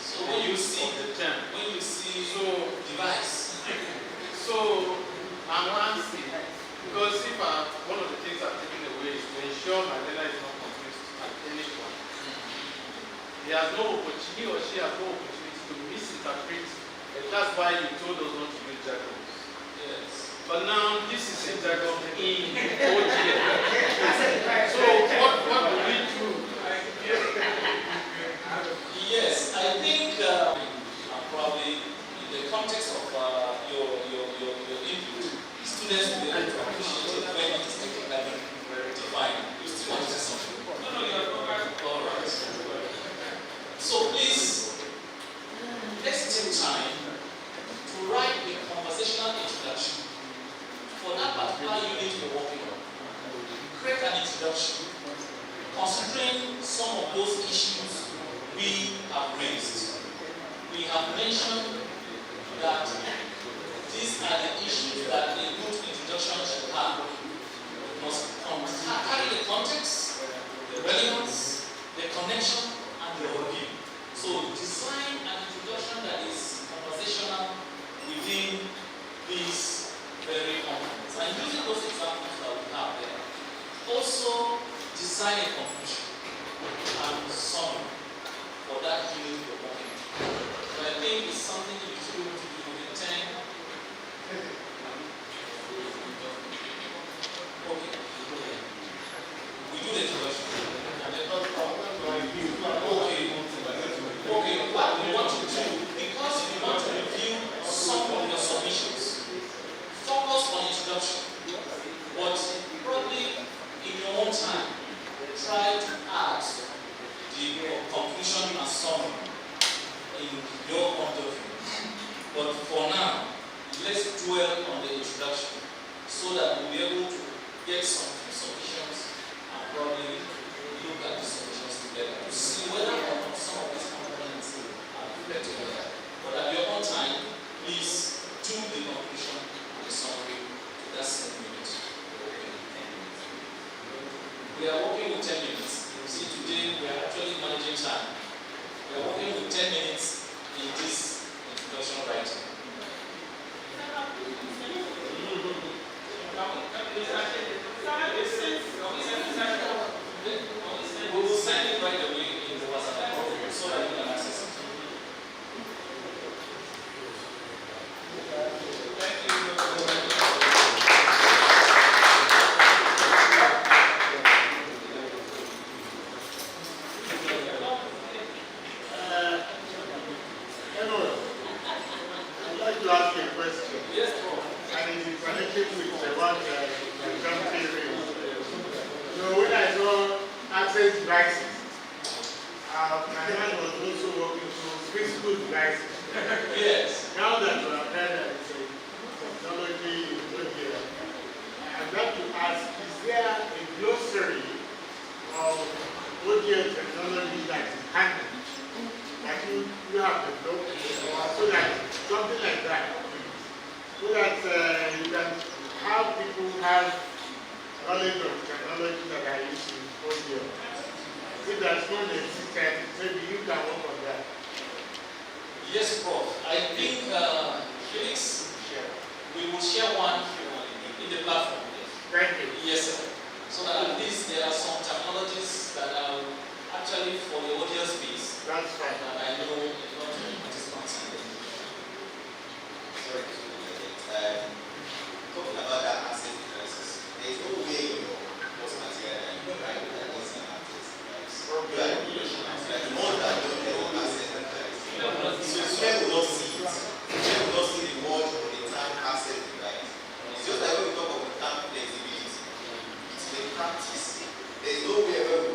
So when you see the term. when you see So device, So I'm asking, because if one of the things I'm taking away is to ensure my learner is not confused at any point. He has no opportunity, he or she has no opportunity to misinterpret, and that's why you told us not to use jargons. yes. But now this is a jargon in ODLC. So what do we do? Yes, I think probably in the context of your input, students will be able to appreciate it when it is technically defined. You still want to say something? No, you are all right. So please, let's take time to write a conversational introduction for that particular unit you're working on. Create an introduction, considering some of those issues we have raised. We have mentioned that these are the issues that a good introduction should have. It must carry the context, the relevance, the connection, and the overview. So design an introduction that is conversational within these very components. And using those examples that we have there, also design a conclusion and summary for that unit you're working on. So I think it's something you should be able to do within 10. Okay. We do the introduction. And then okay, what we want to do, because we want to review some of your submissions, focus on introduction, but probably in your own time, try to add the conclusion and summary in your point of view. But for now, let's dwell on the introduction so that we'll be able to get some submissions and probably look at the submissions together to see whether or not some of these components are put together. But at your own time, please do the conclusion and the summary to that same unit. We are working with 10 minutes. You see, today we are actually managing time. We are working with 10 minutes in this introduction writing. We will send it right away in the WhatsApp group so that you can access it. Thank you. I'd like to ask you a question. Yes, bro. And it is connected with the one that John Terry. So when I saw access devices, my mind was also working through physical devices. Yes. Now that you have heard that it's a technology is not here, I'd like to ask, is there a glossary of audio technology that is handled? That you have developed, so that something like that, so that you can have people have knowledge of technology that are used in audio. If there's one existent, maybe you can work on that. Yes, Prof. I think, Felix, we will share one in the platform. Thank you. Yes, sir. So that at least there are some technologies that are actually for the audio space. That's fine. That I know a lot of participants in. Sorry to interject. Talking about that access devices, there is no way your course material that you write that is an access device. You are a professional. Like the ones that don't have access device. So students will not see it. Students will not see the word or the term access device. It's just like when we talk of the term flexibility. It's a practice. There is no way where we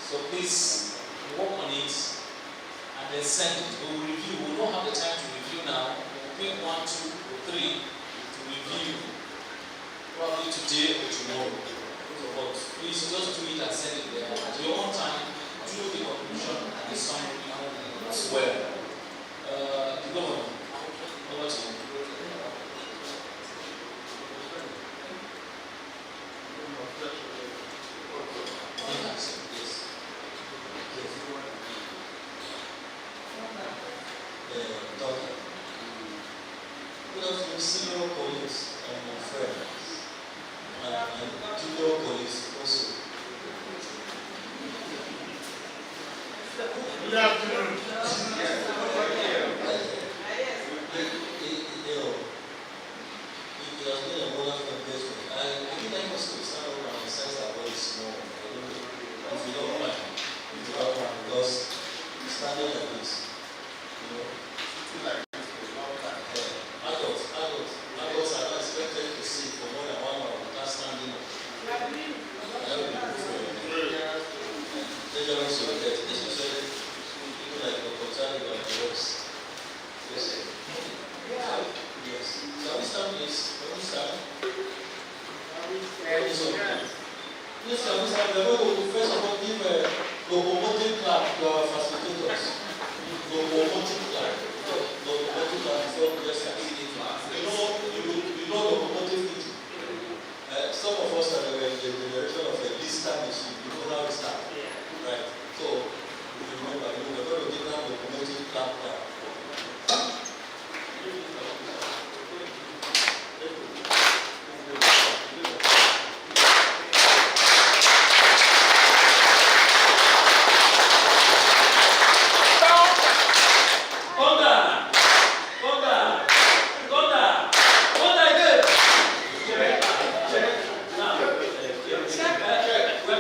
So please work on it and then send it. We will review. We don't have the time to review now. We'll pick 1, 2, or 3 to review. Probably today or tomorrow. So, but please just do it and send it there. At your own time, do the conclusion and the summary as well. The governor, over to you. Good afternoon, senior colleagues and my friends, and junior colleagues also. Good afternoon. It has been a wonderful engagement. I really like us to stand up and sense our voice small. I don't know if you don't mind, if you don't mind, because standing like this, you know. Adults are not expected to sit for more than 1 hour without standing up. That would be good. Dangerous to get, especially people like Dr. Tarka and the rest. Yes. Yes. Shall we start, please? Can we start? Please, can we start? We're going to first of all give a locomotive clap to our facilitators. Locomotive clap. Locomotive clap before we just start. You know locomotive eating. Some of us are in the generation of a lister machine. You know how it starts. Right? So, if you remember, we're going to give that locomotive clap down. We're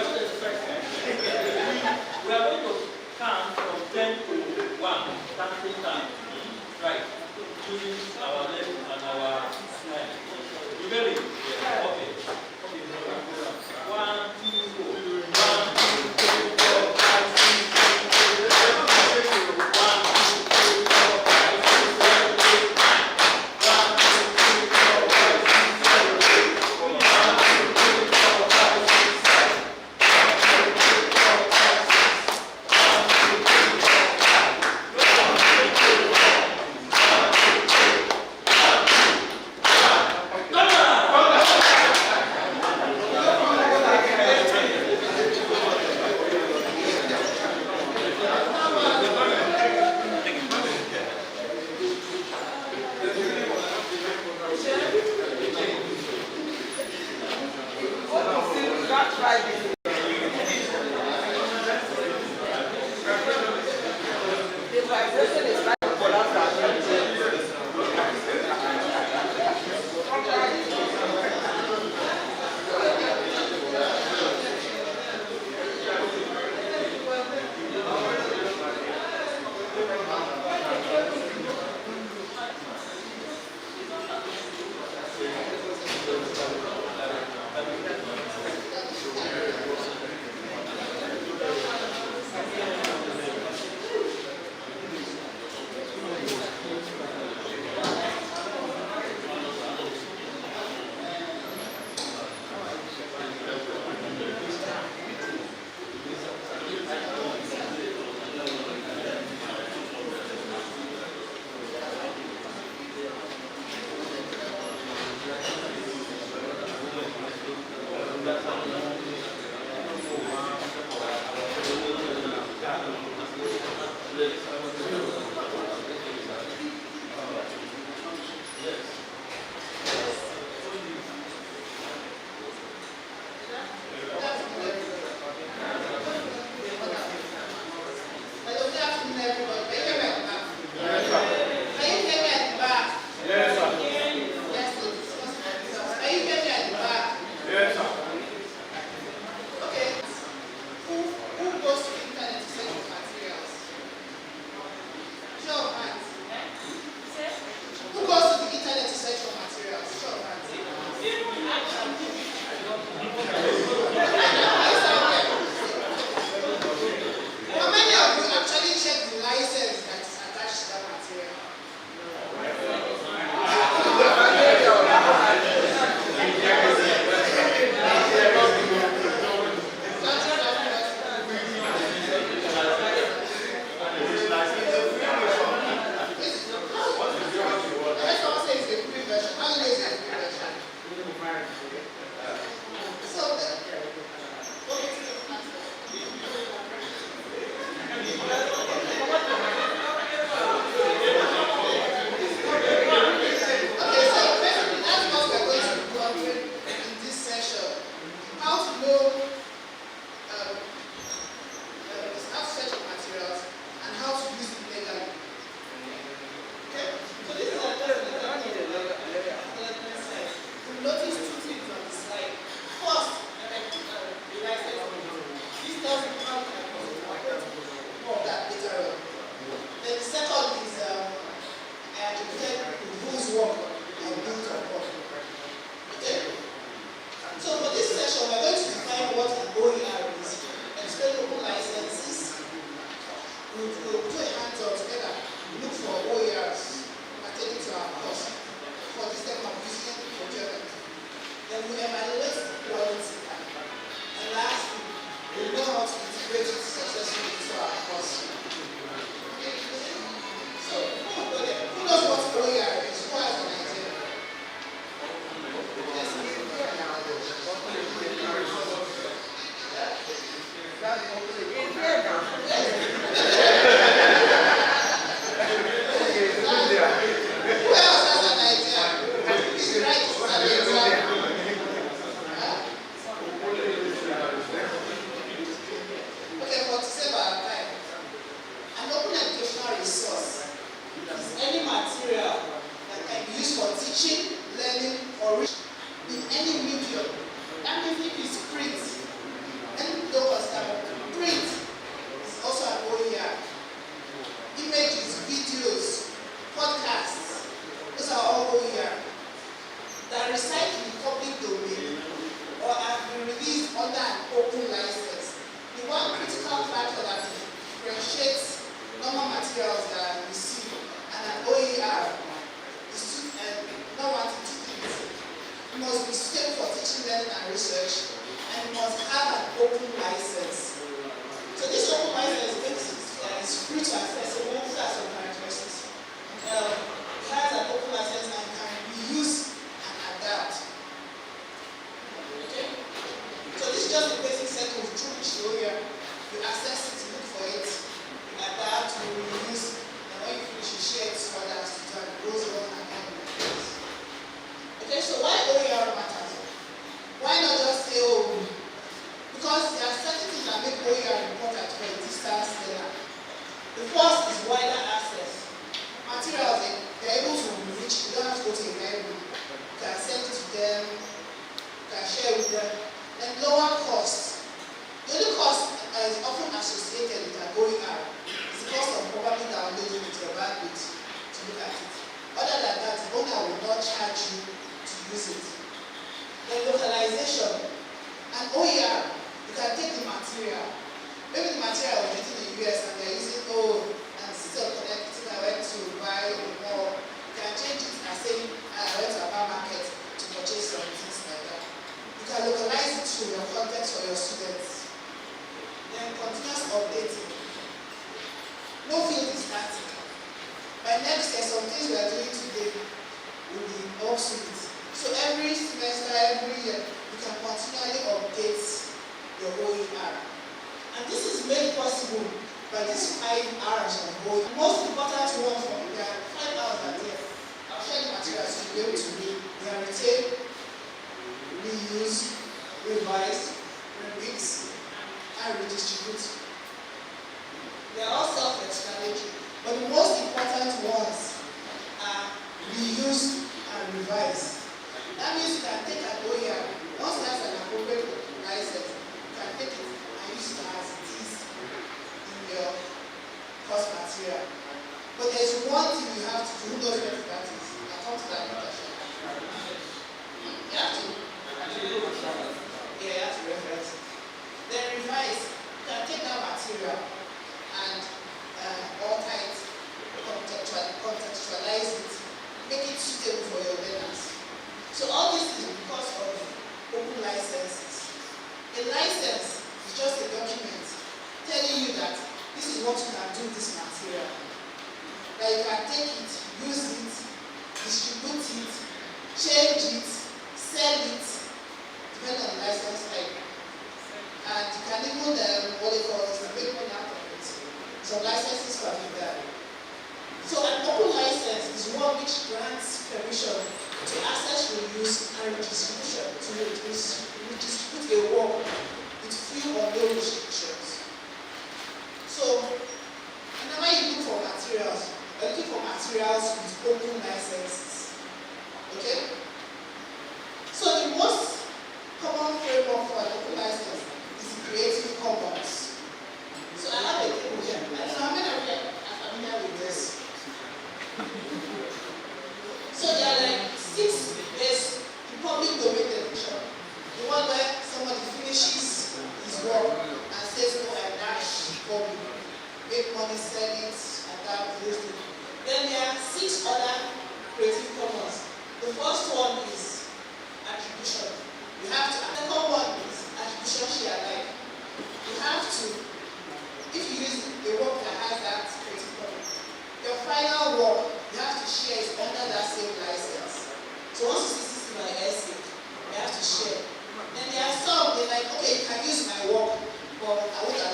Then there are some, they're like, okay, you can use my work, but I want to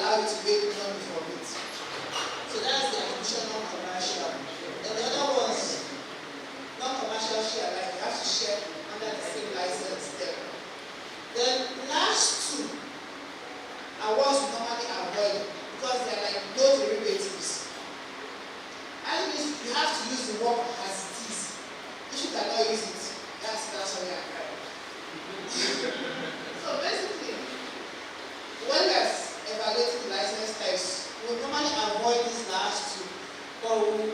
ones we normally avoid because they are like no derivatives. And it means you have to use the work as it is. If you cannot use it, that's how you are crying. So basically, when we are evaluating the license types, we normally avoid these last two, but we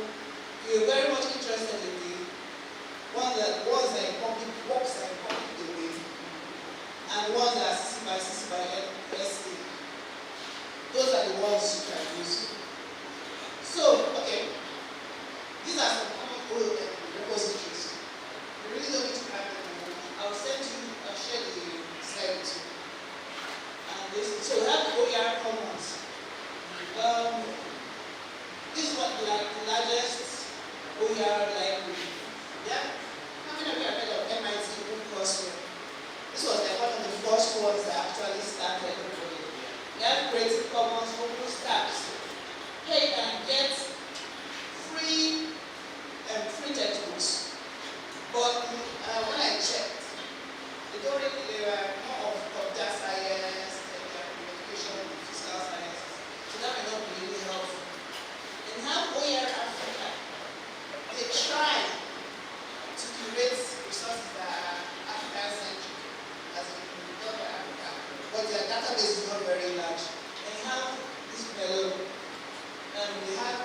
are very much interested in the ones that are in public works are in public domain, and the ones that are CC by SA. Those are the ones you can use. So, okay, these are some common repositories. You really don't need to have them. I'll share the slide with you. So we have the OER commons. This is what the largest OER library. Yeah? How many of you have heard of MIT Open Courseware? This was like one of the first ones that actually started. We have Creative Commons, OpenStax. Here you can get free textbooks. But when I checked, they were more of computer science, communication, physical science. So that may not be really helpful. And how OER Africa, they try to curate resources that are African-centric, as in not by Africa, but their database is not very large. And you have this fellow, they have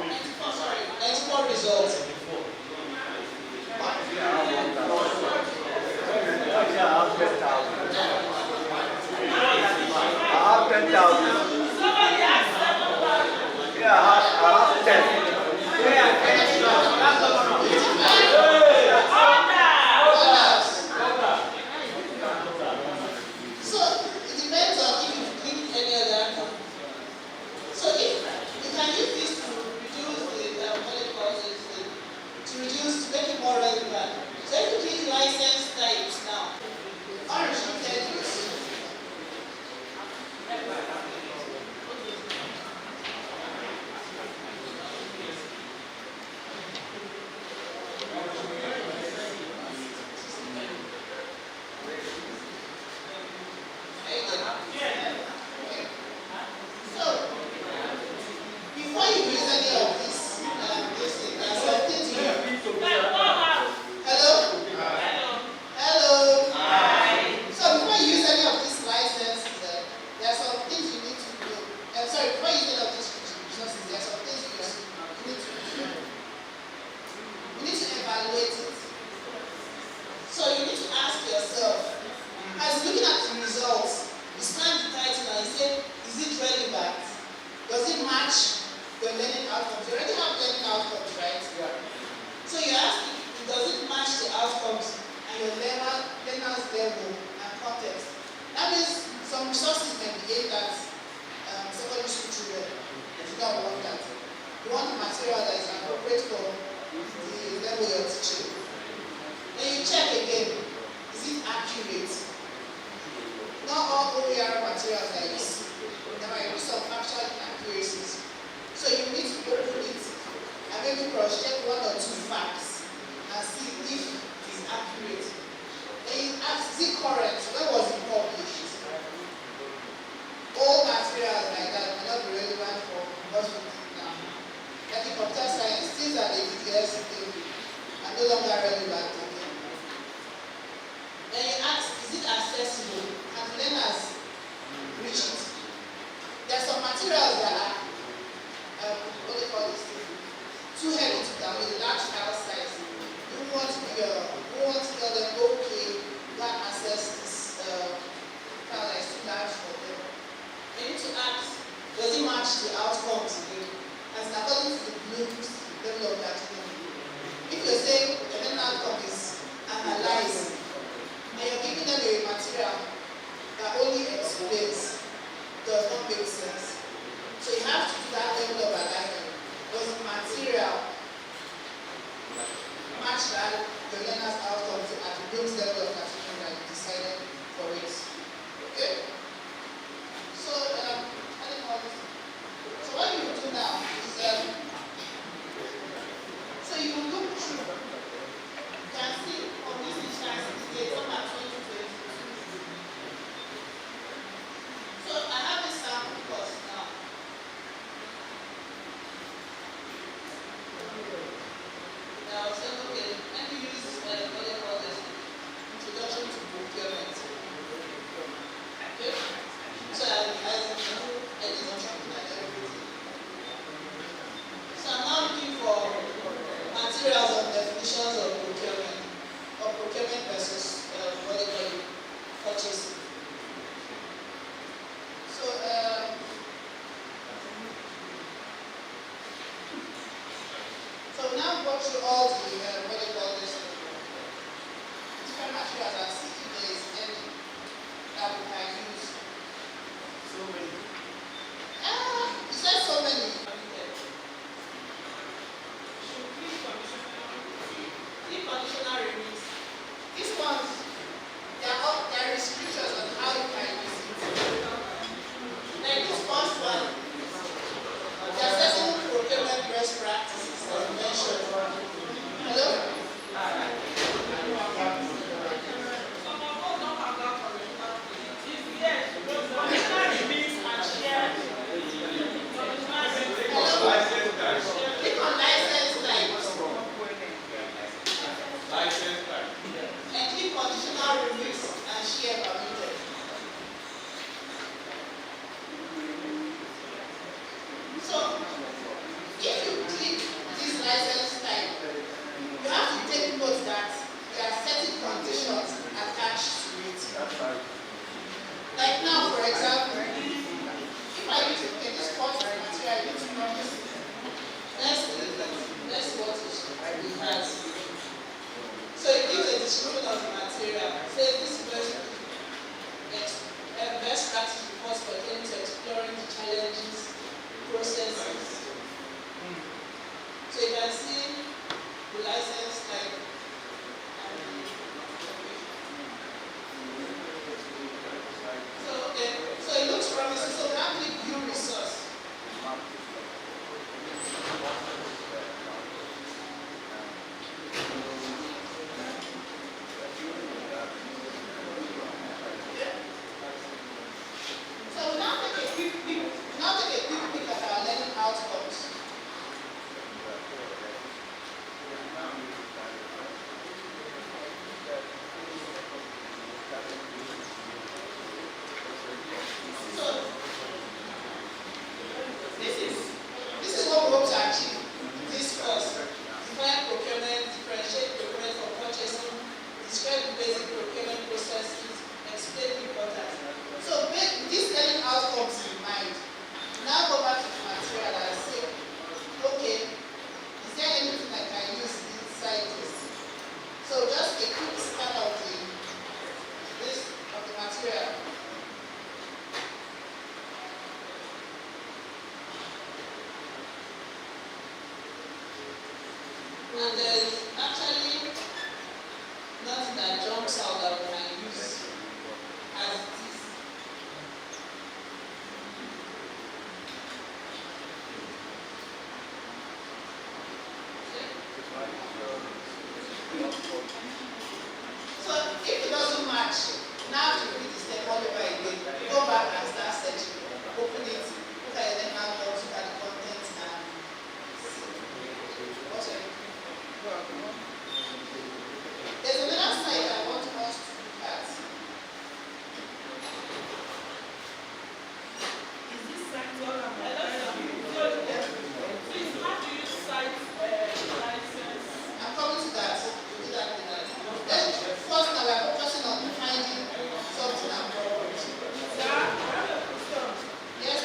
94 results. I have 10,000. Yeah, I have 10. So it depends on if you click any other account. So if you can use this to reduce the what it calls it, to reduce, to make it more relevant. So if you click license types now, unrestricted use. So, before you use any of this, there are some things you Hello? Hello? So before you use any of these licenses, there are some things you need to know. I'm sorry, before you use any of these resources, there are some things you need to do. You need to evaluate it. So you need to ask yourself, as looking at the results, you scan the title and you say, is it relevant? Does it match your learning outcomes? You already have learning outcomes, right? Yeah. So you ask, does it match the outcomes and your learner's level and context? That means some resources may be aimed at secondary school children. You don't want that. You want material that is appropriate for the level you're teaching. Then you check again, is it accurate? Not all OER materials like this. There might be some factual inaccuracies. So you need to open it and maybe cross-check one or two facts and see if it is accurate. Then you ask, is it correct? When was it published? All materials like that may not be relevant for what we do now. Like in computer science, things that they did yesterday are no longer relevant again. Then you ask, is it accessible? And learners reach it. There are some materials that are, what they call this, too heavy to download, large file size. You want to tell them, okay, you can access this file that is too large for them. You need to ask, does it match the outcomes again? As according to the blues level of that thing. If you're saying the learning outcome is analyze, and you're giving them a material that only explains, does not make sense. So you have to do that level of alignment. Does the material match that the learner's outcomes at the Bloom's level of classification that you decided for it? Okay? So, so what you will do now is, so you will look through. You can see on this instance, it's number 2020. So I have a sample course now. Now I'll say, okay, let me use what they call this introduction to procurement. Okay? So I did something like everything. So I'm now looking for materials and definitions of procurement, or procurement versus what they call it, purchasing. So now go through all the what they call this different materials and see if there is any that we can use. So many. You said so many. Conditional release. These ones, there are restrictions on how you can use it. Like this first one, there are certain procurement best practices that you mentioned. Hello? Some of us don't have that conditional release. it has. So it gives a description of the material. Say this best practice reports pertaining to exploring the challenges, processes. So you can see the license type. So it looks promising. So now click view resource. So we now take a quick peek at our learning outcomes. So this is what we hope to achieve. This course: define procurement, differentiate procurement from purchasing, describe the basic procurement processes, explain the importance. So with these learning outcomes in mind, now go back to the material and say, okay, is there anything I can use inside this? So just a quick scan of the material. And there's actually nothing that jumps out that we can use as it is. So if it doesn't match, now have to read the step all over again. Go back and start searching. Open it, look at the learning outcomes, look at the content, and what's it? There's another site I want us to look at. Is this site all about? Please, how do you cite license? I'm coming to that. We'll do that later. Then first now we're focusing on finding something and forward. Sir, I have a question. Yes,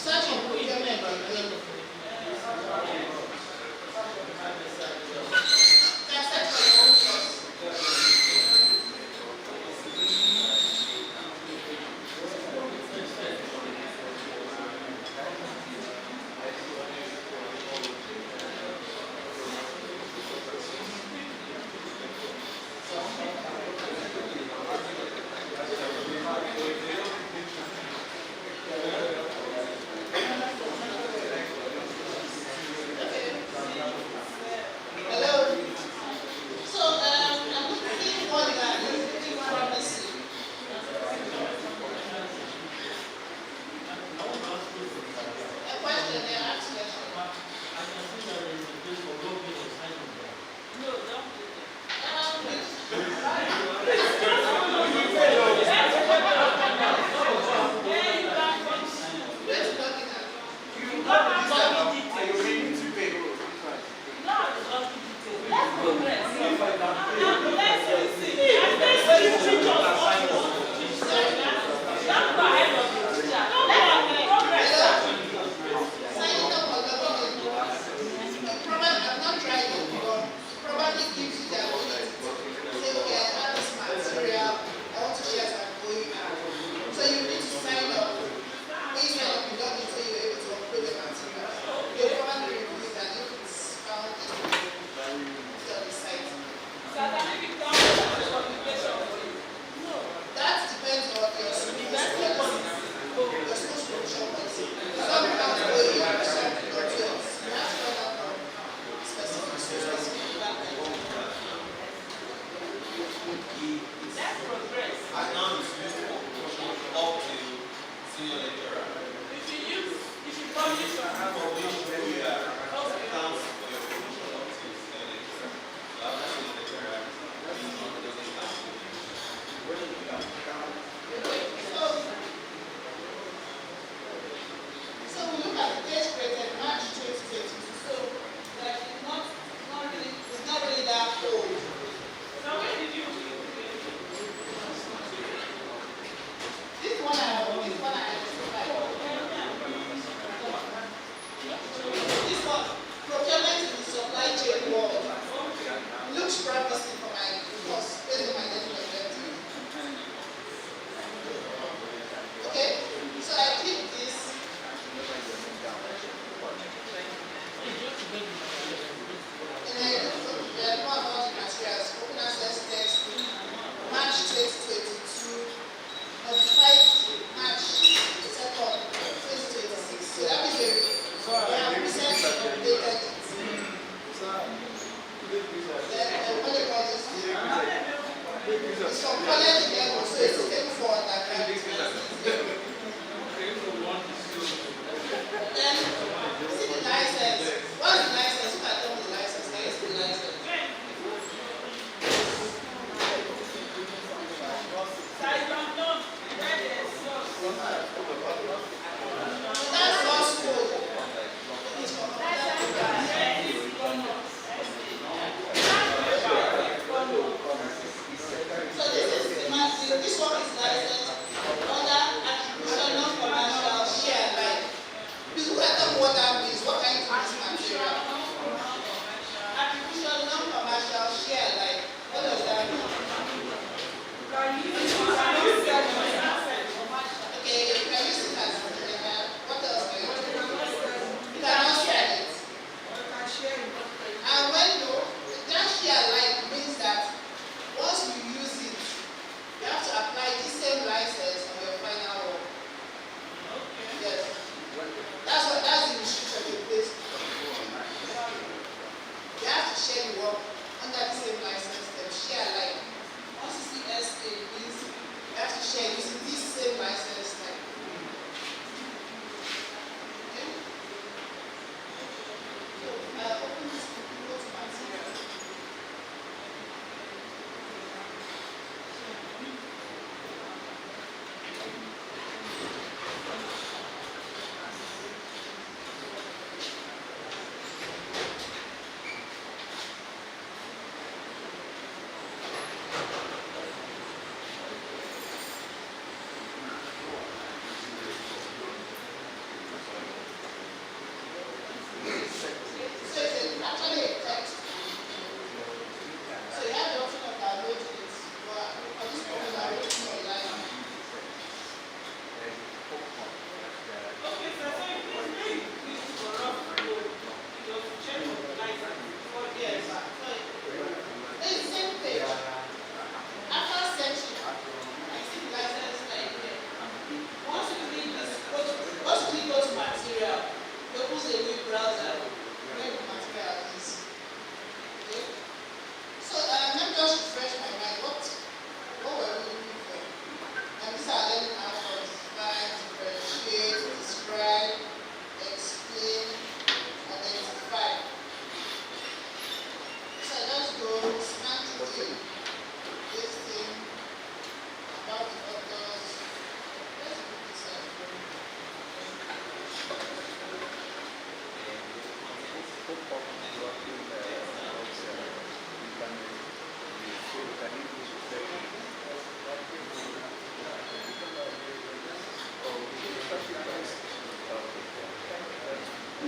Such a procurement.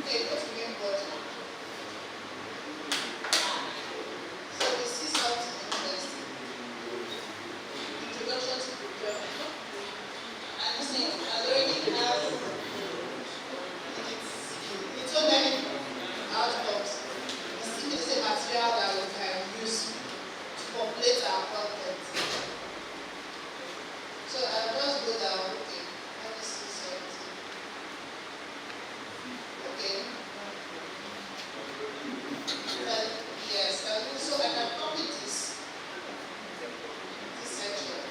Okay, go to main body. So we see something interesting. Introduction to procurement. And you see, I already have its own many outcomes. This is a material that we can use to populate our content. So I'll just go down. Okay, let me see something. Okay. Yes, so I can copy this section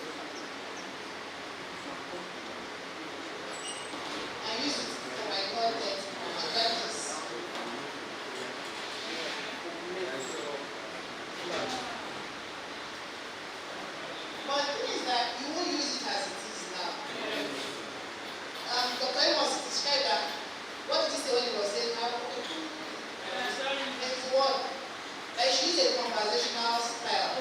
and use it for my content under this. But the thing is that you won't use it as it is now. Dr. Amos described that. What did he say when he was saying how? It's what? Like she used a conversational style.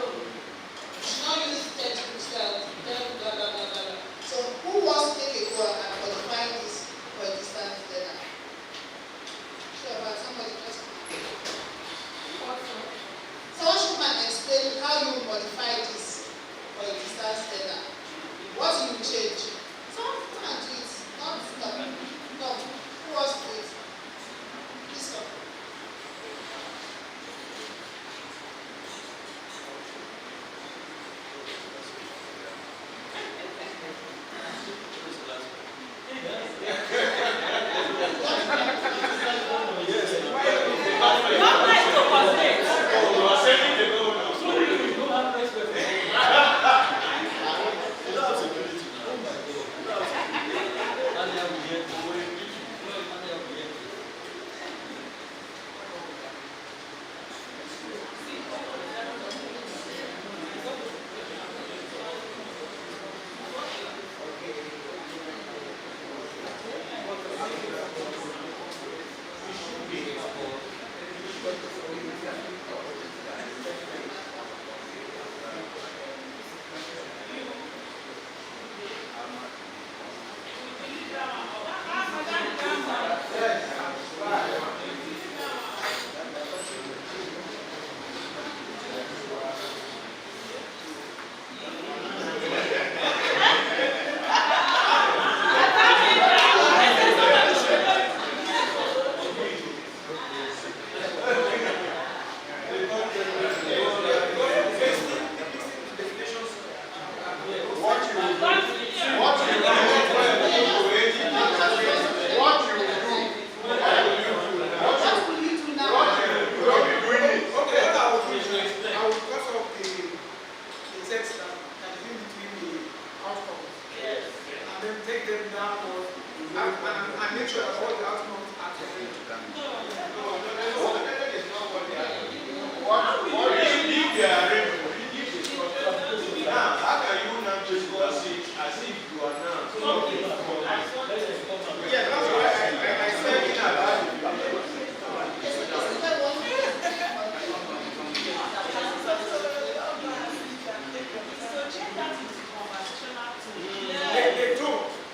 She should not use textbook style. Blah, blah, blah, blah, blah. So who wants to take a go and modify this for a distance learner? Sure, but somebody just. Someone should come and explain how you modify this for a distance learner. What you change? Someone come and do it. Not stop. No. Who wants to do it? Please come.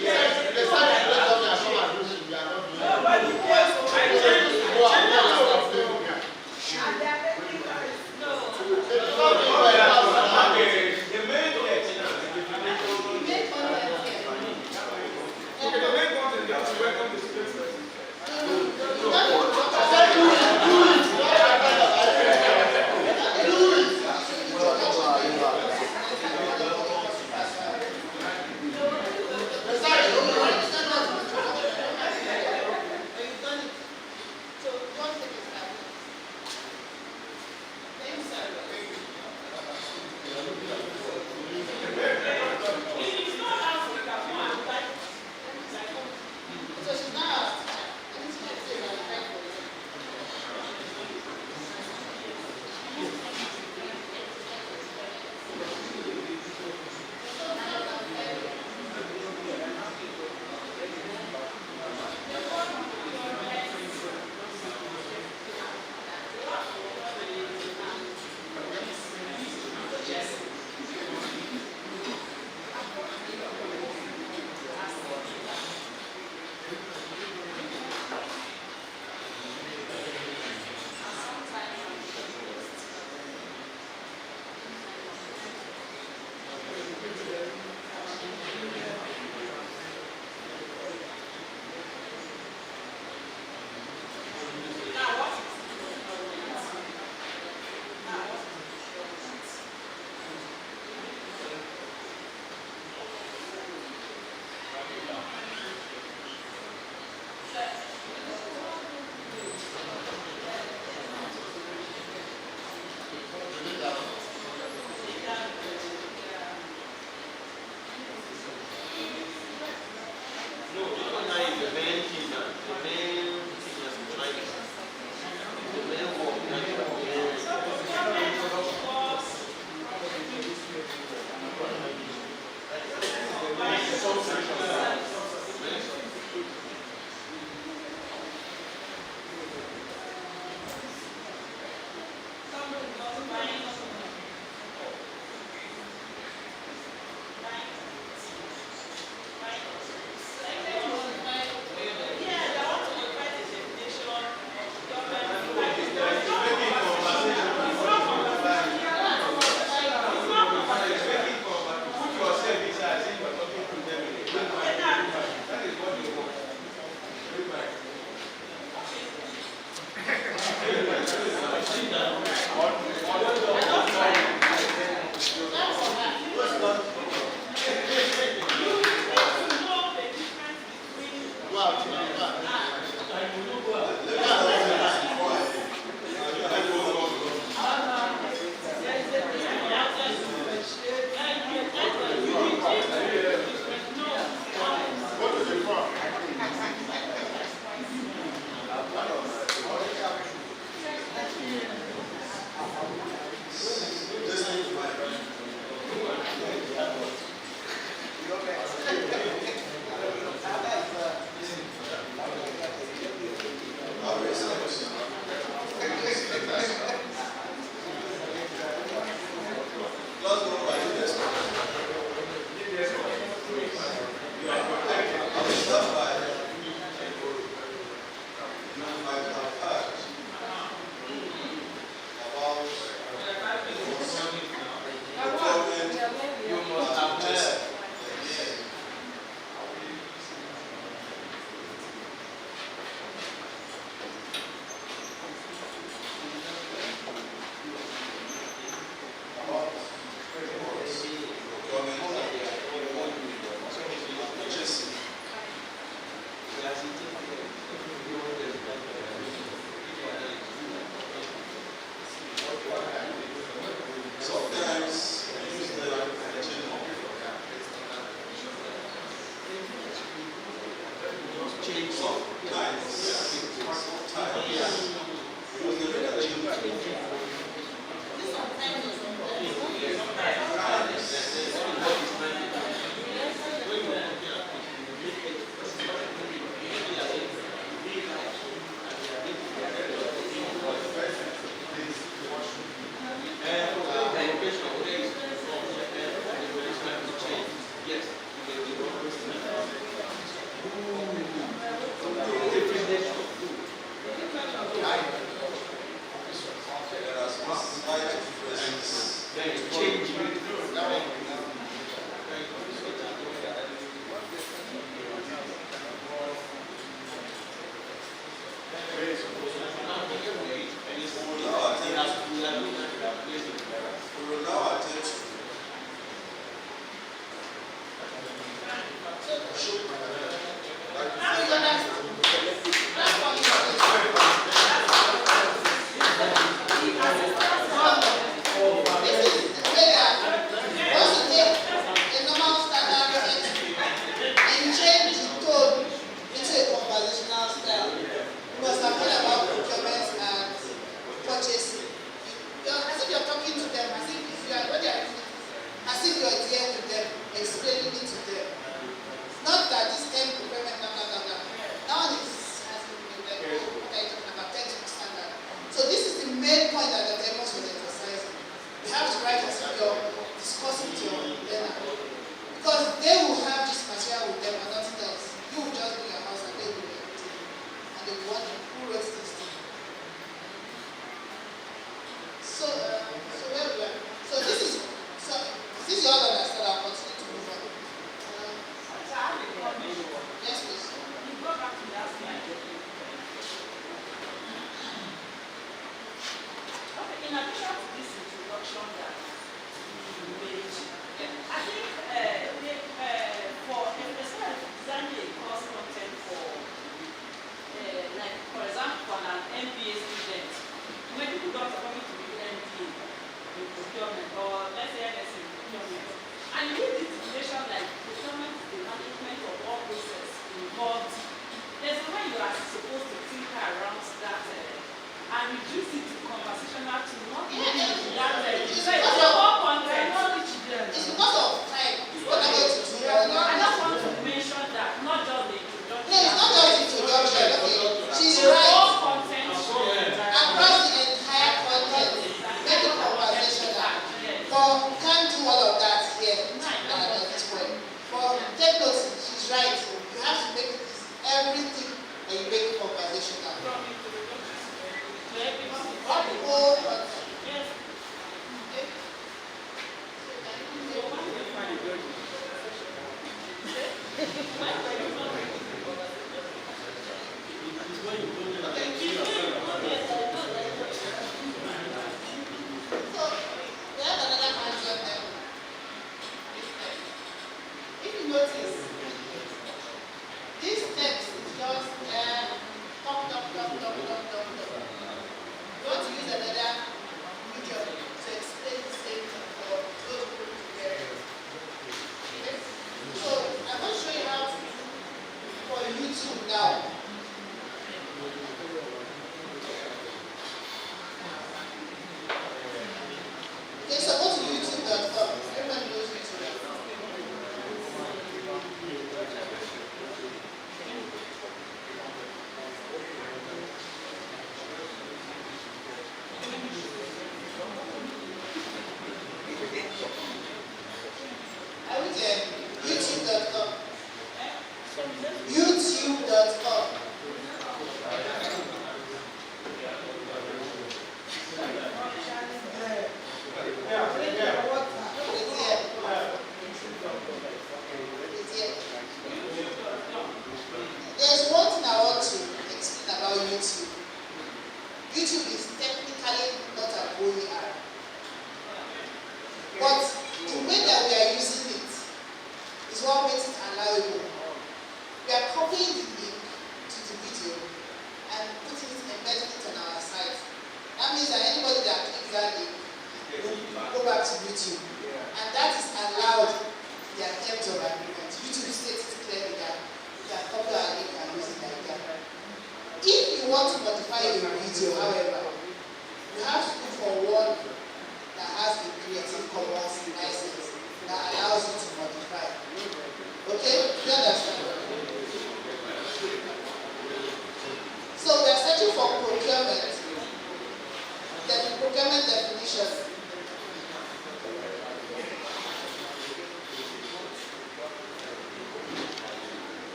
Yes,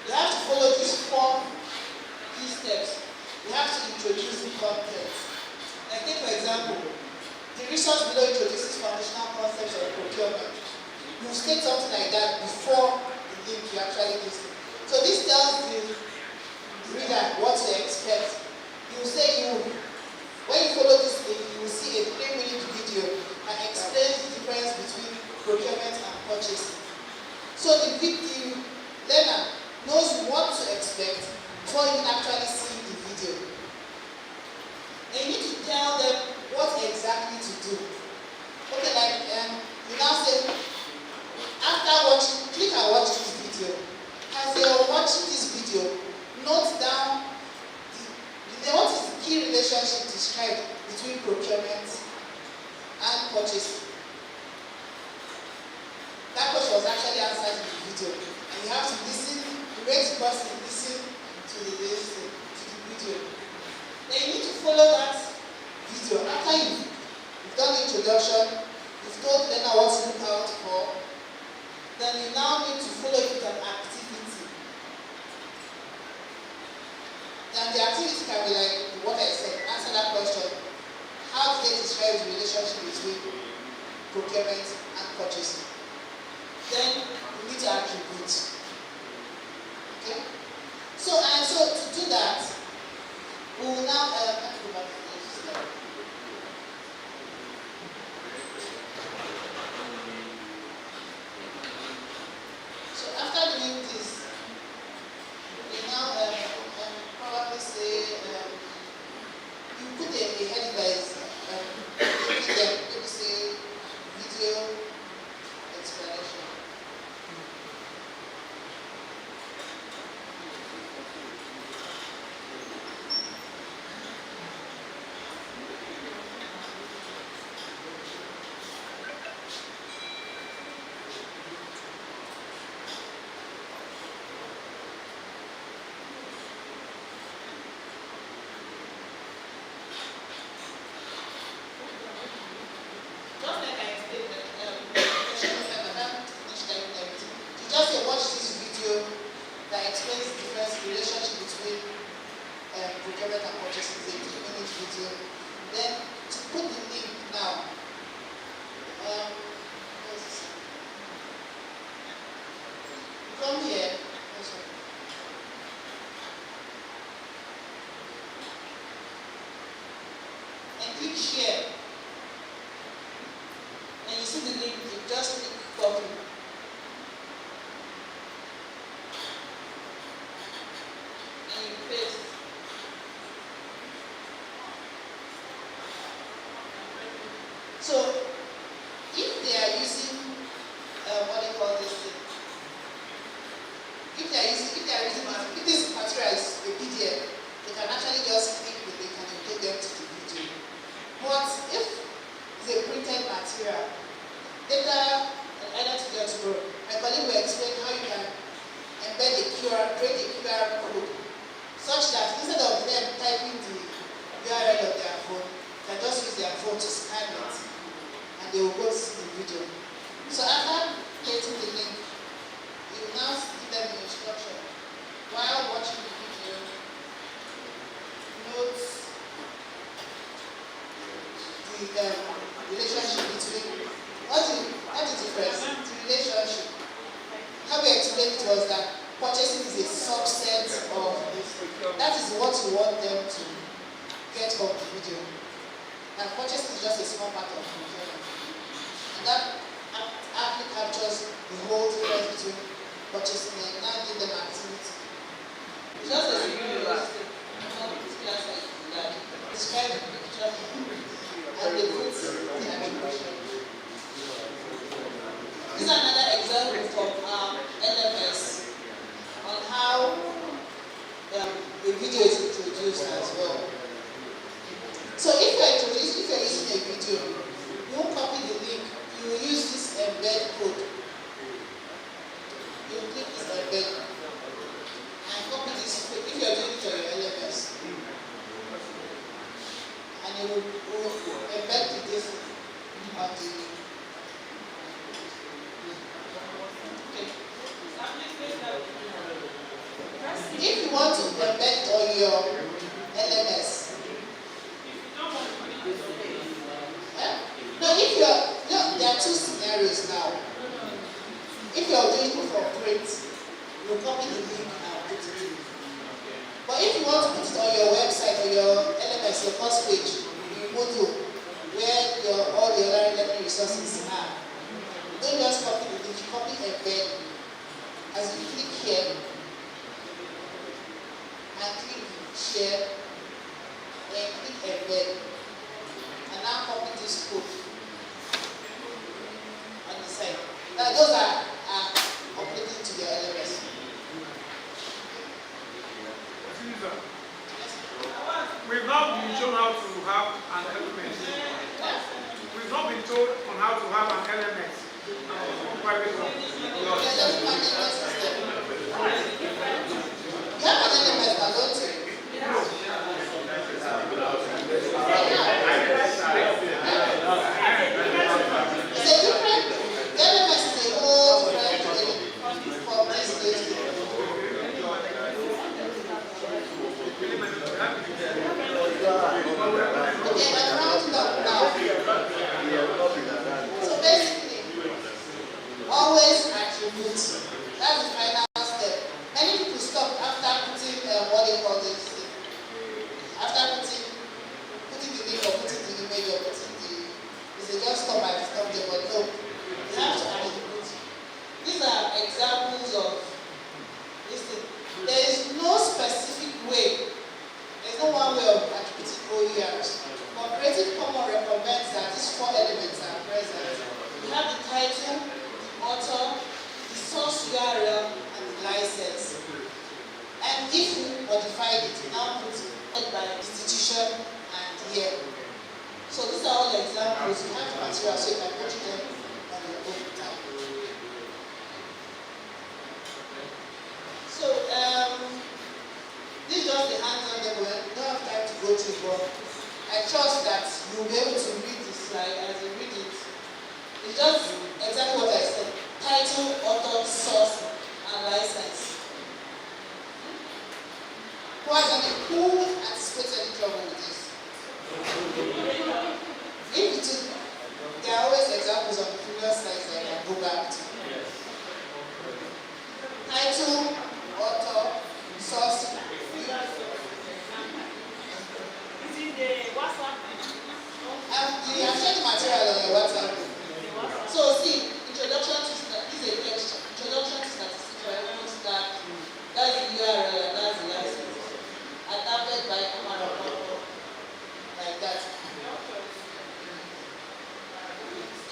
You have to follow these 4 key steps resource below introduces foundational concepts of procurement. You state something like that before the link you actually use it. So this tells the reader what to expect. You say when you follow this link, you will see a 3-minute video that explains the difference between procurement and purchasing. So the learner knows what to expect before you actually see the video. And you need to tell them what exactly to do. Okay, like you now say, after watching, click and watch this video. As they are watching this video, note down what is the key relationship described between procurement and purchasing. That question was actually answered in the video, and you have to listen, the next person listen to the video. Then you need to follow that video. After you've done the introduction, you've told the learner what to look out for, then you now need to follow it with an activity. And the activity can be like what I said, answer that question. How do they describe the relationship between procurement and purchasing? Then you need to attribute. Okay? So to do that, we will now go back to the next slide. So after doing this, we now probably say you put a heading that is maybe say video explanation. Procurement and purchasing is a 3-minute video. Then to put the link now, come here. And click share. And you see the link, you just click copy. And you paste. So, if they are using what they call this thing, if this material is a PDF, they can actually just click the link and take them to the video. But if it's a printed material, later tomorrow, my colleague will explain how you can embed create a QR code, such that instead of them typing the URL of their phone, they can just use their phone to scan it. And they will go see the video. So after getting the link, you will now give them the instruction. While watching the video, note the relationship between what is the difference? The relationship. How we explained it was that purchasing is a subset of that is what you want them to get from the video. And purchasing is just a small part of the video. That actually captures the whole difference between purchasing and now give them activity. It's just a video describe the picture and the goods in attribution. This is another example from our LMS on how the video is introduced as well. So if you're using a video, you won't copy the link. You will use this embed code. You will click this embed and copy this code if you are doing it on your LMS. And you will embed this on the. Okay. If you want to embed it on your LMS, no, if you're, there are two scenarios now. If you're doing it for print, you copy the link and put it in. But if you want to put it on your website or your LMS, your course page, in Moodle, where all the other learning resources are, don't just copy the link, you copy embed. As you click here, and click share, and click embed, and now copy this code on the side. Now those are uploaded to your LMS. We've not been shown how to have an LMS. We've not been told on how to have an LMS. Private one. You have an LMS, I don't think. It's a different, LMS is a whole different thing for business. Okay, I'm rounding up now. So basically, always attribute. That's the final step. Many people stop after putting what they call this. After putting the link or putting the image or putting the, they just stop and stop there, but no. You have to attribute. These are examples of this thing. There is no specific way. There's no one way of attributing OERs. But Creative Commons recommends that these four elements are present. You have the title, author, the source URL, and the license. And if you modify it, you now put it by institution and year. So these are all the examples. You have the material, so you can put them on your own time. So this is just the hands-on demo. You don't have time to go through, but I trust that you'll be able to read this slide as you read it. It's just exactly what I said. Title, author, source, and license. Who anticipates any trouble with this? If it is, there are always examples on the previous slides that I can go back to. Title, author, source. You have shared the material on your WhatsApp. So see, introduction to statistics, for everyone to start. That's the URL and that's the license. Adapted by Amara, like that.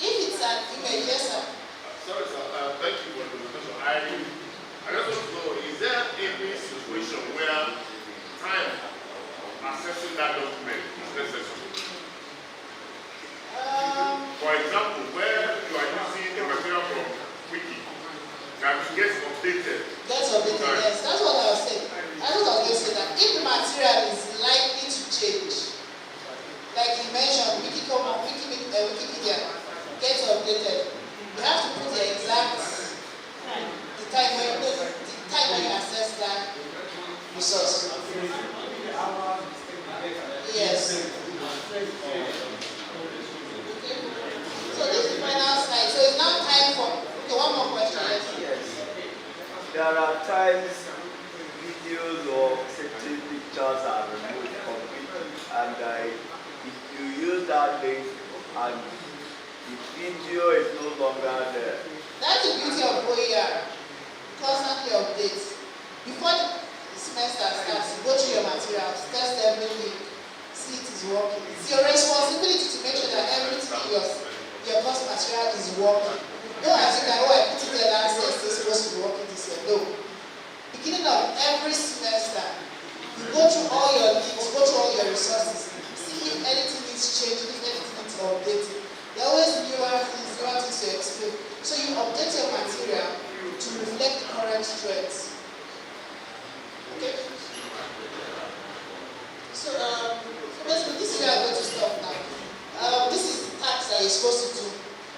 If it's an image, yes sir. Sorry sir, thank you for the presentation. I just want to know, is there any situation where time accessing that document is necessary? For example, where you are using the material from Wiki that gets updated. Gets updated, yes. That's what I was saying. That's what I was going to say, that if the material is likely to change, like you mentioned, Wikipedia gets updated, you have to put the exact time when you access that resource. Yes. So this is the final slide. So it's now time for one more question. Yes. There are times videos or certain pictures are removed completely, and if you use that link and the video is no longer there. That's the beauty of OER. Constantly update. Before the semester starts, you go through your materials, test everything, see it is working. It's your responsibility to make sure that everything in your course material is working. Don't assume that, I put it there last year, it's supposed to be working this year. No. Beginning of every semester, you go through all your links, go through all your resources, see if anything needs changing, if anything needs updating. There are always newer things to explain. So you update your material to reflect the current trends. Okay? So basically, this is where I'm going to stop now. This is the tasks that you're supposed to do.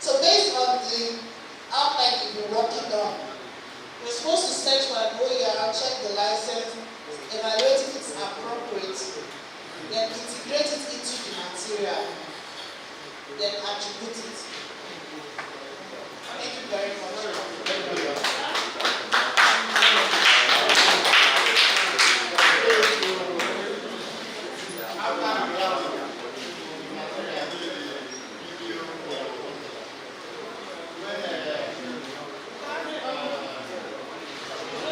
So based on the outline you've been working on, you're supposed to search for an OER, check the license, evaluate if it's appropriate, then integrate it into the material. then attribute it. Thank you very much.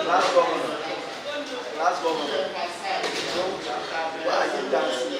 Last governor. Last governor. Why are you dancing?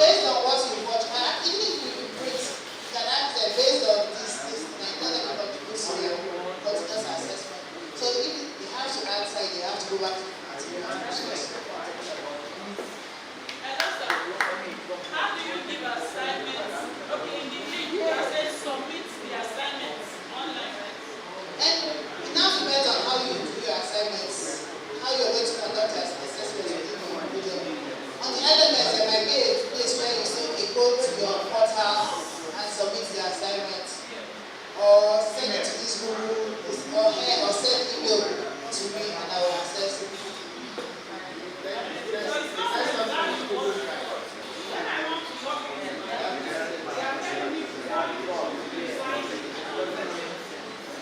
Based on what you watch, and even if you print, you can ask them based on this, like not everybody contributes to your continuous assessment. So if they have to answer, they have to go back to the material and process. How do you give assignments? Okay, in the link, you can say submit the assignments online, right? And it now depends on how you do your assignments, how you're going to conduct your assessments within your project. On the LMS, there might be a place where you say, okay, go to your portal and submit the assignment. Or send it to this Google, or send email to me and I will access it.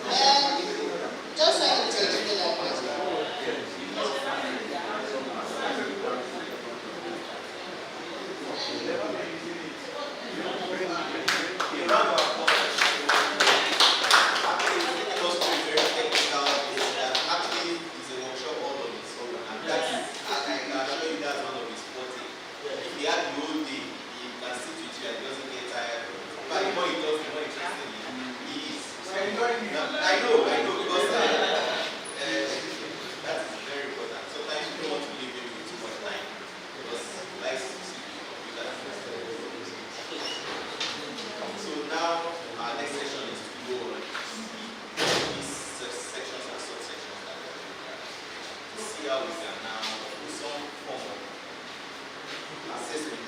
And just send it to a Gmail address. I know, because that is very important. Sometimes you don't want to leave him with too much time because he likes to see you. So now our next section is to go on these sections and subsections that we have to see how we can now do some form of assessment.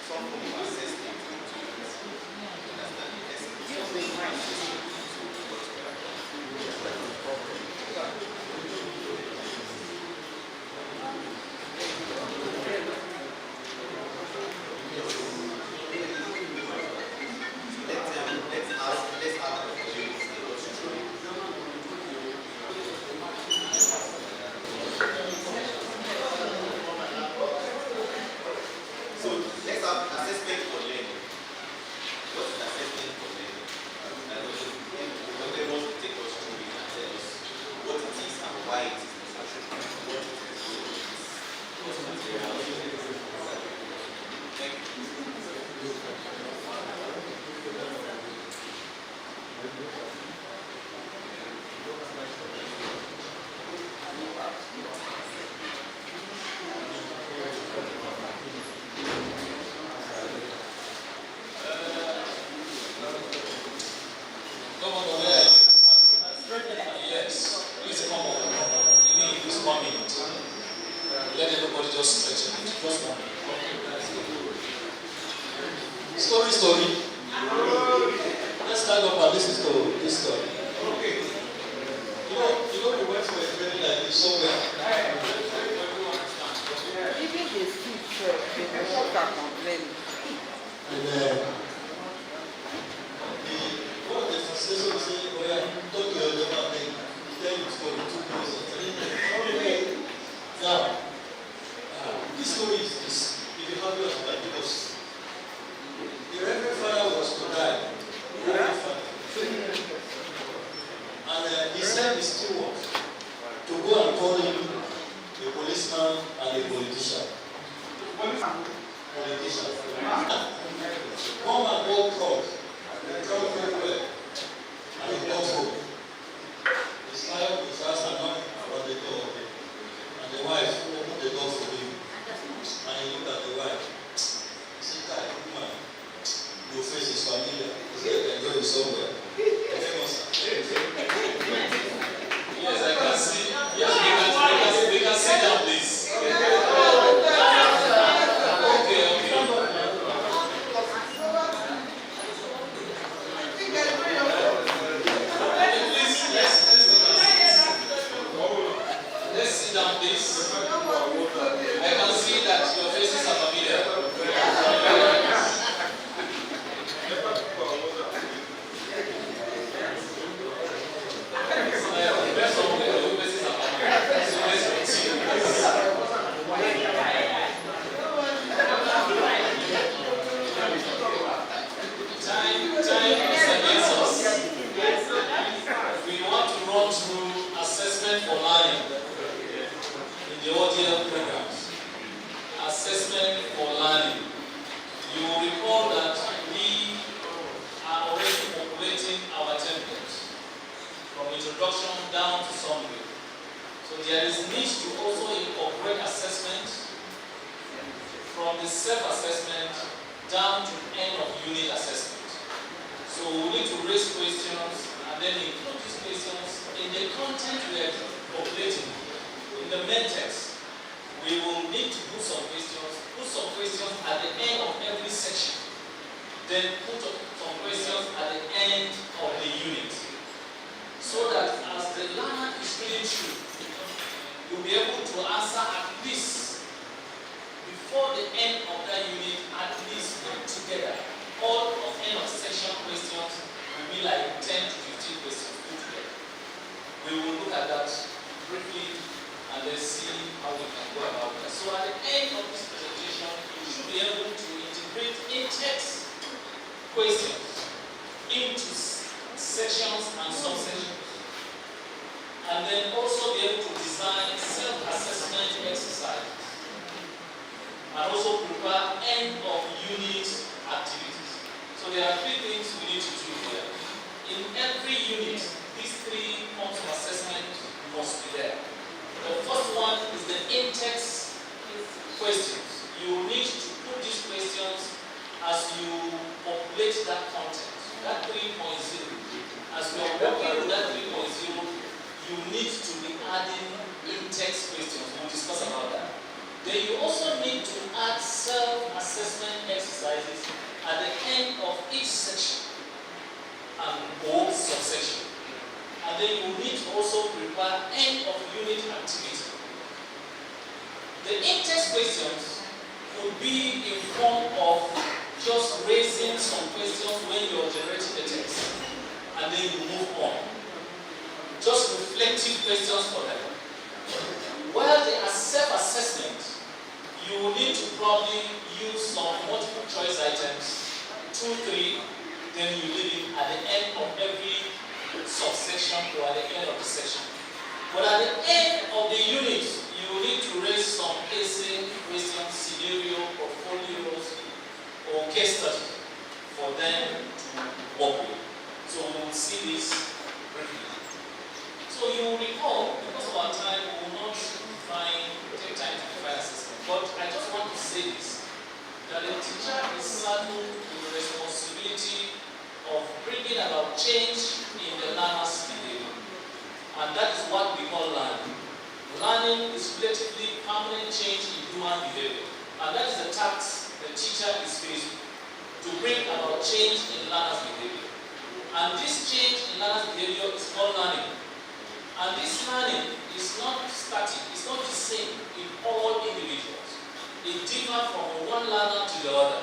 Some form of assessment to understand the essence. Let everybody just stretch a bit. Just one. Story. Let's stand up and listen to this story. You know, we went for a training like this somewhere. Even the streets, they are complaining. And one of the translations say, oh yeah, talk to your neighbor, tell you story 2 minutes. Now, this story is this. If you have your time, because the Reverend Father was to die. And he sent his stewards to go and call him a policeman and a politician. Come and go talk. Talk very well. And he goes home. His wife was asked and knocked on the door. And the wife opened the door for him. And he looked at the wife. He said, "Hi, woman, your face is familiar. He said, I can go somewhere." Time is against us. We want to run through assessment for learning in the ODL programs. Assessment for learning. You will recall that we are already populating our templates from introduction down to summary. So there is need to also incorporate assessment from the self-assessment down to end of unit assessment. So we need to raise questions and then include these questions in the content we are populating. In the main text, we will need to put some questions at the end of every section. Then put some questions at the end of the unit. So that as the learner is reading through, you'll be able to answer at least before the end of that unit, at least put together. All of end of section questions will be like 10 to 15 questions put together. We will look at that briefly and then see how we can go about that. So at the end of this presentation, you should be able to integrate in-text questions into sections and subsections. And then also be able to design self-assessment exercises. And also prepare end of unit activities. So there are 3 things we need to do here. In every unit, these 3 forms of assessment must be there. The first one is the in-text questions. You need to put these questions as you populate that content, that 3.0. As we are working with that 3.0, you need to be adding in-text questions. We'll discuss about that. Then you also need to add self-assessment exercises at the end of each section and or subsection. And then you need to also prepare end of unit activity. The in-text questions would be in form of just raising some questions when you're generating the text, and then you move on. Just reflective questions for them. While they are self-assessment, you will need to probably use some multiple choice items, 2, 3, then you leave it at the end of every subsection or at the end of the section. But at the end of the unit, you will need to raise some essay, questions, scenario, portfolios, or case studies for them to work with. So we will see this briefly. So you will recall, because of our time, we will not take time to define assessment. But I just want to say this, that the teacher is saddled with the responsibility of bringing about change in the learner's behavior. And that is what we call learning. Learning is relatively permanent change in human behavior. And that is the task the teacher is facing, to bring about change in learner's behavior. And this change in learner's behavior is called learning. And this learning is not static, it's not the same in all individuals. It differs from one learner to the other.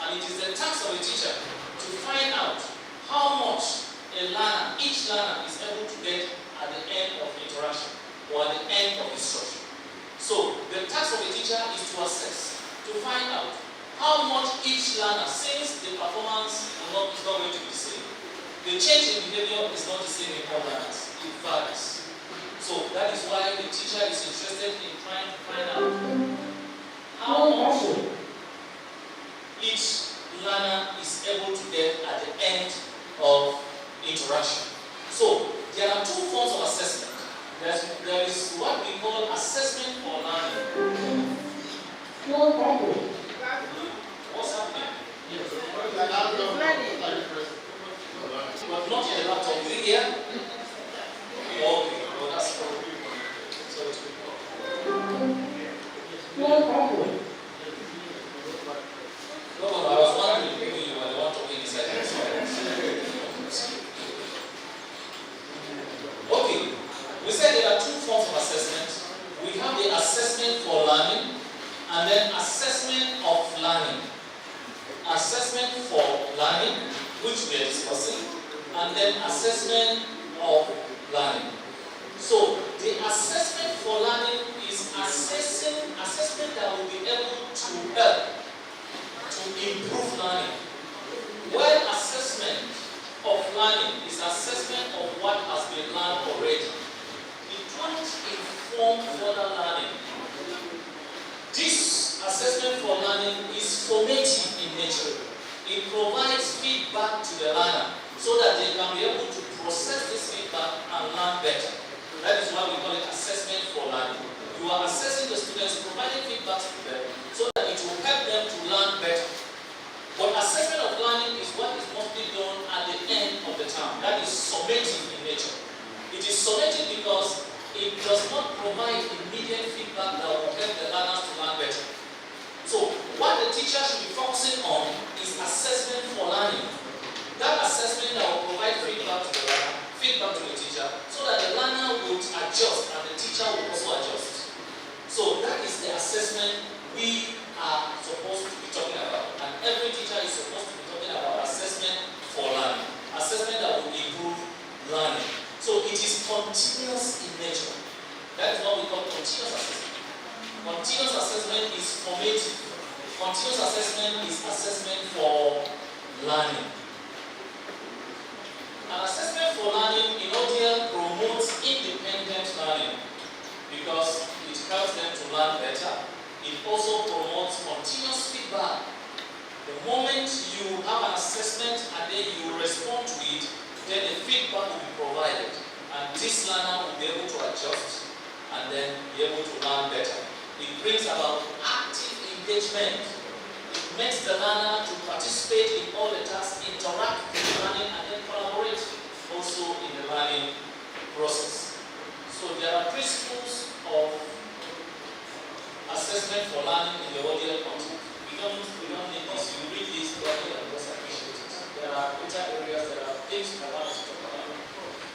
And it is the task of a teacher to find out how much a learner, each learner is able to get at the end of the interaction or at the end of instruction. So the task of a teacher is to assess, to find out how much each learner, since the performance is not going to be the same. The change in behavior is not the same in all learners. It varies. So that is why the teacher is interested in trying to find out how much each learner is able to get at the end of interaction. So there are 2 forms of assessment. There is what we call assessment for learning. What's happening? But not in the laptop. Is it here? Okay, well that's probably sorry to No, I was wondering if you were the one talking inside the Okay, we said there are 2 forms of assessment. We have the assessment for learning and then assessment of learning. Assessment for learning, which we are discussing, and then assessment of learning. So the assessment for learning is assessment that will be able to help to to improve learning. Well, assessment of learning is assessment of what has been learned already. It won't inform further learning. This assessment for learning is formative in nature. It provides feedback to the learner so that they can be able to process this feedback and learn better. That is why we call it assessment for learning. You are assessing the students, providing feedback to them so that it will help them to learn better. But assessment of learning is what is mostly done at the end of the term. That is summative in nature. It is summative because it does not provide immediate feedback that will help the learners to learn better. So, what the teacher should be focusing on is assessment for learning. That assessment that will provide feedback to the learner, feedback to the teacher, so that the learner will adjust and the teacher will also adjust. So, that is the assessment we are supposed to be talking about. And every teacher is supposed to be talking about assessment for learning. Assessment that will improve learning. So, it is continuous in nature. That is what we call continuous assessment. Continuous assessment is formative. Continuous assessment is assessment for learning. An assessment for learning in ODL promotes independent learning because it helps them to learn better. It also promotes continuous feedback. The moment you have an assessment and then you respond to it, then the feedback will be provided. And this learner will be able to adjust and then be able to learn better. It brings about active engagement. It makes the learner to participate in all the tasks, interact with the learning, and then collaborate also in the learning process. So there are principles of assessment for learning in the ODL context. We don't need this. You read this properly and just appreciate it. There are greater areas, there are things I want to talk about.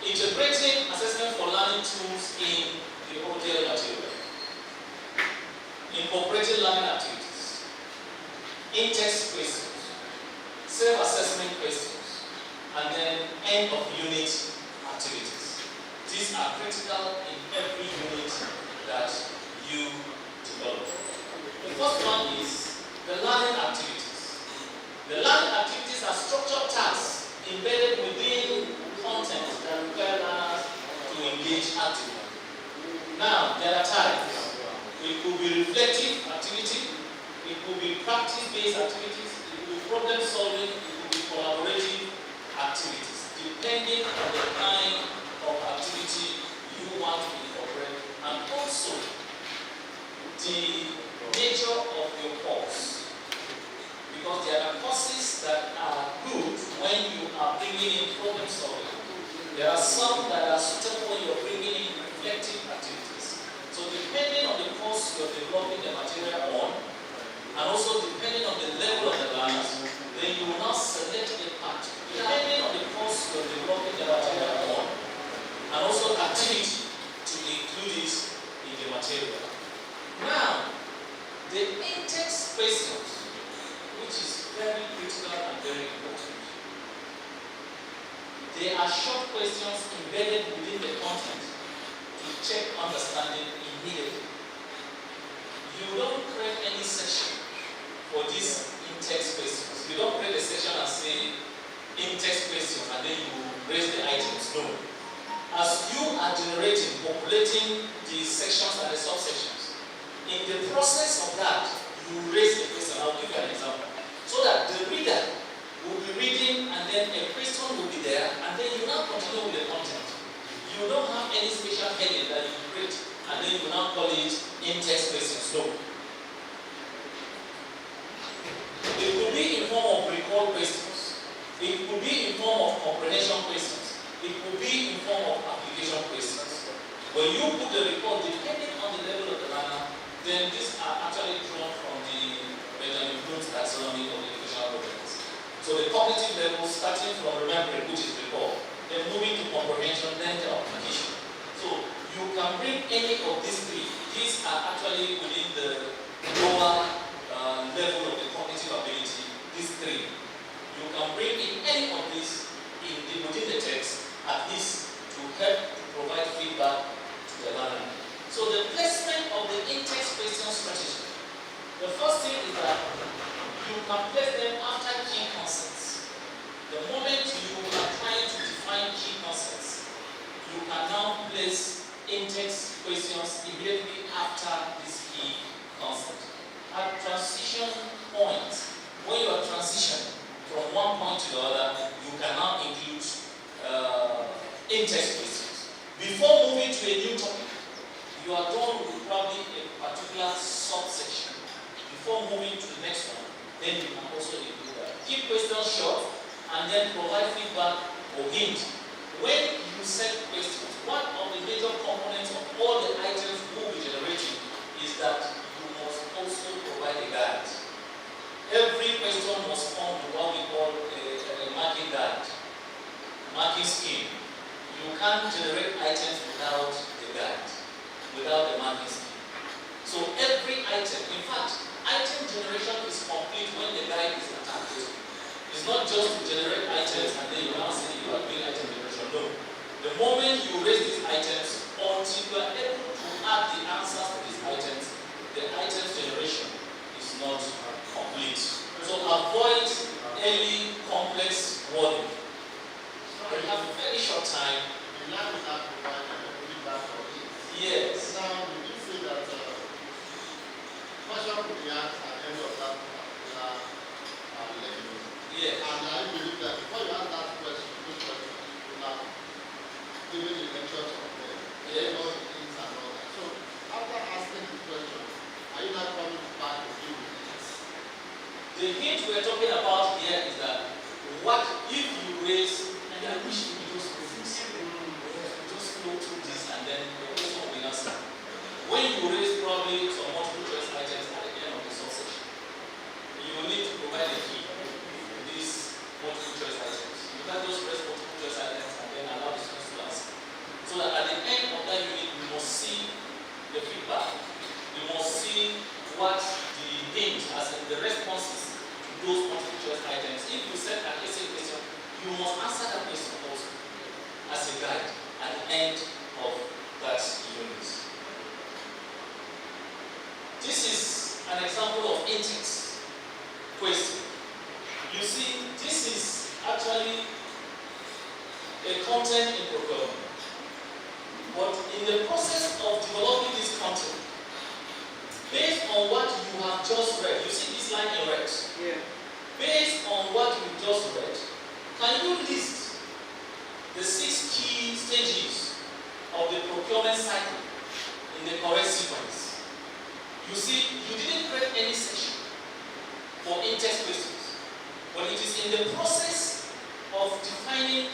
Integrating assessment for learning tools in the ODL material. Incorporating learning activities, in-text questions, self-assessment questions, and then end-of-unit activities. These are critical in every unit that you develop. The first one is the learning activities. The learning activities are structured tasks embedded within content that require learners to engage actively. Now, there are types. It could be reflective activity, it could be practice-based activities, it could be problem-solving, it could be collaborative activities, depending on the kind of activity you want to incorporate, and also the nature of your course. Because there are courses that are good when you are bringing in problem-solving. There are some that are suitable when you're bringing in reflective activities. So depending on the course you're developing the material on, and also depending on the level of the learners, then you will now select a part. Depending on the course you're developing the material on, and also activity to include it in the material. Now, the in-text questions, which is very critical and very important. They are short questions embedded within the content to check understanding immediately. You don't create any section for these in-text questions. You don't create a section and say in-text questions and then you raise the items. No. As you are generating, populating the sections and the subsections, in the process of that, you raise the question. I'll give you an example. So that the reader will be reading and then a question will be there and then you now continue with the content. You don't have any special heading that you create and then you now call it in-text questions. No. It could be in form of recall questions. It could be in form of comprehension questions. It could be in form of application questions. When you put the recall, depending on the level of the learner, then these are actually drawn from the Benjamin Bloom's taxonomy of educational programs. So the cognitive level, starting from remembering, which is recall, then moving to comprehension, then the application. So you can bring any of these three. These are actually within the lower level of the cognitive ability, these three. You can bring in any of these within the text, at least to help to provide feedback to the learner. So the placement of the in-text question strategy. The first thing is that you can place them after key concepts. The moment you are trying to define key concepts, you can now place in-text questions immediately after this key concept. At transition point, when you are transitioning from one point to the other, you can now include in-text questions. Before moving to a new topic, you are done with probably a particular subsection. Before moving to the next one, then you can also include that. Keep questions short and then provide feedback or hint. When you set questions, one of the major components of all the items we will be generating is that you must also provide a guide. Every question must come with what we call a marking guide, marking scheme. You can't generate items without the guide, without the marking scheme. So every item, in fact, item generation is complete when the guide is attached. It's not just to generate items and then you now say you are doing item generation. No. The moment you raise these items, until you are able to add the answers to these items, the items generation is not complete. So avoid early complex wording. You have a very short time. Yes. Now, did you say that question could be asked at the end of that particular lecture? Yes. And I believe that before you ask that question, you have given the lectures of all the things and all that. So, after asking the question, are you not coming back to deal with it? The hint we are talking about here is that what if you raise, and I wish we just go through this, just flow through this and then the question will be answered. When you raise probably some multiple choice items at the end of the subsection, you will need to provide a key to these multiple choice items. You can just raise multiple choice items and then allow the students to answer. So that at the end of that unit, you must see the feedback. You must see what the hint, as in the responses to those multiple choice items. If you set an essay question, you must answer that question also as a guide at the end of that unit. This is an example of in-text question. You see, this is actually a content in procurement. But in the process of developing this content, based on what you have just read, you see this line in red? Yeah. Based on what you just read, can you list the 6 key stages of the procurement cycle in the correct sequence? You see, you didn't create any section for in-text questions, but it is in the process of defining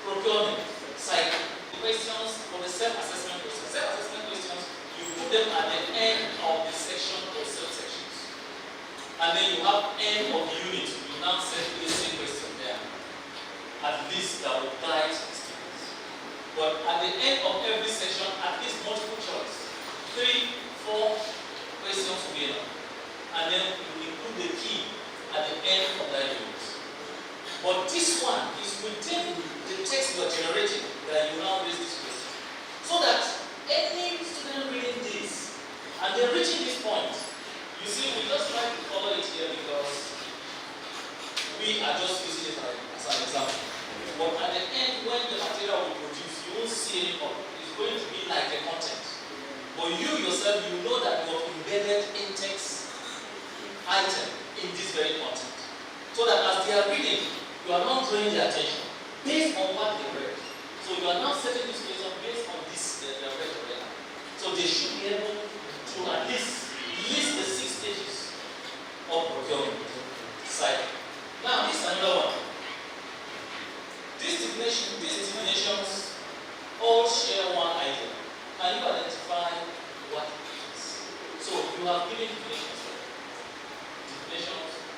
procurement cycle. The questions for the self-assessment questions. Self-assessment questions, you put them at the end of the section or subsections. And then you have end of unit, you now set the same question there. At least that will guide students. But at the end of every section, at least multiple choice. 3, 4 questions will be enough. And then you include the key at the end of that unit. But this one is within the text you are generating that you now raise this question. So that any student reading this and they're reaching this point, you see, we just try to follow it here because we are just using it as an example. But at the end, when the material will produce, you won't see any problem. It's going to be like the content. But you yourself, you know that you have embedded in-text item in this very content. So that as they are reading, you are not drawing their attention based on what they read. So you are now setting this question based on this they have read already. So they should be able to at least list the 6 stages of procurement cycle. Now this is another one. These definitions all share one idea. Can you identify what it is? So you have given definitions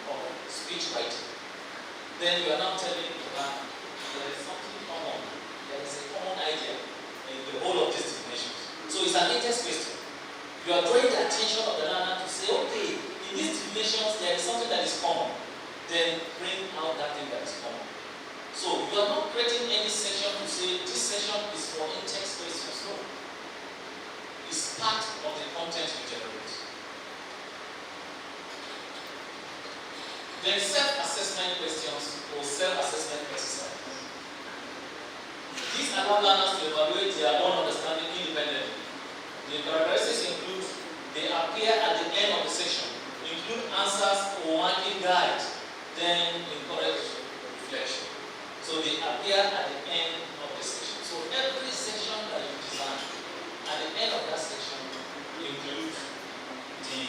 of speech writing. Then you are now telling me that there is something common. There is a common idea in the whole of these definitions. So it's an in-text question. You are drawing the attention of the learner to say, okay, in these definitions there is something that is common. Then bring out that thing that is common. So you are not creating any section to say this section is for in-text questions. No. It's part of the content you generate. Then self-assessment questions or self-assessment exercise. These allow learners to evaluate their own understanding independently. The characteristics include they appear at the end of the section, include answers or working guide, then encourage reflection. So they appear at the end of the section. So every section that you design, at the end of that section, includes the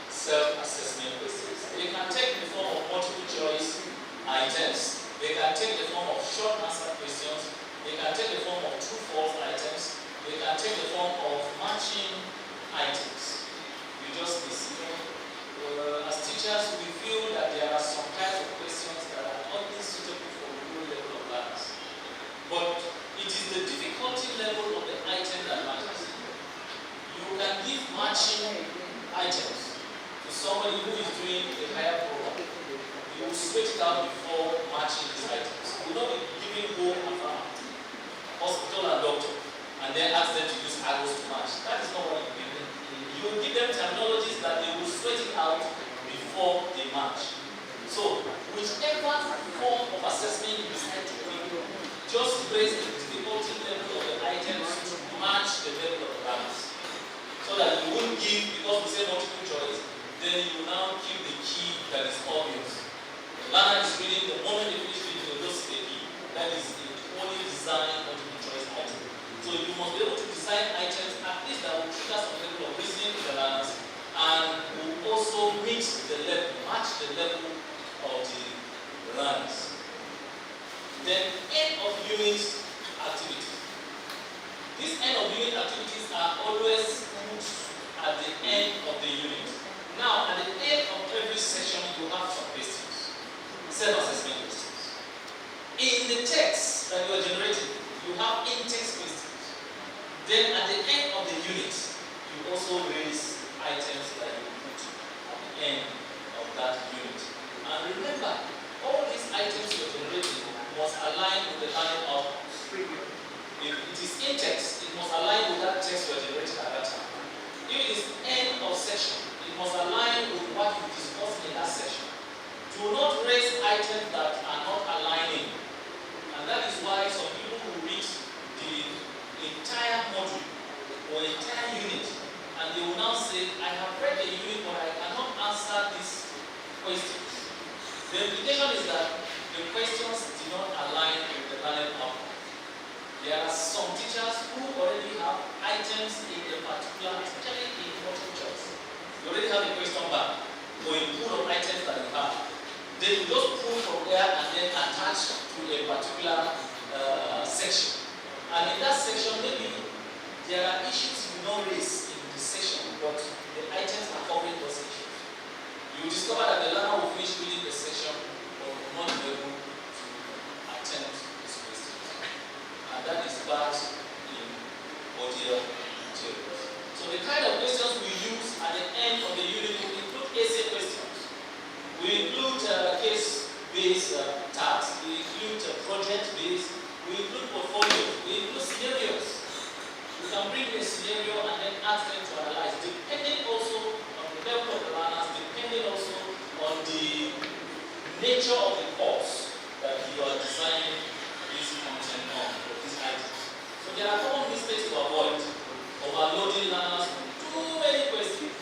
self-assessment questions. They can take the form of multiple choice items. They can take the form of short answer questions. They can take the form of true-false items. They can take the form of matching items. You just listen. As teachers, we feel that there are some kinds of questions that are only suitable for the low level of learners. But it is the difficulty level of the item that matters. You can give matching items to somebody who is doing a higher program. You will sweat it out before matching these items. You will not be giving home and farm, hospital and doctor, and then ask them to use arrows to match. That is not what you give them. You will give them terminologies that they will sweat it out before they match. So, whichever form of assessment you decide to give, just raise the difficulty level of the items to match the level of the learners. So that you won't give, because we say multiple choice, then you will now keep the key that is obvious. The learner is reading, the moment they finish reading, they'll just see the key. That is the only design multiple choice item. So you must be able to design items at least that will trigger some level of listening to the learners and will also meet the level, match the level of the learners. Then end of unit activities. These end of unit activities are always put at the end of the unit. Now, at the end of every session, you have some questions, self-assessment questions. In the text that you are generating, you have in-text questions. Then at the end of the unit, you also raise items that you put at the end of that unit. And remember, all these items you are generating must align with the learning outcomes. If it is in-text, it must align with that text you are generating at that time. If it is end of section, it must align with what you discussed in that session. Do not raise items that are not aligning. And that is why some people who read the entire module or entire unit and they will now say, I have read the unit but I cannot answer these questions. The implication is that the questions do not align with the learning outcome. There are some teachers who already have items in a particular, especially in multiple choice. You already have a question bank or a pool of items that you have. They will just pull from there and then attach to a particular section. And in that section, maybe there are issues you don't raise in the section, but the items are covering those issues. You will discover that the learner will finish reading the section but will not be able to attempt these questions. And that is bad in ODL materials. So the kind of questions we use at the end of the unit will include essay questions. We include case-based tasks. We include project-based. We include portfolios. We include scenarios. We can bring a scenario and then ask them to analyze, depending also on the level of the learners, depending also on the nature of the course that you are designing this content on, or these items. So there are common mistakes to avoid. Overloading learners with too many questions.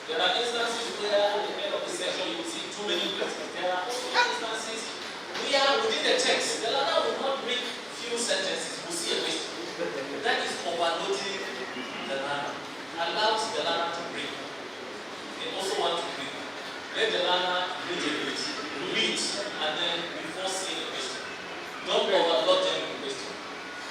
There are instances where at the end of the session you will see too many questions. There are also instances where within the text, the learner will not read few sentences, will see a question. That is overloading the learner. Allows the learner to breathe. They also want to breathe. Let the learner read a bit, read, and then before seeing a question. Don't overload them with questions.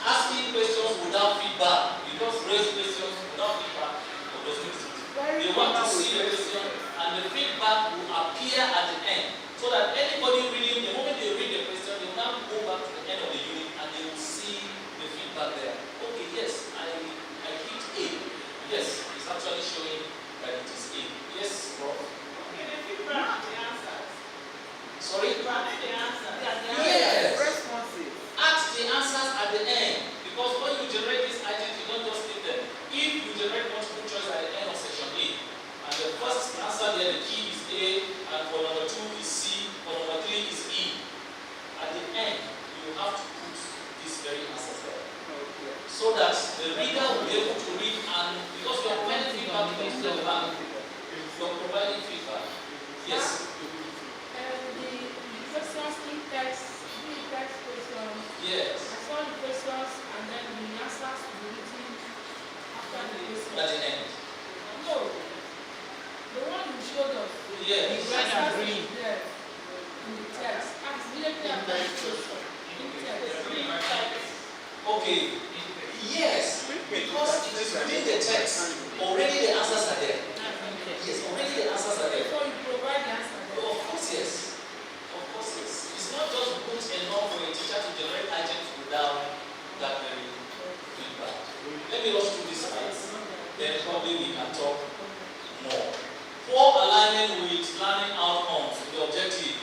Asking questions without feedback, because raise questions without feedback for those questions. They want to see the question and the feedback will appear at the end. So that anybody reading, the moment they read the question, they will now go back to the end of the unit and they will see the feedback there. Okay, yes, I hit A. Yes, it's actually showing that it is A. Yes, Prof? Okay, the feedback and the answers. Sorry? Feedback and the answers. Yes. Responses. Ask the answers at the end. Because when you generate these items, you don't just leave them. If you generate multiple choice at the end of section A, and the first answer there, the key is A, and for number 2 is C, just in-text questions. Yes. I saw the questions and then the answers will be written after the questions. At the end. No. The one you showed us. Yes. The answers is there in the text. And immediately after the question. In-text. Okay. Yes. Because it is within the text. Already the answers are there. Yes, already the answers are there. So you provide the answer there. Of course, yes. Of course, yes. It's not just good enough for a teacher to generate items without that very feedback. Let me rush through these slides. Then probably we can talk more. Poor alignment with learning outcomes with the objective.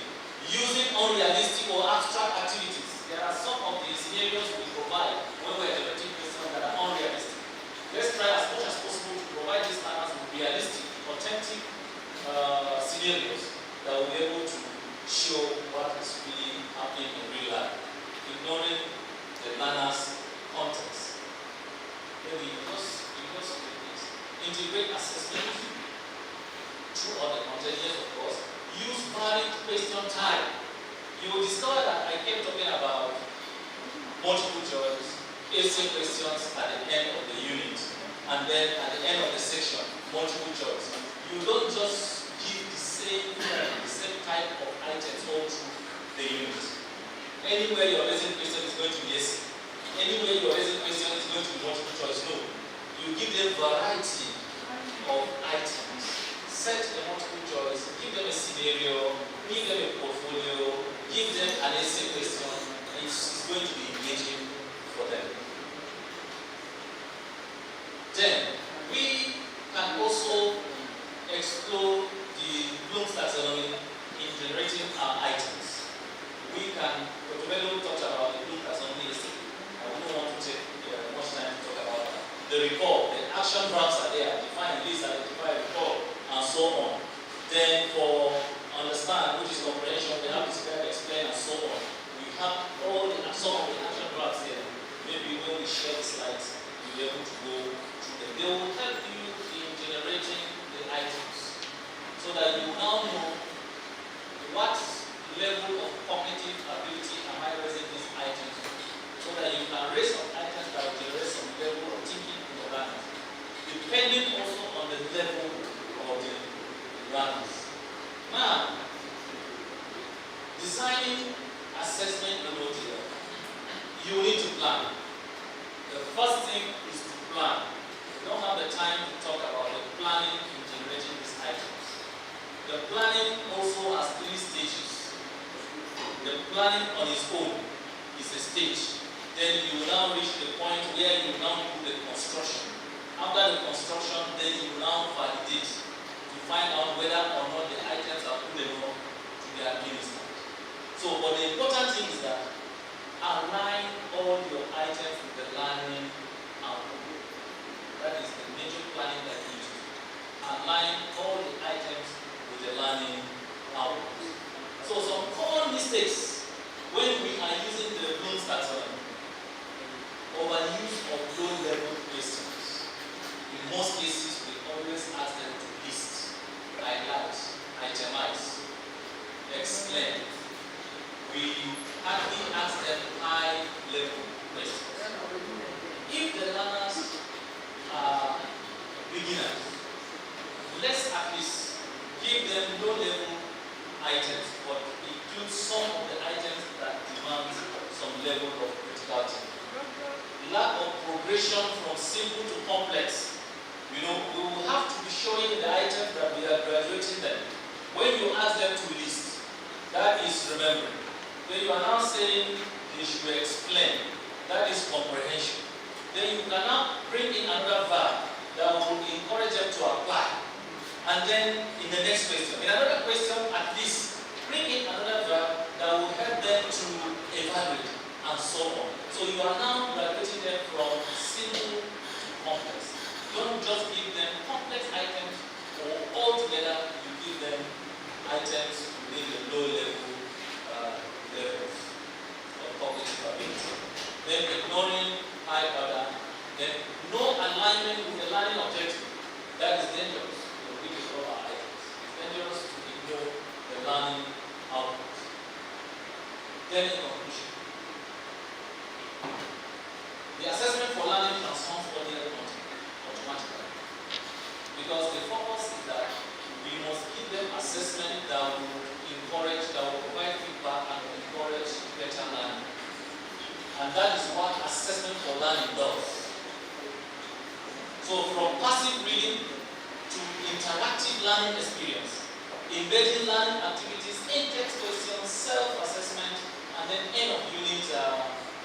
Using unrealistic or abstract activities. There are some of the scenarios we provide when we are generating questions that are unrealistic. Let's try as much as possible to provide these learners with realistic, authentic scenarios that will be able to show what is really happening in real life, ignoring the learner's context. Maybe because of this, integrate assessment through all the content, yes, of course. Use varied question type. You will discover that I kept talking about multiple choice, essay questions at the end of the unit, and then at the end of the section, multiple choice. You don't just give the same type of items all through the unit. Anywhere your raising question is going to be essay. Anywhere your raising question is going to be multiple choice. No. You give them variety of items. Set a multiple choice, give them a scenario, give them a portfolio, give them an essay question. It's going to be engaging for them. Then, we can also explore the Bloom's taxonomy in generating our items. We can, Dr. Bello talked about the Bloom's taxonomy yesterday. I don't want to take much time to talk about that. The report, the action verbs are there, define list, identify, report, and so on. Then for understand, which is comprehension, we have describe, explain, and so on. We have all some of the action verbs here. Maybe when we share the slides, you'll be able to go through them. They will help you in generating the items so that you now know what level of cognitive ability am I raising these items so that you can raise some items that will generate some level of thinking in the learners, depending also on the level of the learners. Now, designing assessment in ODL, you need to plan. The first thing is to plan. We don't have the time to talk about the planning in generating these items. The planning also has 3 stages. The planning on its own is a stage. Then you will now reach the point where you now do the construction. After the construction, then you will now validate to find out whether or not the items are good enough to be administered. So, but the important thing is that align all your items with the learning output. That is the major planning that you use. Align all the items with the learning output. So, some common mistakes when we are using the Bloom's taxonomy: overuse of low-level questions. In most cases, we always ask them to list, highlight, itemize, explain. We hardly ask them high-level questions. If the learners are beginners, let's at least give them low-level items, but include some of the items that demand some level of critical thinking. Lack of progression from simple to complex. We will have to be showing the items that we are graduating them. When you ask them to list, that is remembering. Then you are now saying they should explain. That is comprehension. Then you can now bring in another verb that will encourage them to apply. And then in the next question, in another question, at least bring in another verb that will help them to evaluate and so on. So you are now graduating them from simple to complex. Don't just give them complex items, or altogether you give them items within the low level levels of cognitive ability. Then ignoring high order, then no alignment with the learning objective. That is dangerous. We ignore our items. It's dangerous to ignore the learning output. Then in conclusion, the assessment for learning transforms ODL content automatically. Because the focus is that we must give them assessment that will encourage, that will provide feedback and will encourage better learning. And that is what assessment for learning does. So from passive reading to interactive learning experience, embedding learning activities, in-text questions, self-assessment, and then end-of-unit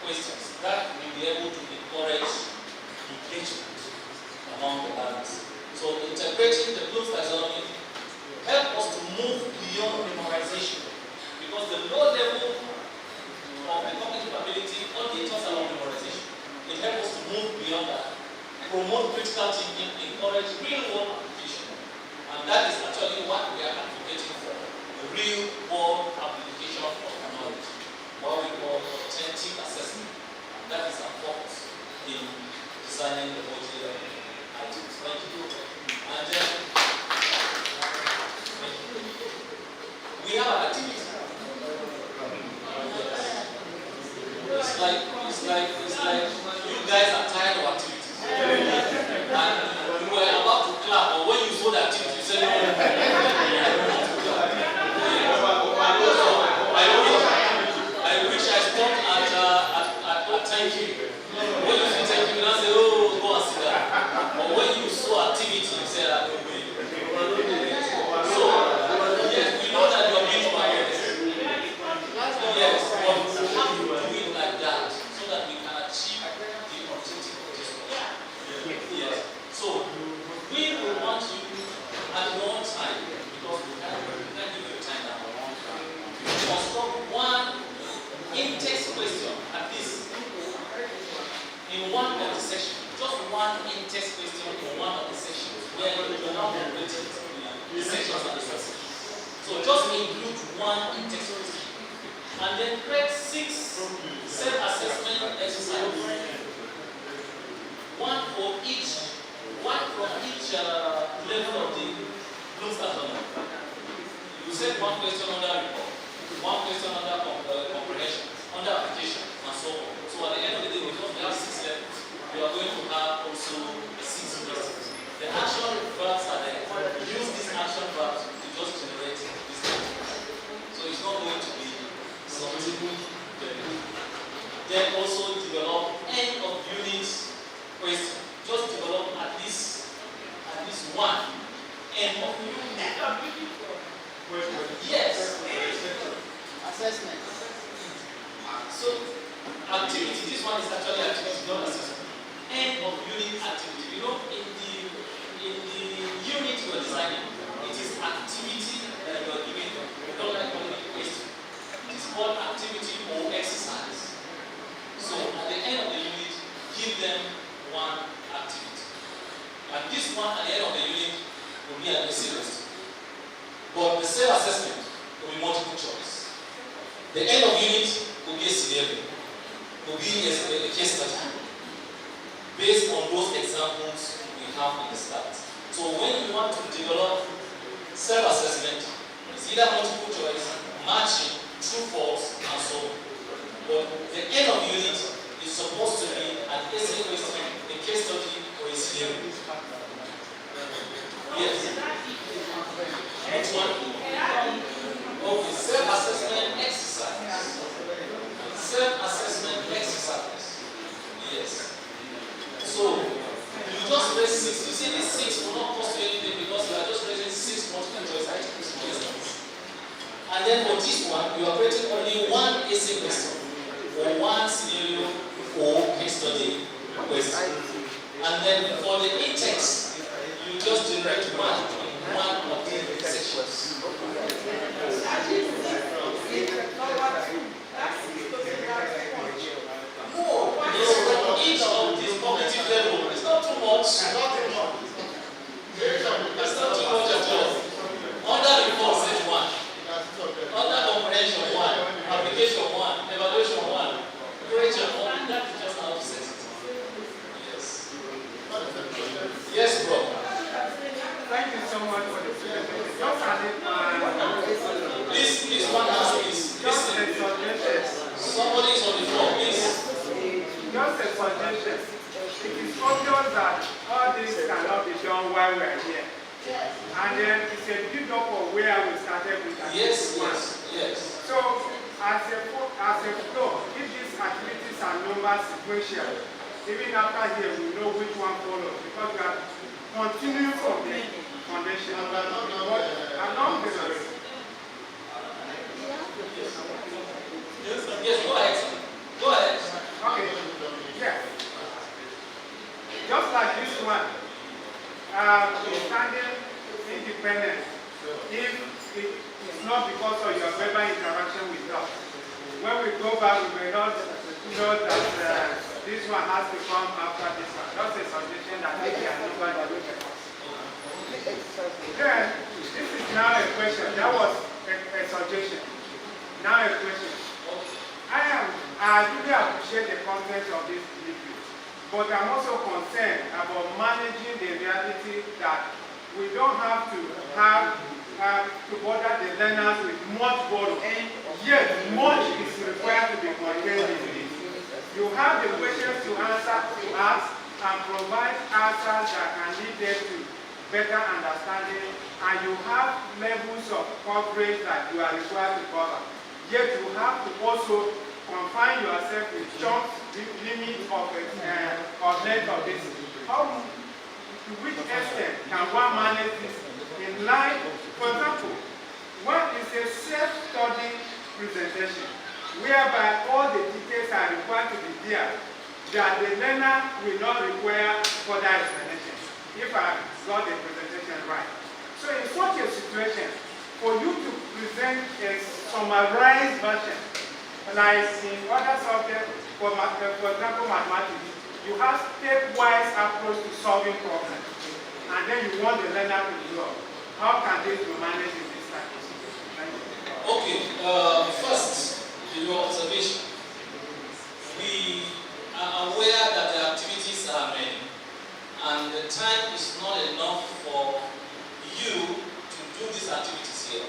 questions that will be able to encourage engagement among the learners. So integrating the Bloom's taxonomy help us to move beyond memorization, because the low level of the cognitive ability only talks about memorization. It helps us to move beyond that, promote critical thinking, encourage real-world application, and that is actually what we are advocating for: the real-world application of knowledge, what we call authentic assessment. And that is our focus in designing the ODL items. Thank you. And then we have an activity. It's like you guys are tired of activities. And you were about to clap, but when you saw the activity, you said, no. I wish I stopped at thank you. When you say thank you, you don't say, oh, go and sit down. But when you saw activity, you said, I will wait. So, yes, we know that you are being biased. Yes, but we have to do it like that so that we can achieve the objective of this work. Yes. So, we will want you at one time, because we can't give you time now. You must stop one in-text question at least in one of the sections. Just one in-text question in one of the sections where you are now completing the sections and the subsections. So just include one in-text question. And then create 6 self-assessment exercises. One from each level of the Bloom's taxonomy. You set one question under report, one question under comprehension, under application, and so on. So at the end of the day, because we have 6 levels, we are going to have also 6 questions. The action verbs are there. Use these action verbs to just generate this question. So it's not going to be something very. Then also develop end of unit question. Just develop at least one end of unit. Yes. Assessment. So activity. This one is actually activity, not assessment. End of unit activity. You know, in the unit you are designing, it is activity that you are giving them. You don't like calling it question. It is called activity or exercise. So at the end of the unit, give them one activity. And this one at the end of the unit will be an essay question. But the self-assessment will be multiple choice. The end of unit will be a scenario, will be a case study based on those examples we have in the start. So when you want to develop self-assessment, it's either multiple choice, matching, true, false, and so on. But the end of unit is supposed to be an essay question, a case study, or a scenario. Yes. Which one? Okay, self-assessment exercise. Self-assessment exercise. Yes. So, you just raise 6. You see, these 6 will not cost you anything because you are just raising 6 multiple choice questions. And then for this one, you are creating only one essay question, or one scenario, or case study question. And then for the in-text, you just generate one of the sections. No, it's from each of these cognitive levels. It's not too much. It's not too much. It's not too much at all. Under report, stage 1. Under comprehension, 1. Application, 1. Evaluation, 1. Correction, 1. That is just how to set it. Yes. Yes, bro. Thank you so much for the presentation. Just and then it's a build-up of where we started with activity one. Yes. So, as a flow, if these activities are numbered sequential, even after here we know which one follows because we are continuing from the foundation. But along the line. Yes, go ahead. Go ahead. Okay. Yeah. Just like this one, standing independent, if it's not because of your verbal interaction with us. When we go back, we may not know that this one has to come after this one. That's a suggestion that maybe I know by the look at us. Then, this is now a question. That was a suggestion. Now a question. I really appreciate the content of this delivery, but I'm also concerned about managing the reality that we don't have to bother the learners with much volume. Yet, much is required to be contained in this. You have the questions to answer to ask and provide answers that can lead them to better understanding, and you have levels of coverage that you are required to cover. Yet, you have to also confine yourself with chunks, limit of length of this. To which extent can one manage this in line? For example, one is a self-study presentation, whereby all the details are required to be there, that the learner will not require further explanation, if I got the presentation right. So in such a situation, for you to present a summarized version, like in other subjects, for example mathematics, you have stepwise approach to solving problems, and then you want the learner to do it. How can this be managed in this type of situation? Okay, first, your observation. We are aware that the activities are many, and the time is not enough for you to do these activities here.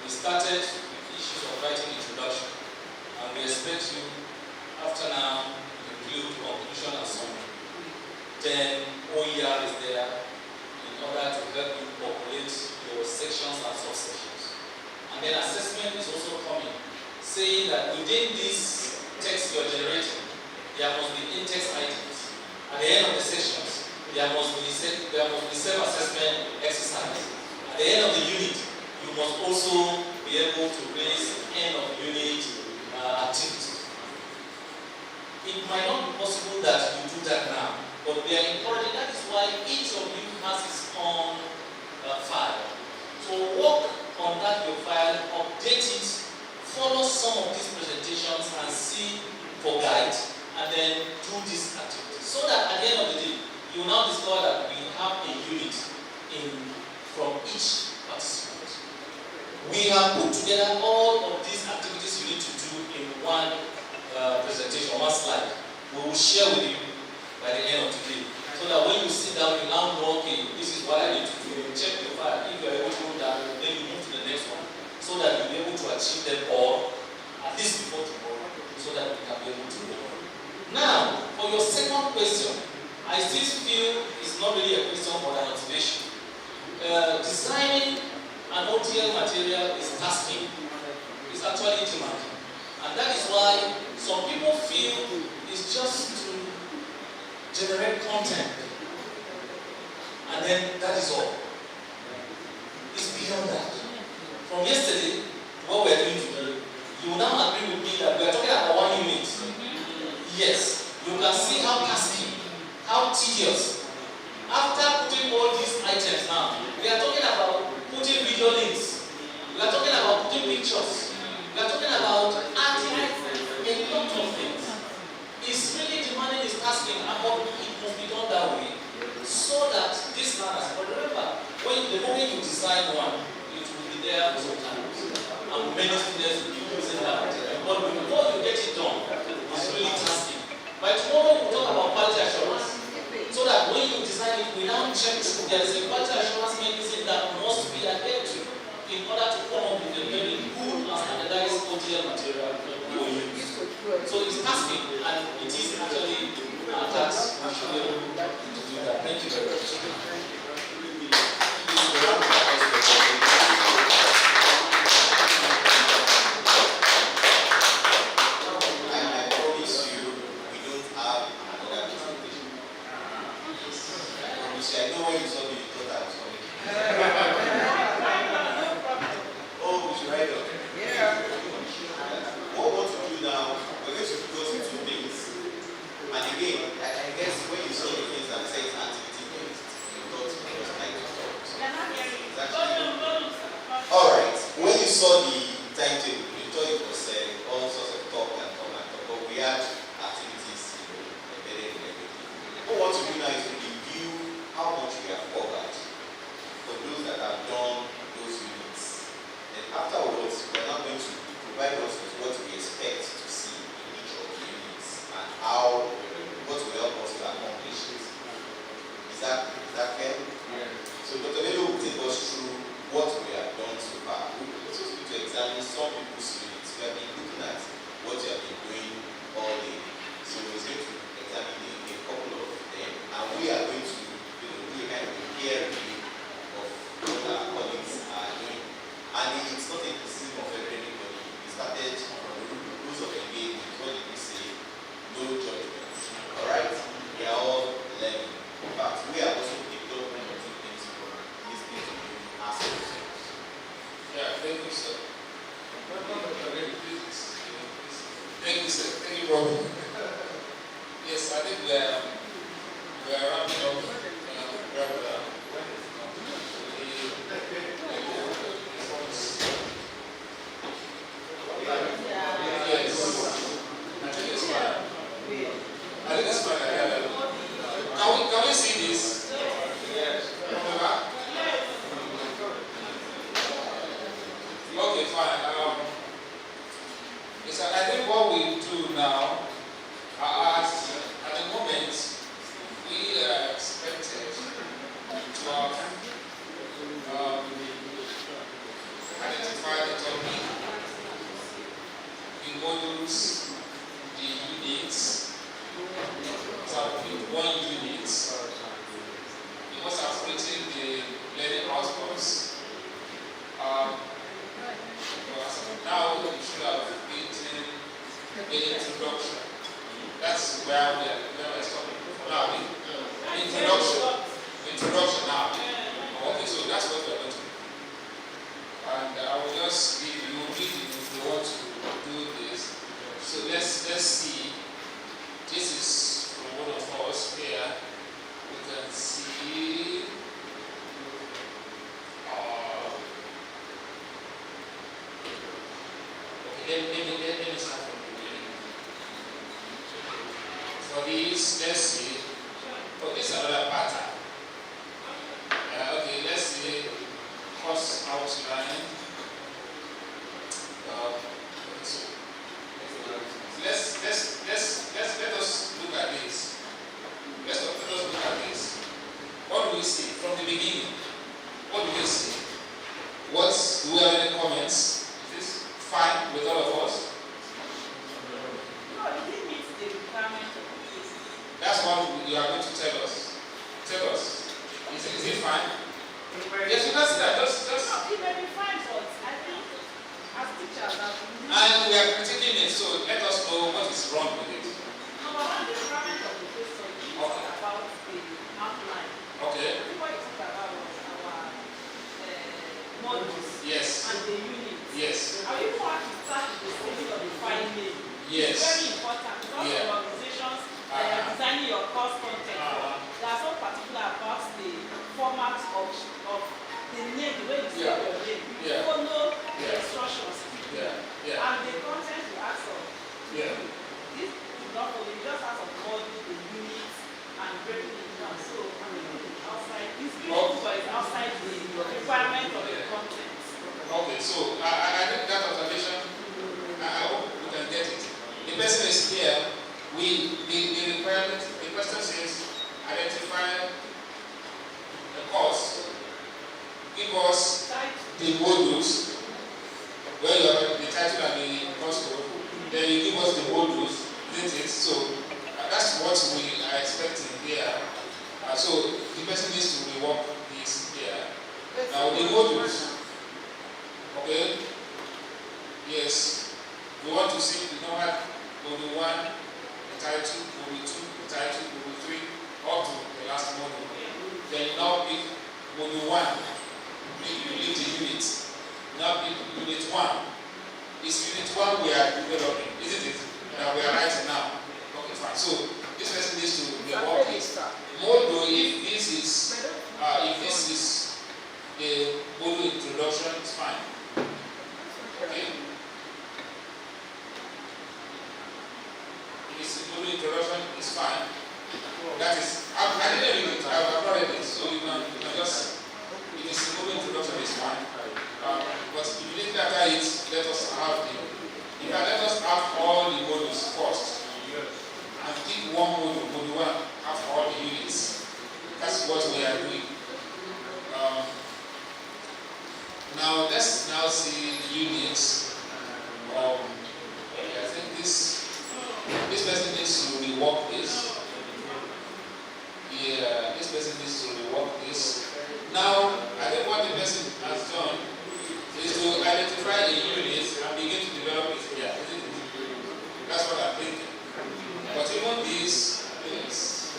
We started with the issues of writing introduction, and we expect you, after now, include conclusion and summary. Then OER is there in order to help you populate your sections and subsections. And then assessment is also coming, saying that within this text you are generating, there must be in-text items. At the end of the sections, there must be self-assessment exercise. At the end of the unit, you must also be able to raise end of unit activities. It might not be possible that you do that now, but we are encouraging. That is why each of you has its own file. So work on that your file, update it, follow some of these presentations and see for guide, and then do these activities. So that at the end of the day, you will now discover that we have a unit from each participant. We have put together all of these activities you need to do in one presentation, one slide. We will share with you by the end of today. So that when you sit down, you now know, okay, this is what I need to do. You check your file. If you are able to do that, then you move to the next one. So that you'll be able to achieve them all, at least before tomorrow, so that we can be able to work. Now, for your second question, I still feel it's not really a question but an observation. Designing an OTL material is tasking. It's actually demanding. And that is why some people feel it's just to generate content. And then that is all. It's beyond that. From yesterday, what we are doing today, you will now agree with me that we are talking about one unit. Yes, you can see how tasky, how tedious. After putting all these items now, we are talking about putting video links. We are talking about putting pictures. We are talking about adding a lot of things. It's really demanding, it's tasking, and it must be done that way. So that this learners, but remember, the moment you design one, it will be there for some time. And many students will be using that material. But before you get it done, it's really tasking. By tomorrow, we'll talk about quality assurance. So that when you design it, we now check there's a quality assurance mechanism that must be adhered to in order to come up with a very good and standardized OTL material for use. So it's tasking, and it is actually a task. We should be able to do that. Thank you very much. Thank you, sir. Thank you, Robin. Yes, I think we are wrapping up. Can we see this? Yes. Okay, fine. I think what we do now, at the moment, we are expected to have identified the topic, the modules, the units. So with one unit, you must have written the learning outcomes. Now you should have written the introduction. That's where we are stopping for now. Introduction now. Okay, so that's what we're going to do. And I will just give you read if you want to do this. So let's see. This is from one of us here. We can see okay, let me start from the beginning. For this, let's see. Oh, this is another pattern. Okay, let's see course outline. Let us look at this. Let us look at this. What do we see from the beginning? What do we see? Do we have any comments? Is this fine with all of us? No, it didn't meet the requirement of the case. That's what you are going to tell us. Tell us. Is it fine? Yes, you can see that. Just. No, it may be fine, but I think as teachers, and we are critiquing it, so let us know what is wrong with it. Number one, the requirement of the case study is about the outline. Okay. What you talk about was our modules and the units. Yes. And we want to start with the statement of the file name. Yes. It's very important because the organizations that are designing your course content, they are so particular about the format of the name, the way you say your name. You follow the instructions. And the content you ask of. This is not only, you just ask of module, the units, and breaking it down. So, outside, this beautiful is outside the requirement of the content. Okay, so I think that observation, I hope we can get it. The person is here. The requirement, the question says, identify the course, give us the modules, where you have the title and the course code, then you give us the modules, isn't it? So that's what we are expecting here. So the person needs to rework this here. Now the modules, okay? Yes, we want to see the normal module 1, the title, module 2, the title, module 3, up to the last module. Then now pick module 1, you leave the unit. Now pick unit 1. It's unit 1 we are developing, isn't it? That we are writing now. Okay, fine. So this person needs to rework it. Module, if this is the module introduction, it's fine. Okay. If it's the module introduction, it's fine. That is, I didn't read it. I've not read it, so you can just. If it's the module introduction, it's fine. But if you didn't after it, let us have all the modules first. And pick one module, module 1, have all the units. That's what we are doing. Now let's now see the units. I think this person needs to rework this. Yeah, this person needs to rework this. Now, I think what the person has done is to identify a unit and begin to develop it here. That's what I'm thinking. But even this is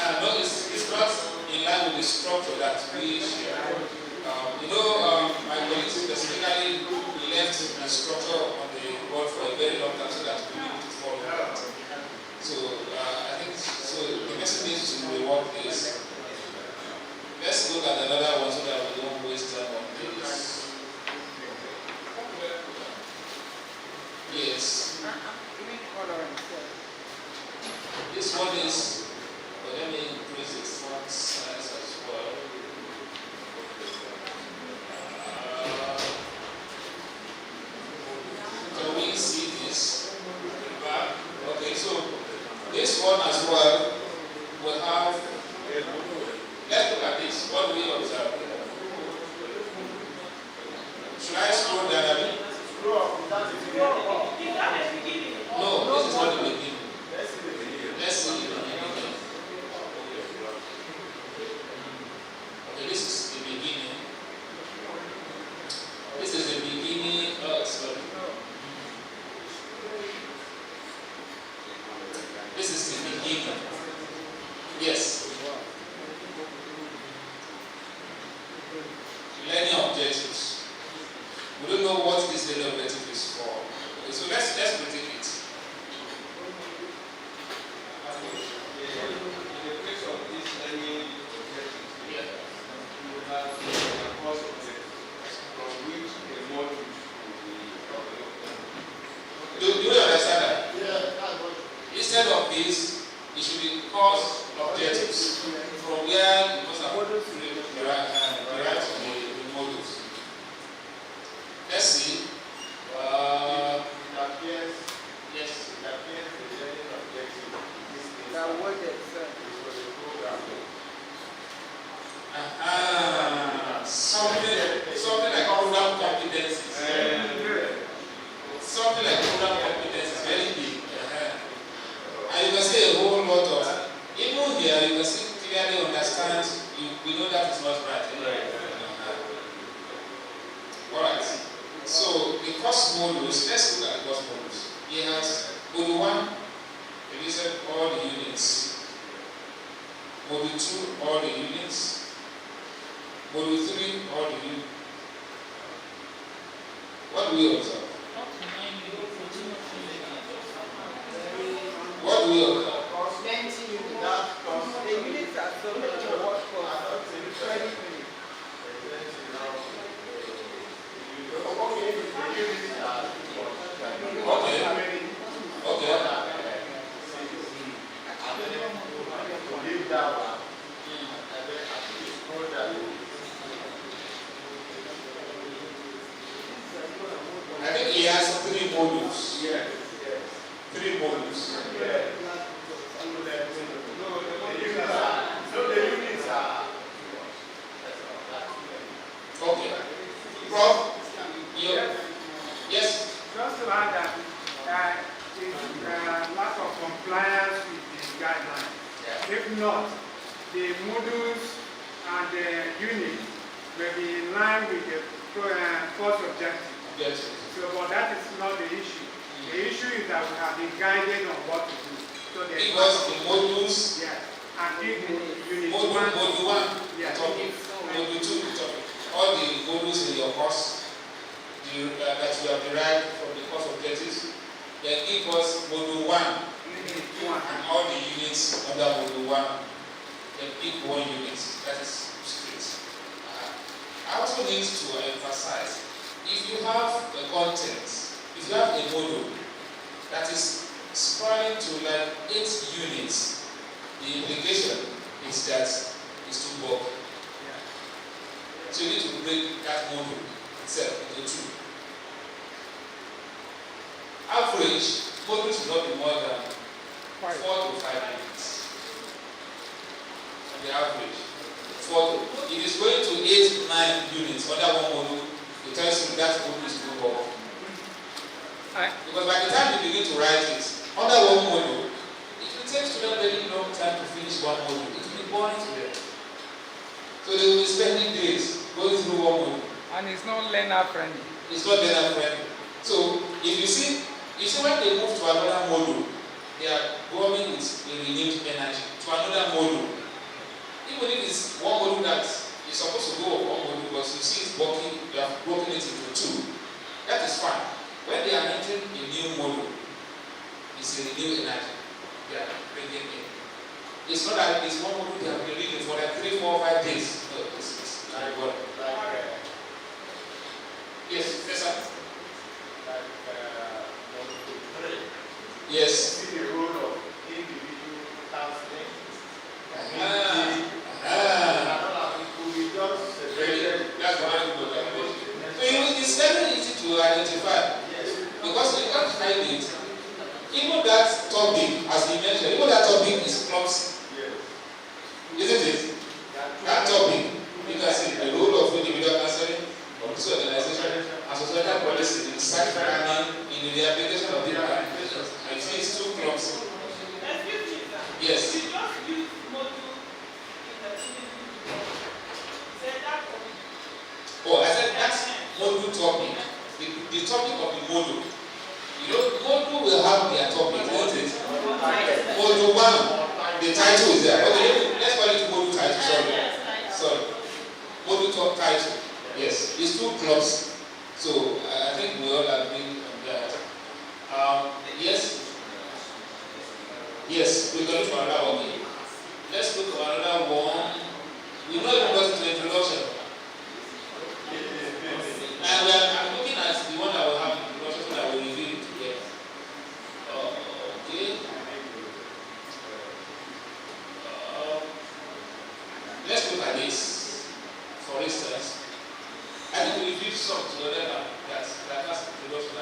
it's not in line with the structure that we share. My colleagues specifically left the structure on the Yes. This one is, let me increase the font size as well. Can we see this? Okay, so this one as well will have, let's look at this. What do we observe? Should I scroll down a bit? No, this is not the beginning. Let's see the beginning. Okay, this is the beginning. This is the beginning. Sorry. This is the beginning. Yes. Learning objectives. We don't know what this learning objective is for. Okay, so let's critique it. Do you understand that? Yeah. Instead of this, it should be course objectives from where you must have derived the modules. Let's see. Yes. Something like program competencies. Something like program competence is very big. And you can see a whole lot of, even here, you can see clearly understand, we know that is not right. Alright. So the course modules, let's look at the course modules. He has module 1, he listed all the units. Module 2, all the units. Module 3, all the units. What do we observe? What do we observe? The units are so much what I think he has 3 modules. Yes. 3 modules. Okay. Prof, yes. Just to add that is lack of compliance with the guidelines. Yeah. If not, the modules and the units will be in line with the course objective. Yes. So, but that is not the issue. The issue is that we have been guided on what to do. So because the modules, yeah, and if unit module 1, yeah, topic, module 2, topic. All the modules in your course that you have derived from the course objectives, then give us module 1 and all the units under module 1, then pick 1 unit. That is straight. I also need to emphasize, if you have a content, if you have a module that is spreading to like 8 units, the implication is that it's too bulk. So you need to break that module itself into 2. Average, module should not be more than 4 to 5 units. On the average. If it's going to 8, 9 units under 1 module, it tells you that module is too bulk. Because by the time you begin to write it, under 1 module, it will take students a very long time to finish 1 module. It will be boring to them. So they will be spending days going through 1 module. And it's not learner friendly. It's not learner friendly. So if you see when they move to another module, they are going with a renewed energy to another module. Even if it's 1 module that is supposed to go on 1 module, but you see it's working, you have broken it into 2. That is fine. When they are entering a new module, it's a renewed energy they are bringing in. It's not that it's 1 module they have been reading for like 3, 4, 5 days. No, it's very well. Yes, yes, sir. Like Yes. See the role of individual counseling, Ah. That's very good. So it's very easy to identify because you can't find it. Even that topic, as he mentioned, even that topic is clumsy. Isn't it? That topic, you can see the role of individual counseling, community organization, and societal policy in research planning, in the application of data. I think it's too clumsy. Yes. You just use module in the Oh, I said that's module topic. The topic of the module. You know, module will have their topic, won't it? Module 1, the title is there. Okay, let's call it module title. Sorry. Module top title. Yes, it's too close. So I think we all agree on that. Yes. Yes, we can look for another one. Let's look for another one. We know even got to introduction. And I'm looking at the one that will have introduction so that we review it together. Okay. Let's look at this. For instance, I think we reviewed some together that has introduction.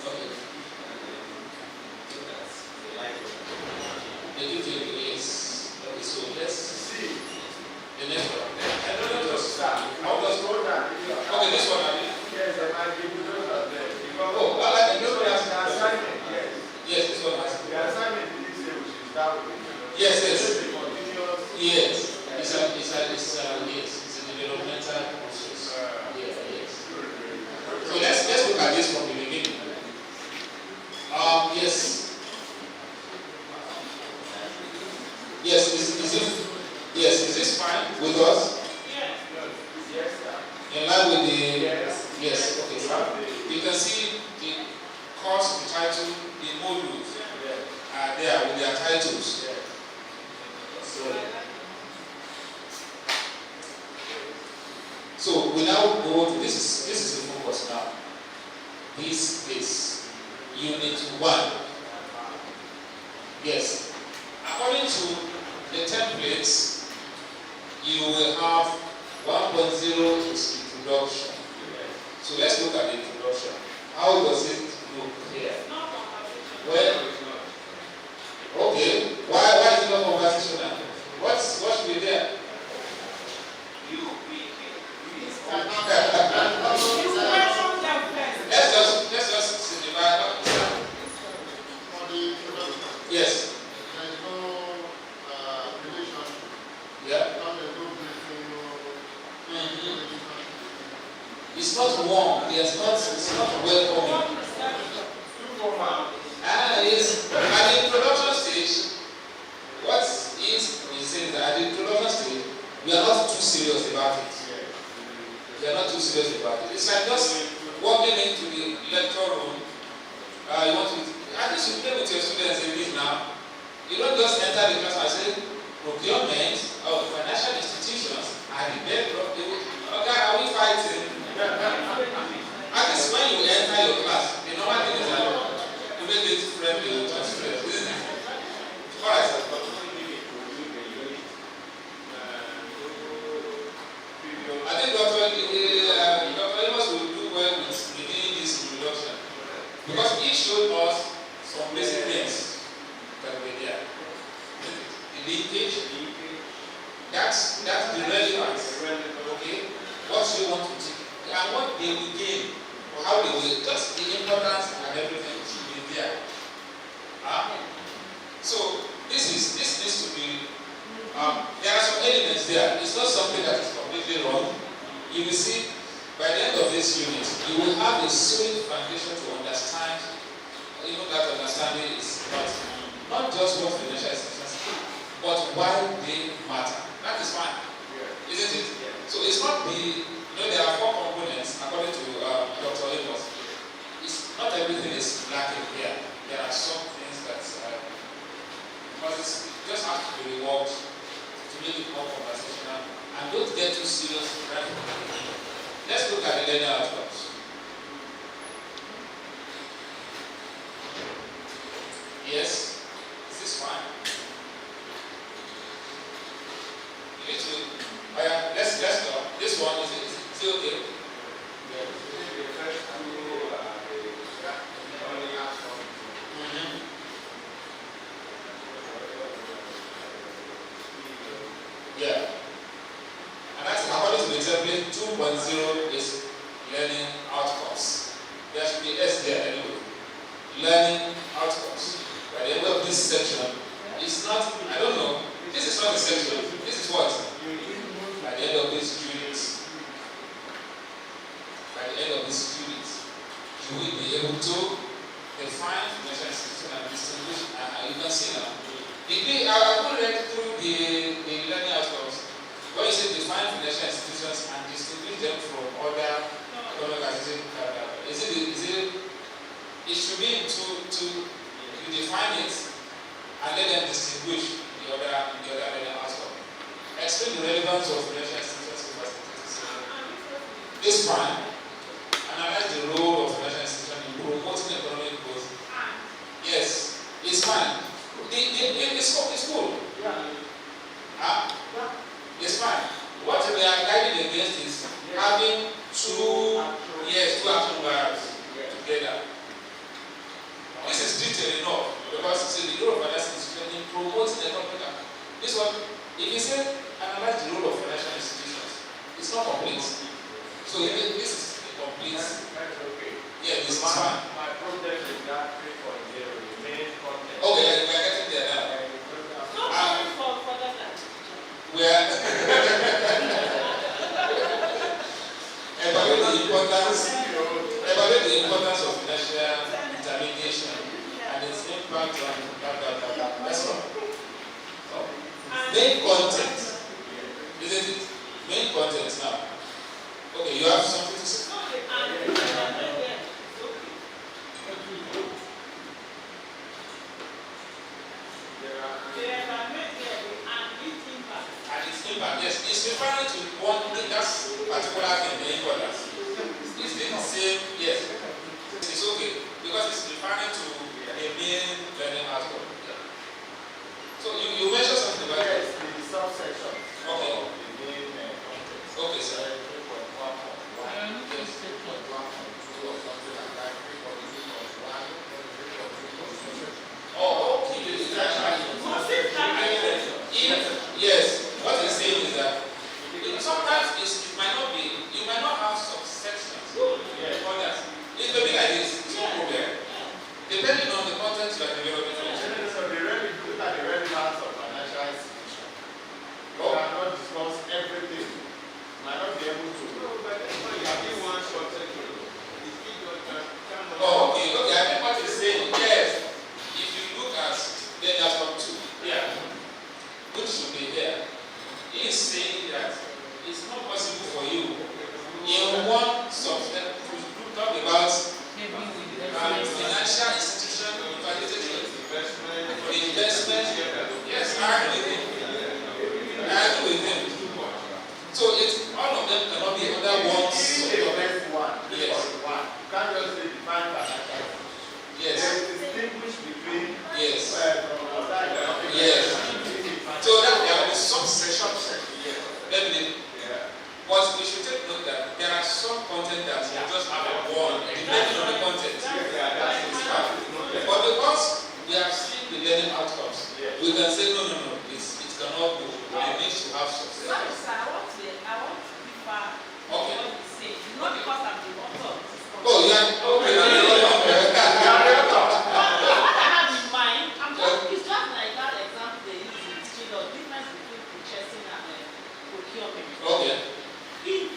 Okay. The detail is okay, so let's see the next one. I don't know just start. How does go down? Okay, this one I mean. Yes, I might give you those of them. Oh, I like this one has the assignment, yes. Yes, this one has The assignment in this year we should start with. Yes. Yes. Yes. It's a developmental process. Yes. So let's look at this from the beginning. Yes. Yes, is this fine with us? Yes. In line with the Yes. Okay. You can see the course, the title, the modules are there with their titles. So we now go to this is the focus now. This is unit 1. Yes. According to the templates, you will have 1.0 is introduction. So let's look at the introduction. How does it look here? Well, okay. Why is it not conversational? What should be there? Let's just simplify. Yes. It's not warm. It's not welcoming. Yes. At the introduction stage, what is saying that at the introduction stage, we are not too serious about it. We are not too serious about it. It's like just walking into the lecture room. You want to, at least you play with your students in this now. You don't just enter the class and say, procurement of financial institutions are the bedrock. Okay, are we fighting? At least when you enter your class, the normal thing is that you make it friendly with your students, isn't it? Alright, sir. I think Dr. Amos will do well with beginning this introduction because he showed us some basic things that were there. The linkage, that's the relevance. Okay, what you want to do and what they will gain or how they will, just the importance and everything should be there. So this needs to be. There are some elements there. It's not something that is completely wrong. You will see by the end of this unit, you will have a solid foundation to understand. Even that understanding is not just what financial institutions, but why they matter. That is fine, isn't it? So it's not there are 4 components according to Dr. Amos. Not everything is lacking here. There are some things that because it just has to be reworked to make it more conversational and don't get too serious right from the beginning. Let's look at the learning outcomes. Yes. Is this fine? You need to. Oh yeah, let's go. This one is it okay? Yeah. And that's according to the template 2.0 is learning outcomes. There should be S there anyway. Learning outcomes. By the end of this section, it's not, I don't know, this is not a section. This is what? By the end of this unit. By the end of this unit, you will be able to define financial institution and distinguish, and you can see now. I will read through the learning outcomes. When you say define financial institutions and distinguish them from other economic activities, it should be to you define it and let them distinguish the other learning outcome. Explain the relevance of financial institutions to facilities. This one, analyze the role of financial institutions in promoting economic growth. Yes, it's fine. It's cool. Yeah. It's fine. What we are guiding against is having two action verbs together. This is detailed enough because it's the role of financial institutions in promoting economic growth. This one, if you say analyze the role of financial institutions, it's not complete. So this is complete. Yeah, this is fine. My project is that 3.0, the main content. Okay, we are getting there now. We are evaluate the importance of financial intermediation and its impact on that. That's all. Main content, isn't it? Main content now. Okay, you have something to say? Yes, it's referring to one thing, that's particular thing, the importance. It's the same, yes. It's okay, because it's referring to a main learning outcome. Yeah. So you mentioned something about it? Yes, the subsection. Okay. Of the main context. Okay, sir. 3.1.1, yes, 3.1.2 or something like that, 3.2.1, 3.2.2. Oh, okay. Yes. What he's saying is that sometimes you might not have some sections or others. It may be like this, it's no problem. Depending on the content you are developing. So the look at the relevance of financial institution. You cannot discuss everything. You might not be able to. one short section. Oh, okay. I think what he's saying, yes. If you look at, then there's from two. Yeah. Which should be there. He is saying that it's not possible for you in one subject to talk about financial institution, investment. Yes, I agree with him. So all of them cannot be under one subject. Yes. You can't just say define financial institution. Yes. There is distinguish between yes. Yes. So that there will be subsection. Definitely. Yeah. But we should take note that there are some content that you just have one, depending on the content. But because we have seen the learning outcomes, we can say no, it cannot go. It needs to have subsection. Sorry, sir, I want to differ what you say. Not because I'm the author of this content. Oh, yeah. Okay. What I have in mind, it's just like that example they use in teaching of difference between purchasing and procurement. Okay. In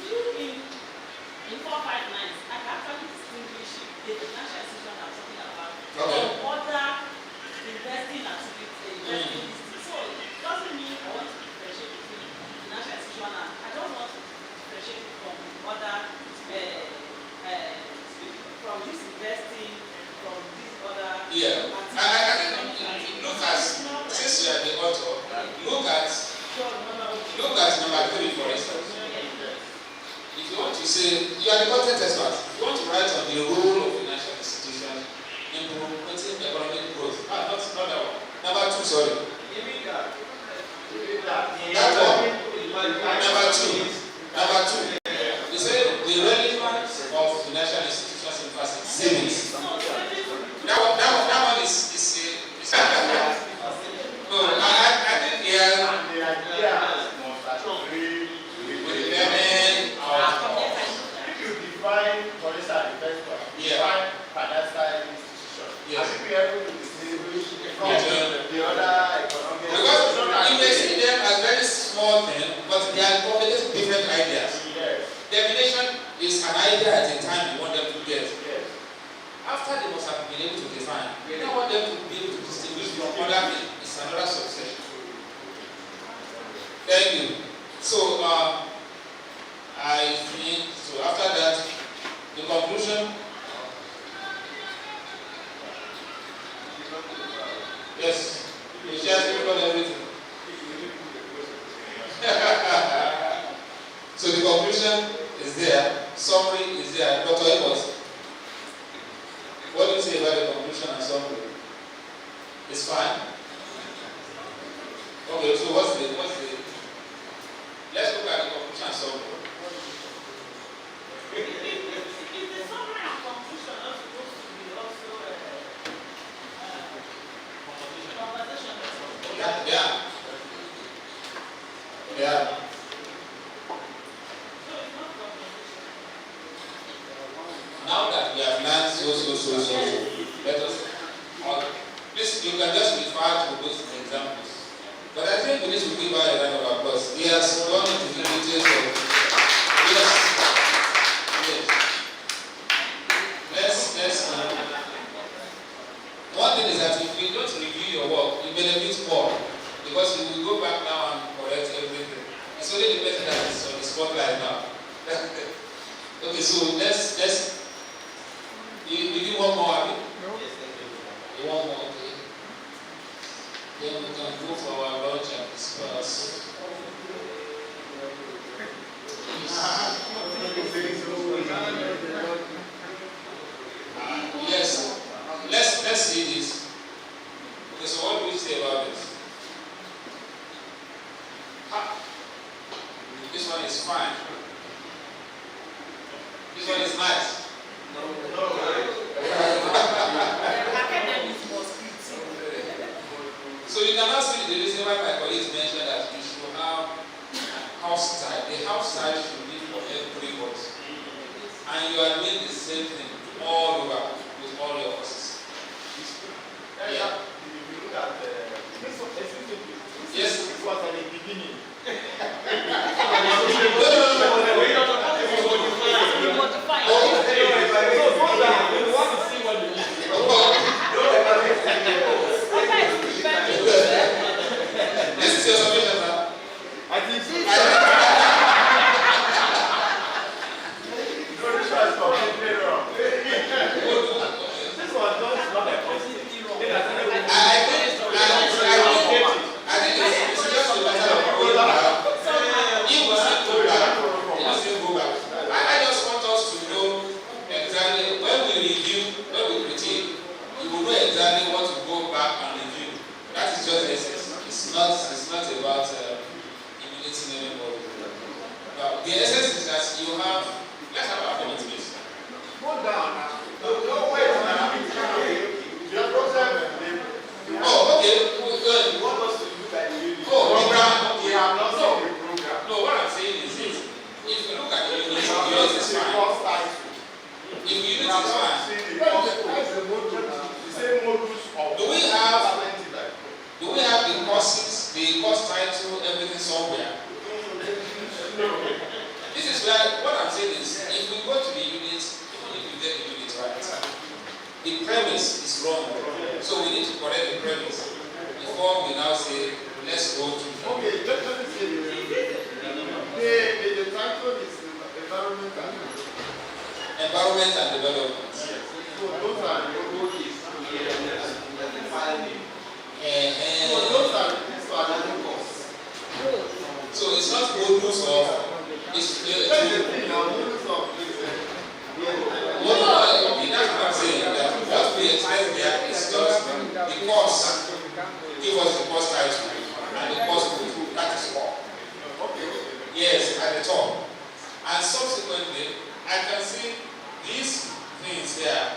459, I can actually distinguish the financial institution I'm talking about from other investing activities, So it doesn't mean I want to differentiate between financial institution and I don't want to differentiate from other from this investing, from this other yeah. I think look at, since you are the author, look at number 3 for instance. If you want to say, you are the content expert, you want to write on the role of financial institutions in promoting economic growth. Not Sorry. That one. Number two. You say the relevance of financial institutions in facility savings. That one is no, I think here the idea must agree with the element of if you define, for instance, investor, define financial institution. Yes. I think we are able to distinguish from the other economic. Because you may see them as very small things, but they are completely different ideas. Yes. Definition is an idea at a time you want them to get. Yes. After they must have been able to define, you don't want them to be able to distinguish from other things. It's another subsection. Thank you. So I think so. After that, the conclusion. Yes, you just remember everything. So the conclusion is there, summary is there. Dr. Amos, what do you say about the conclusion and summary? It's fine. Okay, so what's the let's look at the conclusion and summary. Is the summary and conclusion not supposed to be also conversation? Yeah. Now that we have learned so, let us. Please, you can just refer to those examples. But I think we need to give her a round of applause. He has gone into the details of. Yes. Let's. One thing is that if you don't review your work, you benefit more because you will go back now and correct everything. It's only the person that is on the spotlight now. Okay, so let's. You want more, Abby? No. You want more? Okay. Then we can go for our lunch and discuss. Yes. Let's see this. Okay, so what do you say about this? This one is fine. This one is nice. So you cannot see the reason why my colleagues mentioned that you should have house style. The house style should be for everybody. And you are doing the same thing all over with all your courses. Yeah. If you look at yes. This was at the beginning. This is your submission, sir. I think so. This one does not have positivity wrong. I think it's just a matter of going back. You will still go back. You will still go back. I just want us to know exactly when we review, when we critique, you will know exactly what to go back and review. That is just essence. It's not about emulating anybody. The essence is that you have. Let's have our comment, please. Go down. No way. Your program. Oh, okay. Good. You want us to look at the unit. Oh, program. We have not seen the program. No, what I'm saying is this. If you look at the unit, the unit is fine. If the unit is fine. Do we have the courses, the course title, everything somewhere? No. This is where what I'm saying is if we go to the unit, even if you get the unit right, the premise is wrong. So we need to correct the premise before we now say let's go to okay, let me say the title is environment and development. Yes. So those are the ODs. So those are the courses. So it's not bonus of it's the thing now, bonus of that's what I'm saying. That what we expect there is just the course. The give us the course title and the course code. That is all. Yes, at the top. And subsequently, I can see these things here.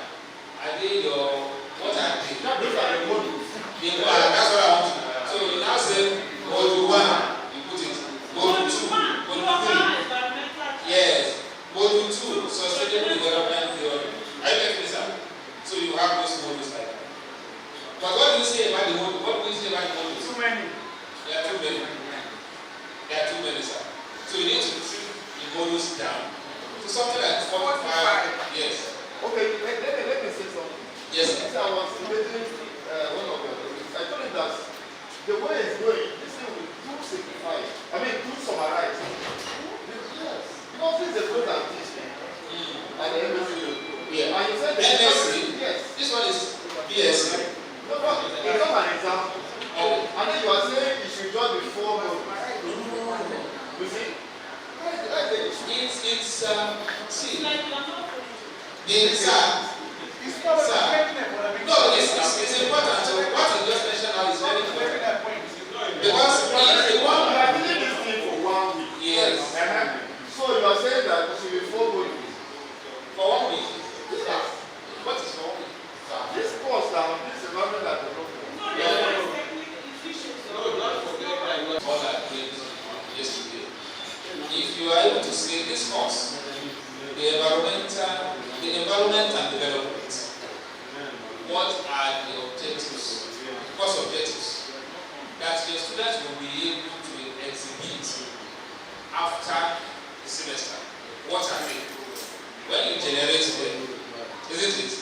Are they your, what are they? Those are the modules. That's what I want to know. So you now say module 1, you put it. Module 2, module 3. Yes. Module 2, sustainable development theory. Are you getting this out? So you have those modules like that. But what do you say about the module? What do you say about the modules? Too many. There are too many. There are too many, sir. So you need to trim the modules down to something like 45. Yes. Okay, let me say something. Yes, sir. I was debating one of your colleagues. I told him that the way it's going, this thing will too simplify. I mean, too summarize. Yes. Because this is a good and this thing. And the MSc. Yeah. And you said the MSc? Yes. This one is BSc. No, but it's not an example. Okay. And then you are saying it should just be 4 modules. You see? It's see, It's like you're not the sir, It's not sir. No, it's important. So what you just mentioned now is very important. Because if the one You are doing this thing for 1 week. yes, So you are saying that it should be 4 modules. for 1 week. Yes. What is for 1 week? This course now, this is not that the problem. No, there's technical issues. All that brings yesterday. If you are able to say this course, the environment and development, what are the objectives, course objectives, that your students will be able to exhibit after the semester? What are they? When you generate them, isn't it?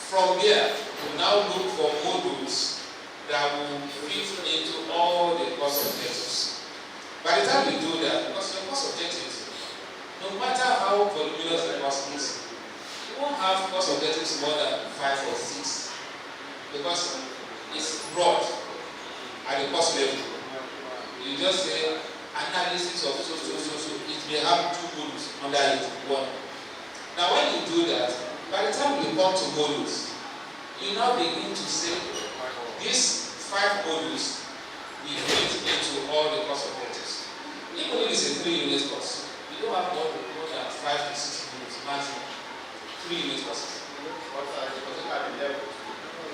From there, you now look for modules that will fit into all the course objectives. By the time you do that, because your course objectives, no matter how voluminous the course is, you won't have course objectives more than 5 or 6, because it's broad at the course level. You just say analysis of so. It may have 2 modules under it. 1. Now, when you do that, by the time you come to modules, you now begin to say these 5 modules will fit into all the course objectives. Even if it's a 3-unit course, you don't have more than 5 to 6 units maximum. 3-unit courses.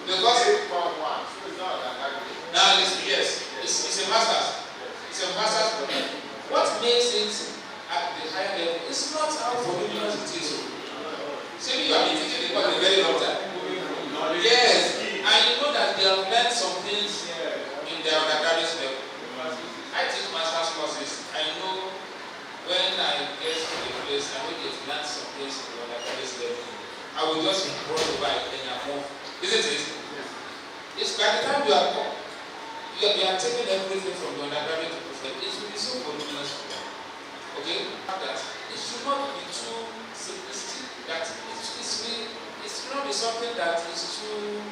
Because now yes, it's a master's. It's a master's program. What makes it at the higher level is not how voluminous it is. Say you have been teaching the course a very long time. Yes, and you know that they have learned some things in their undergraduate level. I teach master's courses. I know when I get to the place, I will get to learn some things in the undergraduate level. I will just run over it and I move. Isn't it? It's by the time you are taking everything from the undergraduate to professor, it will be so voluminous for them. Okay? That it should not be too simplistic. That it should not be something that is too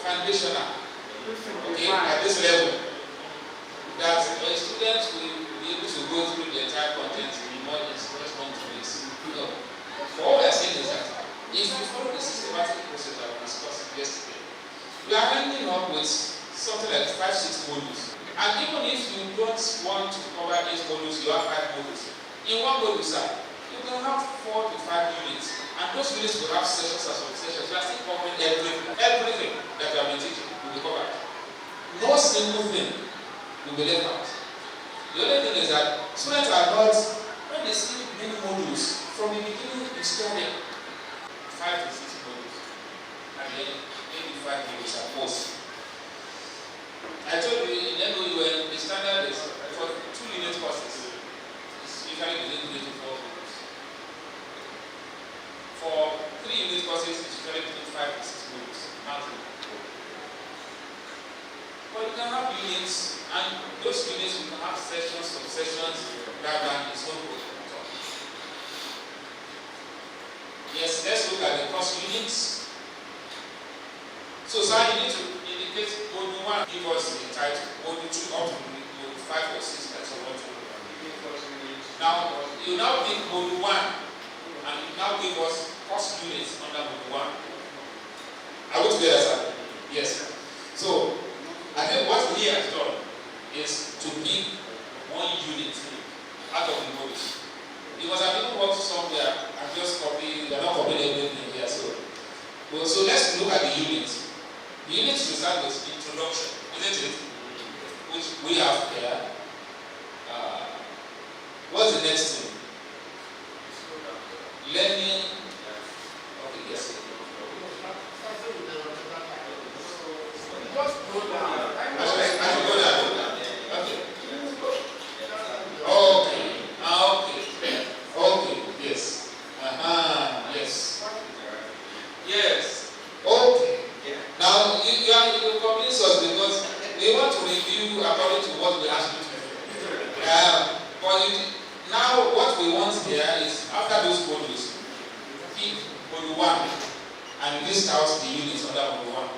foundational. Okay, at this level. That students will be able to go through the entire content in more response to this. No. All we are saying is that if you follow the systematic process that we discussed yesterday, you are ending up with something like 5-6 modules. And even if you don't want to cover 8 modules, you have 5 modules. In one module, sir, you can have 4 to 5 units. And those units will have sessions as sessions. You are still covering everything that you have been teaching will be covered. No single thing will be left out. The only thing is that students are not, when they see many modules, from the beginning you start them 5 to 6 modules. And then maybe 5 modules at most. I told you in MOU the standard is for 2-unit courses. It's usually between 3 to 4 modules. For 3-unit courses, it's usually between 5 to 6 modules. Maximum. But you can have units, and those units you can have sessions, subsessions, rather than it's not good at all. Yes, let's look at the course units. So, sir, you need to indicate module 1, give us the title, module 2, up to module 5 or 6, that's what you want. Now, you now pick module 1, and you now give us course units under module 1. Are we together, sir? So let's look at the units. The units should start with introduction, isn't it? Which we have here. What's the next thing? Learning. Okay, yes. Just go down. I should go down. Okay. Okay, yes. Yes. Yes. Okay. Now, you convince us because we want to review according to what we asked you to do. Now, what we want here is, after those modules, pick module 1 and list out the units under module 1.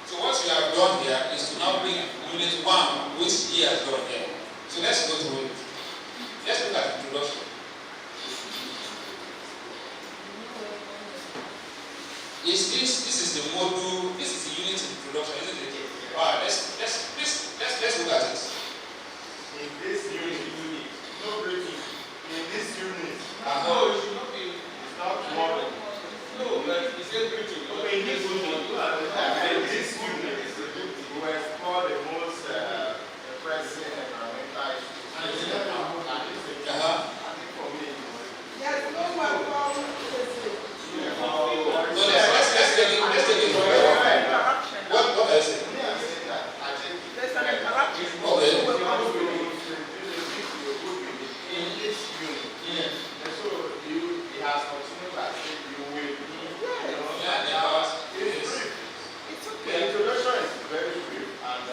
So what we have done here is to now bring unit 1, which he has done here. So let's go through it. Let's look at the introduction. This is the module, this is the unit introduction, isn't it? Alright, let's look at it. In this unit, no breaking. In this unit. No, it should not be. It's not tomorrow. No, but it's still breaking. Okay, in this unit, we will explore the most pressing environmental issues. And it's for me. Yes, no one from So let's take it from there. What are you saying? there's an interruption. Okay. In this unit. And so he has continued as if you will be. It's brief. It's The okay. introduction is very brief and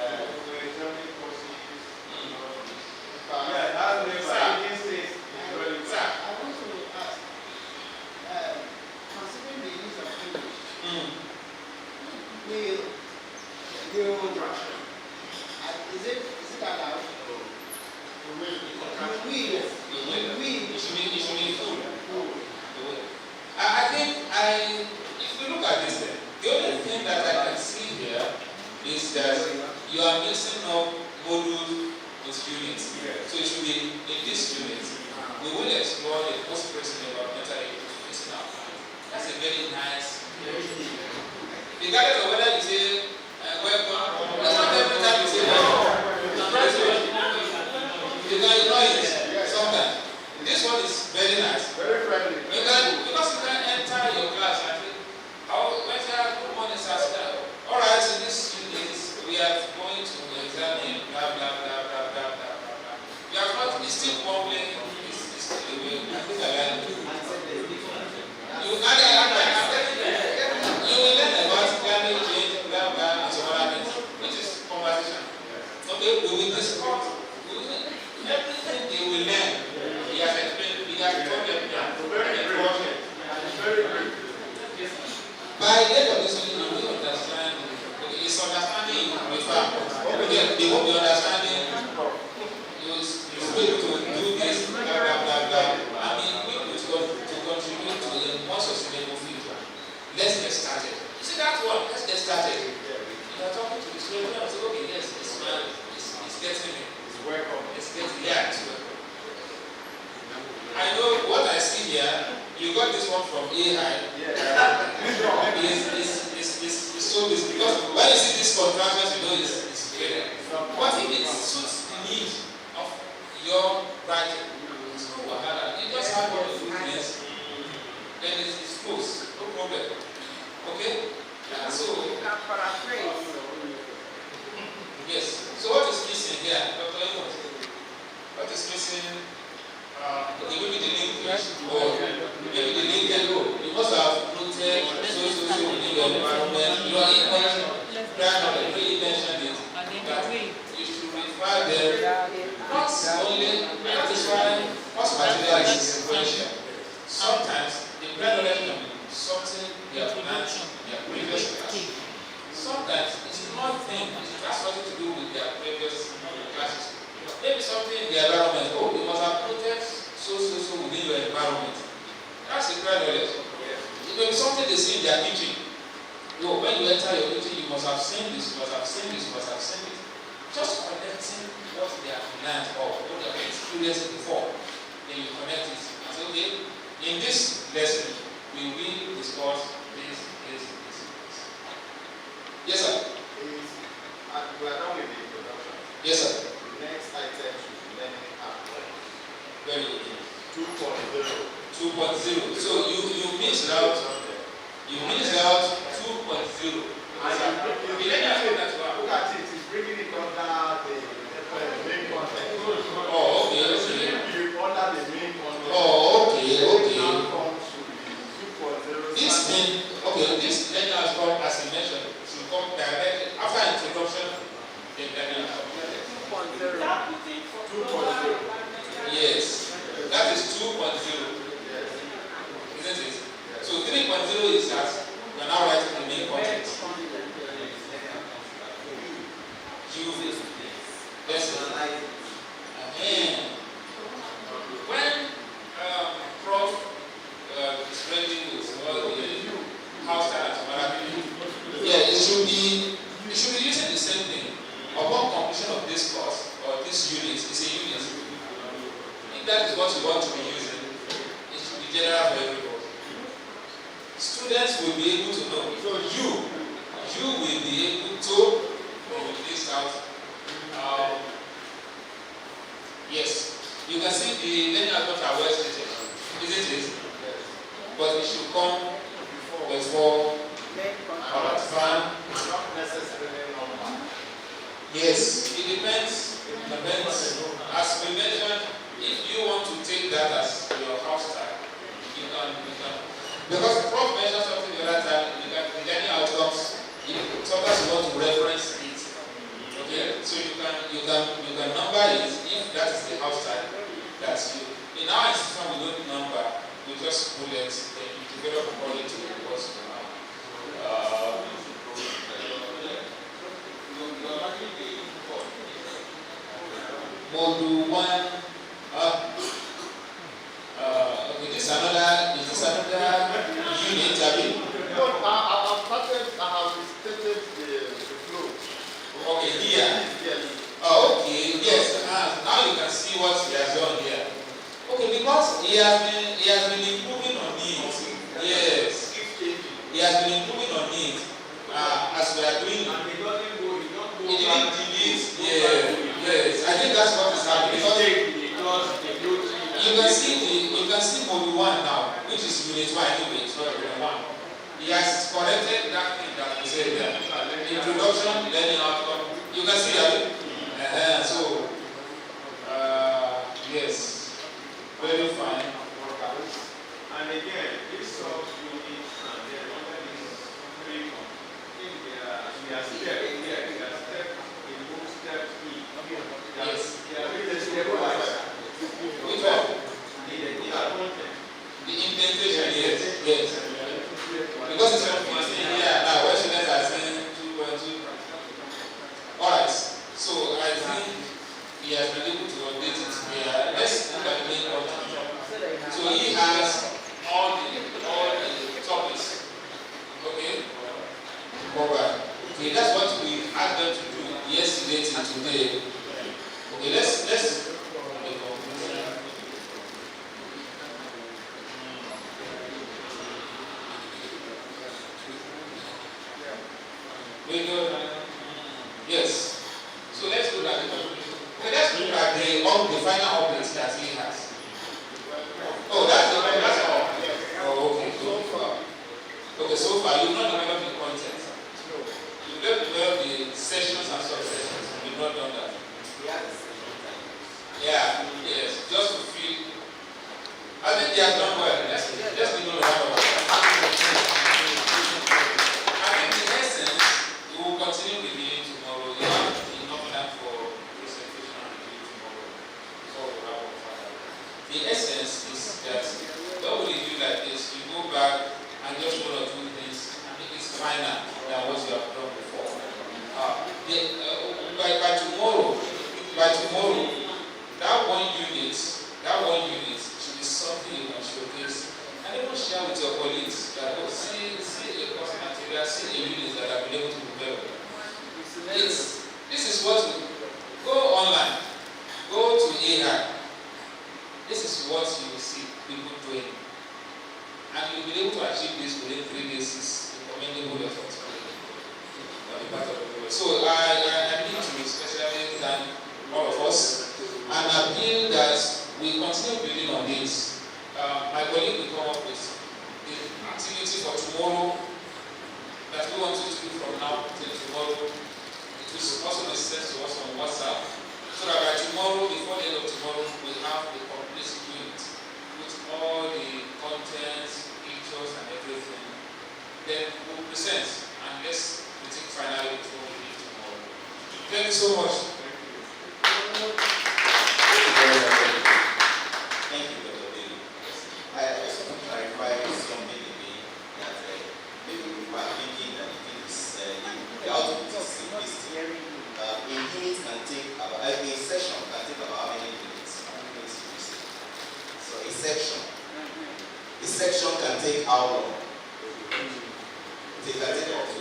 examining courses. Yeah, that's the says very I want to ask, considering the use of English, is it allowed? It should be full. I think if we look at this then, the only thing that I can see here is that you are mixing up modules with units. So it should be in this unit. We will explore the post-processing environmental issues in our plan. That's a very nice. Regardless of whether you say welcome, that's not every time you say welcome. You can ignore it sometimes. This one is very nice. Very friendly. Because you can enter your class and say, when you have good morning, sir, alright, so this unit we are going to examine blah blah blah blah blah blah blah. You have not, it's still mumbling, it's still away. I think I like it. You will learn about climate change, blah blah, and some other things, which is conversation. Okay, we will discuss everything they will learn. He has explained, he has told them that. Very brief. By the end of this meeting, you will understand. Okay, it's understanding with them. They will be understanding. You will be able to do this, blah blah blah blah. I mean, we will to contribute to a more sustainable future. Let's get started. You see that one? Let's get started. You are talking to the student and say, okay, yes, this man is getting it. It's welcome. It's getting it's welcome. I know what I see here. You got this one from AI. It's so this because when you see this contrast, you know it's clear. What if it suits the need of your writing? It's no wahala. You just have one of the things, then it's close. No problem. Okay? Yeah, so You can paraphrase. yes. So what is missing here, Dr. Amos? What is missing? Okay, maybe the linkage or maybe the linkage. You must have noted so in your environment. Your intention, primarily you mentioned it, that you should refer them not only identify what material is sequential. Sometimes the knowledge can be something they have learned in their previous class. Sometimes it's nothing, it has nothing to do with their previous classes. Maybe something in the environment, you must have noted so within your environment. That's the crowd knowledge. It may be something they see in their kitchen. When you enter your kitchen, you must have seen this, you must have seen this, you must have seen it. Just connecting what they have learned or what they have experienced before. Then you connect it and say, okay, in this lesson, we will discuss this. You miss out 2.0. Look at it, it's bringing it under the main content. Oh, okay, okay. Under the main content. Oh, okay, okay. This thing, okay, this learning outcome, as you mentioned, should come directly after introduction. Yes, that is 2.0. Isn't it? So 3.0 is that we are now writing the main content. When Prof is ready with all the house talents, yeah, it should be using the same thing. Upon completion of this course or this unit, it's a unit. If that is what you want to be using, it should be general for everybody. Students will be able to know. So you will be able to list out. Yes, you can see the learning outcomes are well stated, isn't it? But it should come before not necessarily normal. Yes, it depends. As we mentioned, if you want to take that as your house type, you can. Because the Prof mentioned something the other time, the learning outcomes, sometimes you want to reference it. Okay, so you can number it if that is the house type. That's you. In our institution, we don't number, we just bullet, then you develop according to what Module 1. Okay, this is another unit, I mean. I have stated the flow. Okay, here. Oh, okay, yes. Now you can see what he has done here. Okay, because he has been improving on it. Yes. He has been improving on it. As we are doing it. He didn't delete. Yes. I think that's what is happening. You can see module 1 now, which is unit 1 anyway, so unit 1. He has corrected that thing that we said there. Introduction, learning outcome. You can see that. Yes. Very fine. And again, this sub-unit and then under this framework, I think we are step in both step E. Yes. They are really stepwise. Which one? The content. The implementation, yes. Because it's confusing here now, where students are saying 2.2. Alright, so I think he has been able to update it here. Let's look at the main content. So he has all the topics. Okay? Covered. Okay, that's what we asked them to do yesterday till today. Okay, let's yes. So let's look at the conclusion. Okay, let's look at the final updates that he has. Oh, that's all. Oh, okay. So far you've not developed the content. You've not developed the sessions and sub-sessions. You've not done that. Yeah, yes. Just to feel. I think they have done well. Let's give them a round of applause. I think in essence, we will continue with you tomorrow. You have enough time for presentation and review tomorrow. So the essence is that what will you do like this? You go back and just one or two things and make it finer than what you have done before. By tomorrow, that one unit should be something you can showcase and even share with your colleagues that see a course material, see a unit that I've been able to develop. This is what we go online, go to AI. This is what you will see people doing. And you'll be able to achieve this within 3 days. Is a commendable effort on the part of the world. So I need to especially thank all of us and appeal that we continue building on this. My colleague will come up with the activity for tomorrow. tomorrow, that we want you to do from now till tomorrow, it will also be sent to us on WhatsApp, so that by tomorrow, before the end of tomorrow, we have the complete unit with all the contents, pictures, and everything. Then we'll present, and let's critique finally before we leave tomorrow. Thank you so much. Thank you, Dr. Bailey. I just want to clarify something again that maybe people are thinking that the output is simplistic. A unit can take about, a session can take about how many minutes? How many minutes do you say? So a section can take how long? It can take up to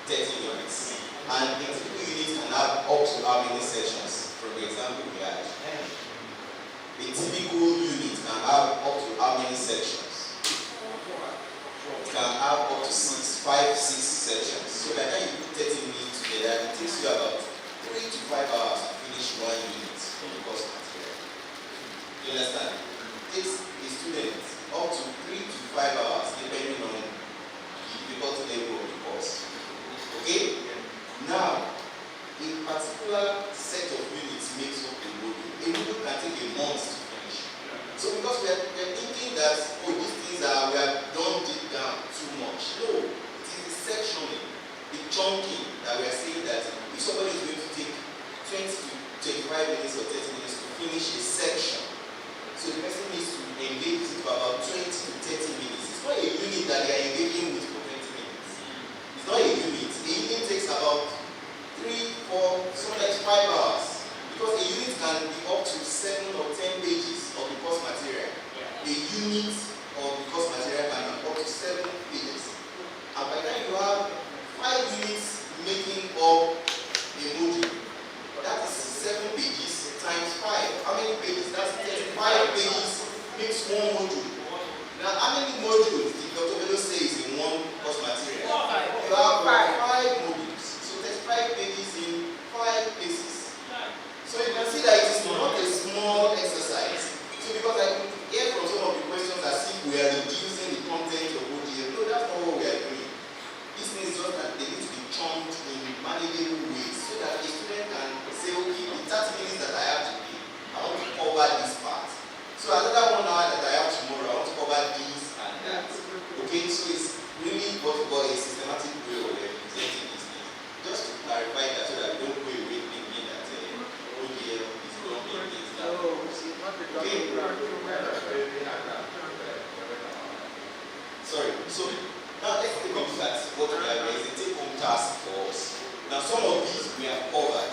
30 minutes. And a typical unit can have up to how many sections? For example, we had a typical unit can have up to how many sections? It can have up to 5, 6 sections. So by the time you put 30 minutes together, it takes you about 3 to 5 hours to finish one unit of the course material. You understand? It takes a student up to 3 to 5 hours depending on the difficulty level of the course. Okay? Now, a particular set of units makes up a module. A module can take a month to finish. So because we are thinking that, oh, these things we have done deep down too much. No, it is the sectioning, the chunking that we are saying that if somebody is going to take 20 to 25 minutes or 30 minutes to finish a section, so the person needs to engage it for about 20 to 30 minutes. It's not a unit that they are engaging with for 20 minutes. It's not a unit. A unit takes about 3, 4, sometimes 5 hours. Because a unit can be up to 7 or 10 pages of the course material. A unit of the course material can be up to 7 pages. And by the time you have 5 units making up a module, that is 7 pages times 5. How many pages? That's 35 pages makes one module. Now, how many modules did Dr. Bello say is in one course material? You have 5 modules. So 35 pages in 5 pages. So you can see that it is not a small exercise. So because I could hear from some of the questions as if we are reducing the content of ODL. No, that's not what we are doing. This thing is just that they need to be chunked in manageable ways so that a student can say, okay, the 30 minutes that I have today, I want to cover this part. So another 1 hour that I have tomorrow, I want to cover this and that. Okay, so it's really what we call a systematic way of presenting these things. Just to clarify that so that we don't go away thinking that ODL is not being things that. Okay. Sorry. So now let's take a look at what we have. There is a take-home task for us. Now some of these we have covered.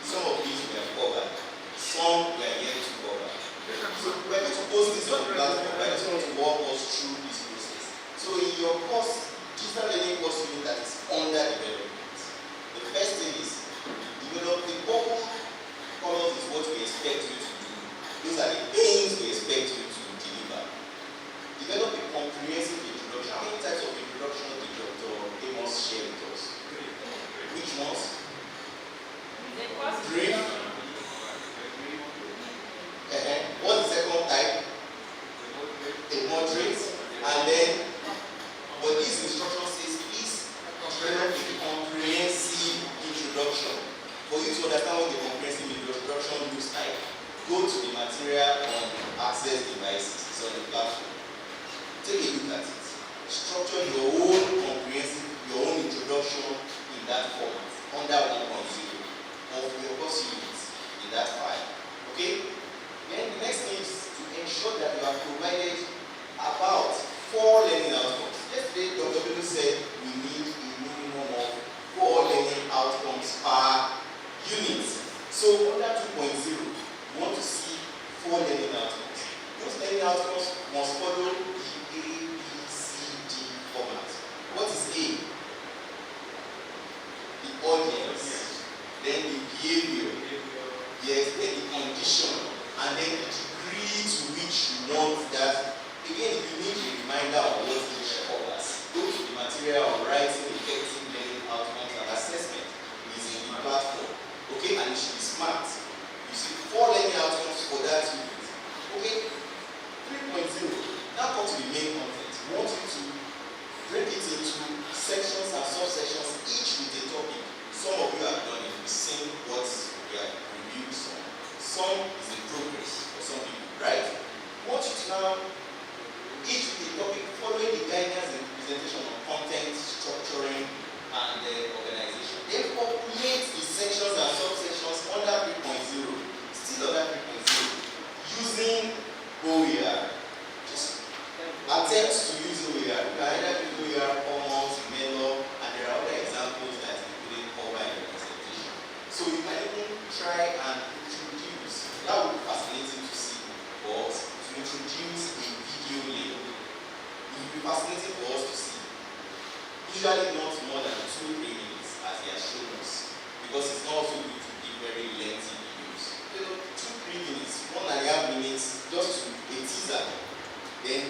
Some of these we have covered. Some we are yet to cover. So we're going to post this on the platform. I just want to walk us through this process. So in your course, digital learning course unit that is under development, the first thing is develop the purple colors is what we expect you to do. Those are the things we expect you to deliver. Develop a comprehensive introduction. How many types of introduction did Dr. Amos share with us? Which ones? Brief. What's the second type? A moderate. And then, but this instruction says, please develop a comprehensive introduction. For you to understand what the comprehensive introduction looks like, go to the material on access devices. It's on the platform. Take a look at it. Structure your own comprehensive, your own introduction in that format, under 1.0 of your course units in that file. Okay? Then the next thing is to ensure that you have provided about 4 learning outcomes. Yesterday, Dr. Bello said we need a minimum of 4 learning outcomes per unit. So under 2.0, we want to see 4 learning outcomes. Those learning outcomes must follow the A, B, C, D format. What is A? The audience. Then the behavior. Yes, then the condition. And then the degree to which you want that. Again, if you need a reminder of what each covers, go to the material on writing effective learning outcomes and assessment using the platform. Okay, and it should be smart. You see 4 learning outcomes for that unit. Okay, 3.0. Now come to the main content. We want you to break it some of you have done it, you've seen what we have reviewed some. Some is in progress for some people, right? I want you to now, each with the topic, following the guidance and presentation on content, structuring, and organization. Then populate the sections and subsections under 3.0, still under 3.0, using OER. Just attempt to use OER. You can either use OER, Commons, Melo, and there are other examples that you couldn't cover in the presentation. So you can even try and introduce, that would be fascinating to see, but to introduce a video link. It would be fascinating for us to see. Usually not more than 2-3 minutes as he has shown us, because it's not also going to be very lengthy videos. 2-3 minutes, 1.5 minutes, just to a teaser. Then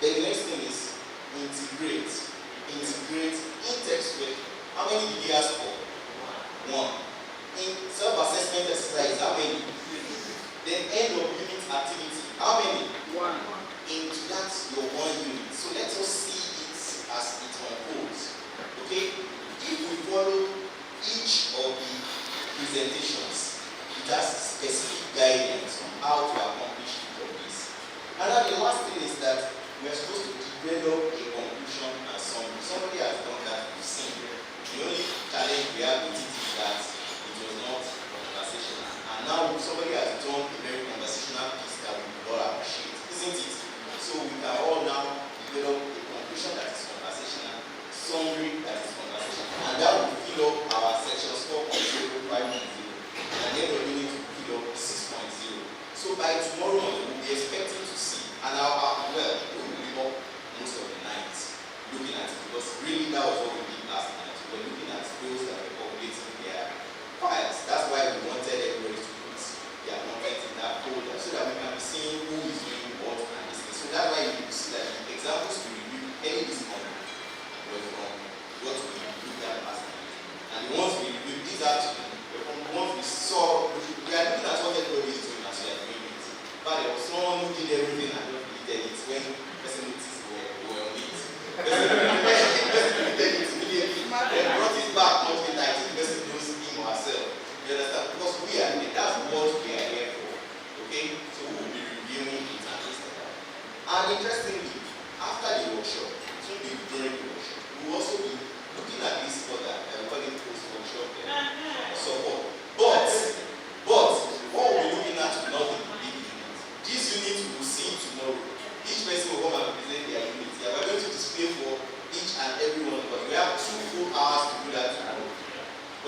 the next thing is integrate in text work. How many did he ask for? 1. In self-assessment exercise, how many? Then end of unit activity, how many? 1. Into that your 1 unit. So let us see it as it unfolds. Okay? If we follow each of the presentations, it has specific guidance on how to accomplish each of these. And then the last thing is that we are supposed to develop a conclusion and summary. Somebody has done that, we've seen. The only challenge we have with it is that it was not conversational. And now somebody has done a very conversational piece that we all appreciate, isn't it? So we can all now develop a conclusion that is conversational, summary that is conversational. And that will fill up our sections 4.0, 5.0. And then we're going to fill up 6.0. So by tomorrow morning, we'll be expecting to see, and well, we will be up most of the nights looking at it, because really that was what we did last night. We were looking at those that were populating their files. That's why we wanted everybody to put their content in that folder, so that we can be seeing who is doing what and this thing. So that's why you see that the examples we review early this morning were from what we looked at last night. And the ones we reviewed this afternoon were from the ones we saw. We are looking at what everybody is doing as we are doing it. But there was someone who did everything and just deleted it when personalities were on it. Person deleted it immediately. Then brought it back much later. I think the person knows him or herself. You understand? Because we are here. That's what we are here for. Okay? So we will be reviewing it and this and that. And interestingly, after the workshop, it won't be during the workshop, we will also be looking at this further and calling post-workshop support. But what we'll be looking at will not be the big unit. This unit we will see tomorrow. Each person will come and present their unit. Yeah, we're going to display for each and every one of us. We have 2 full hours to do that tomorrow.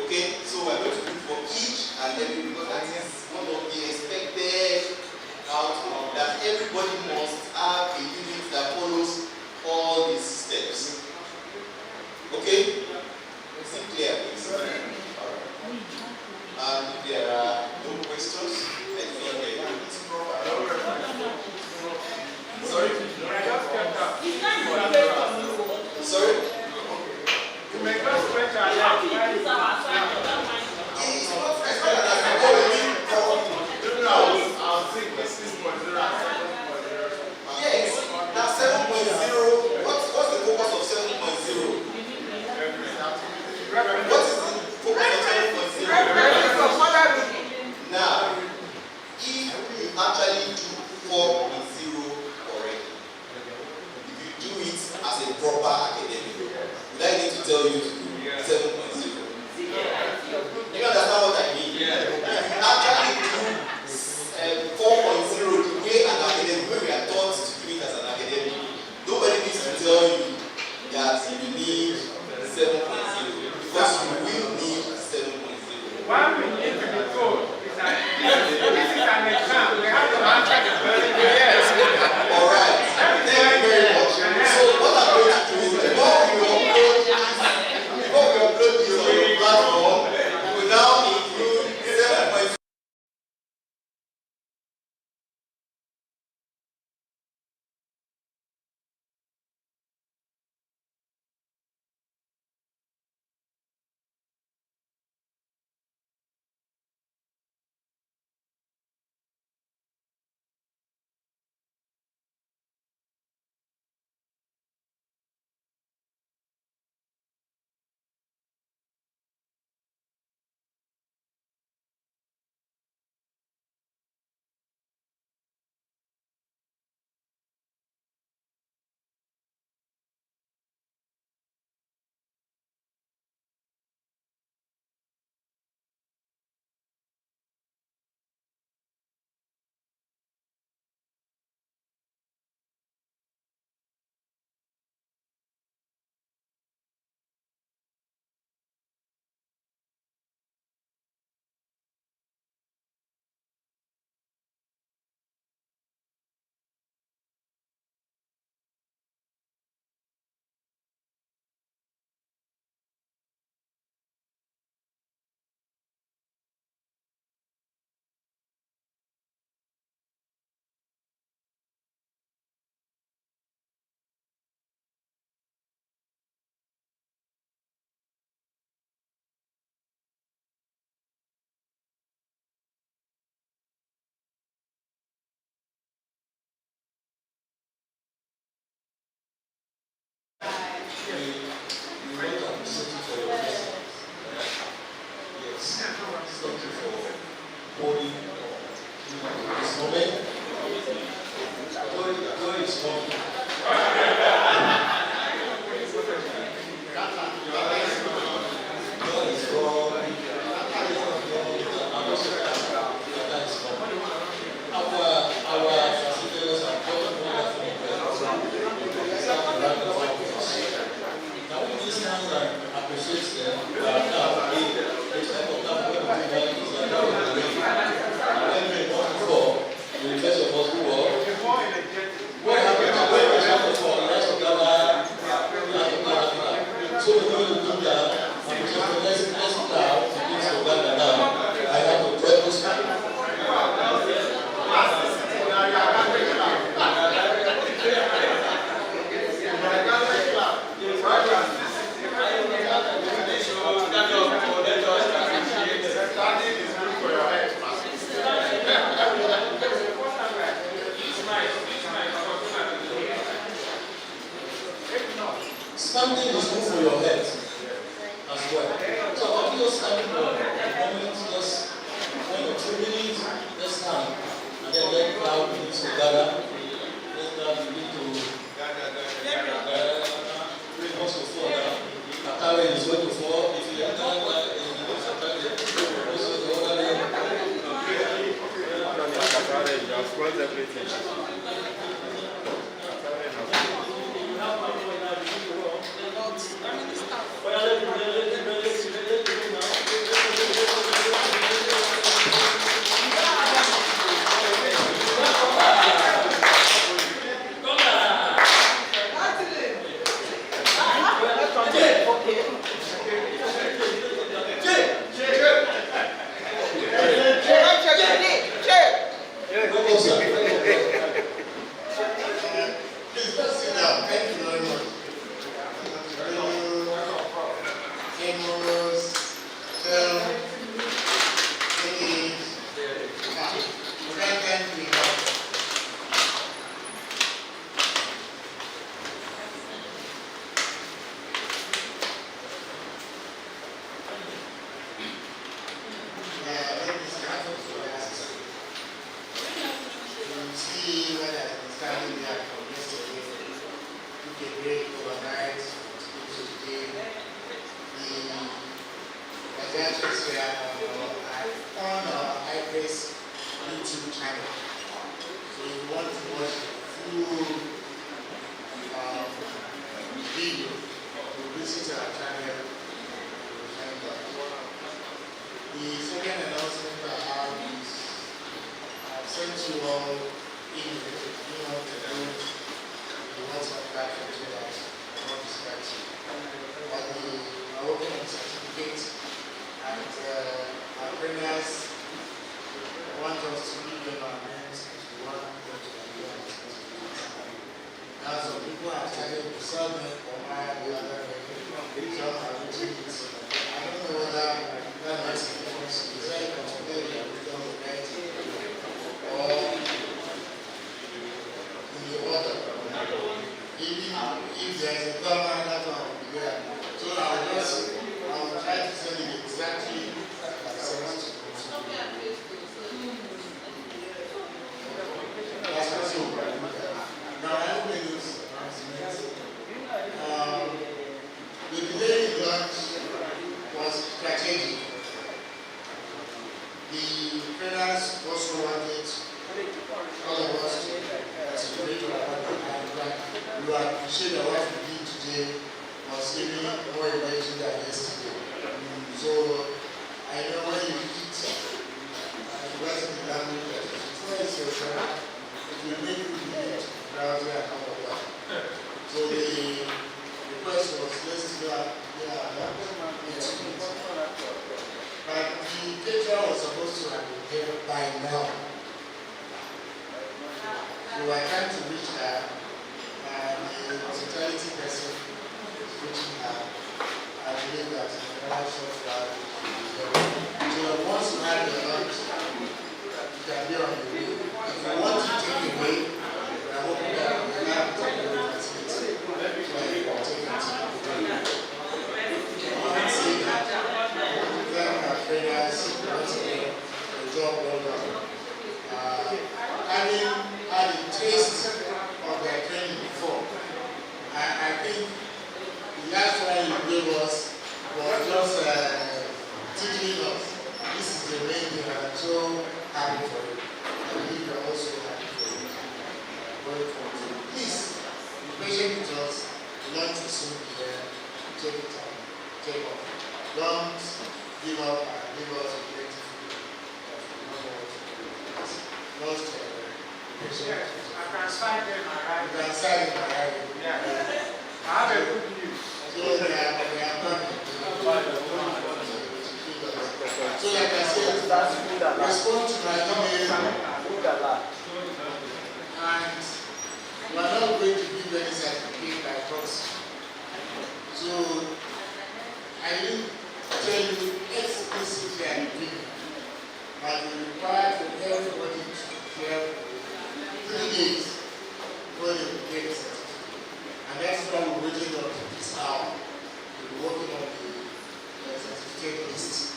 Okay? So we're going to do for each and every, because that is one of the expected outcome, that everybody must have a unit that follows all these steps. Okay? Is it clear, please? Alright. And if there are no questions, I think sorry? Sorry? You may just stretch our legs. It's not I'll think this is 6.0 and 7.0. Yes, now 7.0. What's the focus of 7.0? What is the focus of 7.0? Now, if you actually do 4.0 correctly, if you do it as a proper academic, would I need to tell you to do 7.0? Do you understand what I mean? If you actually do 4.0 the way an academic, where we are taught to do it as an academic, nobody needs to tell you that you need 7.0, because you will need 7.0. What we need to be told is that this is an exam. We have to answer the question. Yes. All right. Thank you very much. So what I'm going to do is before we upload this on your platform, we will now include 7.0. we want to appreciate you for your presence. Yes. Thank you for holding this moment. Joy is coming. Standing is good for your head as well. So when you're standing for a moment, just 1 or 2 minutes, just stand. And then let crowd begin to gather. Let crowd begin to bring us to fall now. Akare is going to fall. If you enter also the other leg. Akare, you have spoiled everything. On our IPESS YouTube channel. So if you want to watch the full video, you visit our channel. The second announcement I have is I've sent you all email to do the WhatsApp platform so that I'm not distracted. But we're working on the certificate, and our trainers want us to give them our names if you want them to be on the certificate. Now some people are starting to sell them or buy the other way. Some are doing it. I don't know whether that makes a difference. Is there a possibility of it on the right or in the order? If there's a government that will be there. So I will try to send it exactly as I want to go. That's possible. Now I have made those announcements. The delay in launch was strategic. The trainers also wanted all of us to participate about the program. We appreciate that what we did today was even more engaging than yesterday. So I know when you eat, you write in the language that before it's your turn, it will make you eat browser and all of that. So the request was let's do that. But the teacher was supposed to have been here by now. We were trying to reach her, and the hospitality person is reaching her. I believe that in a very short while she will be here. So once you have your lunch, you can be on the way. If you want to take away, I hope that you have to take away facility. So you can take it. gave us was just teaching us. This is the main thing, and I'm so happy for you. I believe you're also happy for it. Going forward. So please, be patient with us. Lunch will soon be there. Take it time. Take off. Don't give up and leave us with plenty food. Just be patient. I can sign them and You can sign it and write it. Yeah. I have a good news. So they are coming. So like I said, respond to my email. And we are not going to give any certificate by proxy. So I will tell you explicitly and clearly that we require for everybody to prepare 3 days before they will get the certificate. And that's why we're waiting up to this hour to be working on the certificate list.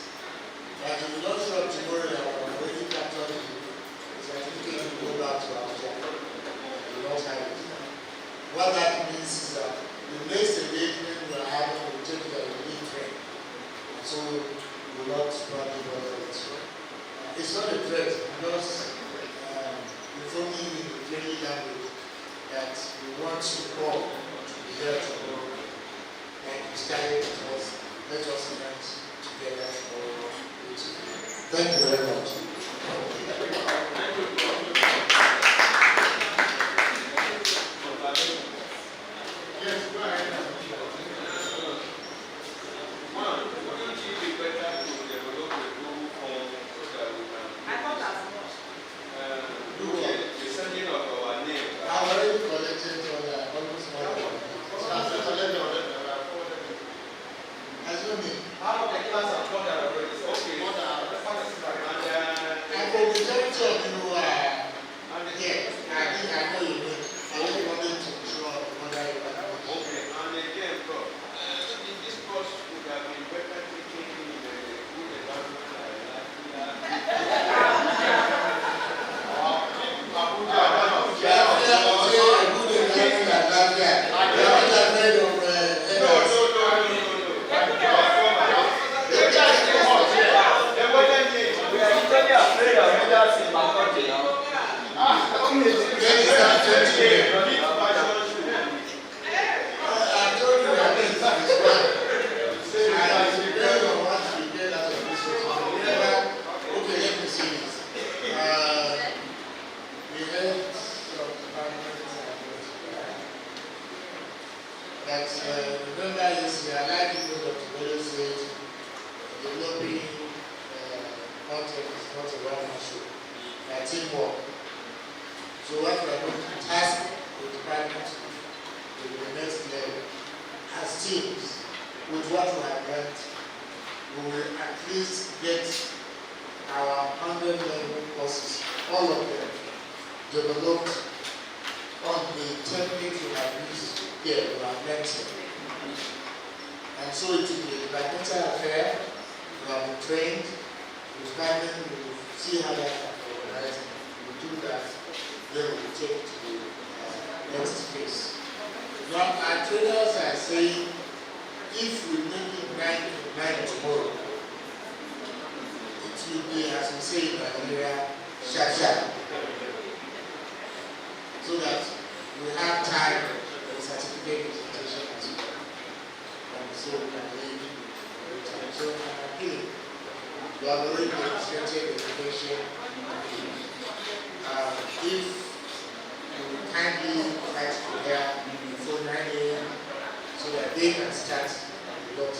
But if we don't show up tomorrow, we are already captured the certificate will go back to Abuja. We will not have it. What that means is that the next engagement we are having will take it as a big threat. So we will not probably bother it. It's not a threat, because informing in the plain language that we want support to be here tomorrow. And we started with us, let us learn together for it. Thank you very much. Yes, go ahead. Wouldn't it be better to develop a Google form so that we can I thought as much. the sending of our name? I've already collected almost more than So I said, let me already. assuming How of the class have got that already? Okay. More than and the majority of you are here. I think I know you mean. I only wanted to show up whether you are. Okay, and again, Prof, this course would have been better taken in a good environment remember this, I like it when Dr. Bello said developing content is not a one-man show. Teamwork. So what we are going to task the department to the next level as teams with what we have learned, we will at least get our 100 level courses, all of them, developed on the template we have used here, we have learned it. And so it will be a departmental affair. We have been trained, the department will see how that can be organized. We will do that, then we will take it to the next phase. Now, our traders are saying, if we make it 9 tomorrow, it will be, as we say in Nigeria, sharp. So that we have time for certificate presentation as well. And so we can leave the time. So I'm appealing. You have already demonstrated education. If you kindly try to prepare before 9 a.m. so that they can start the lot.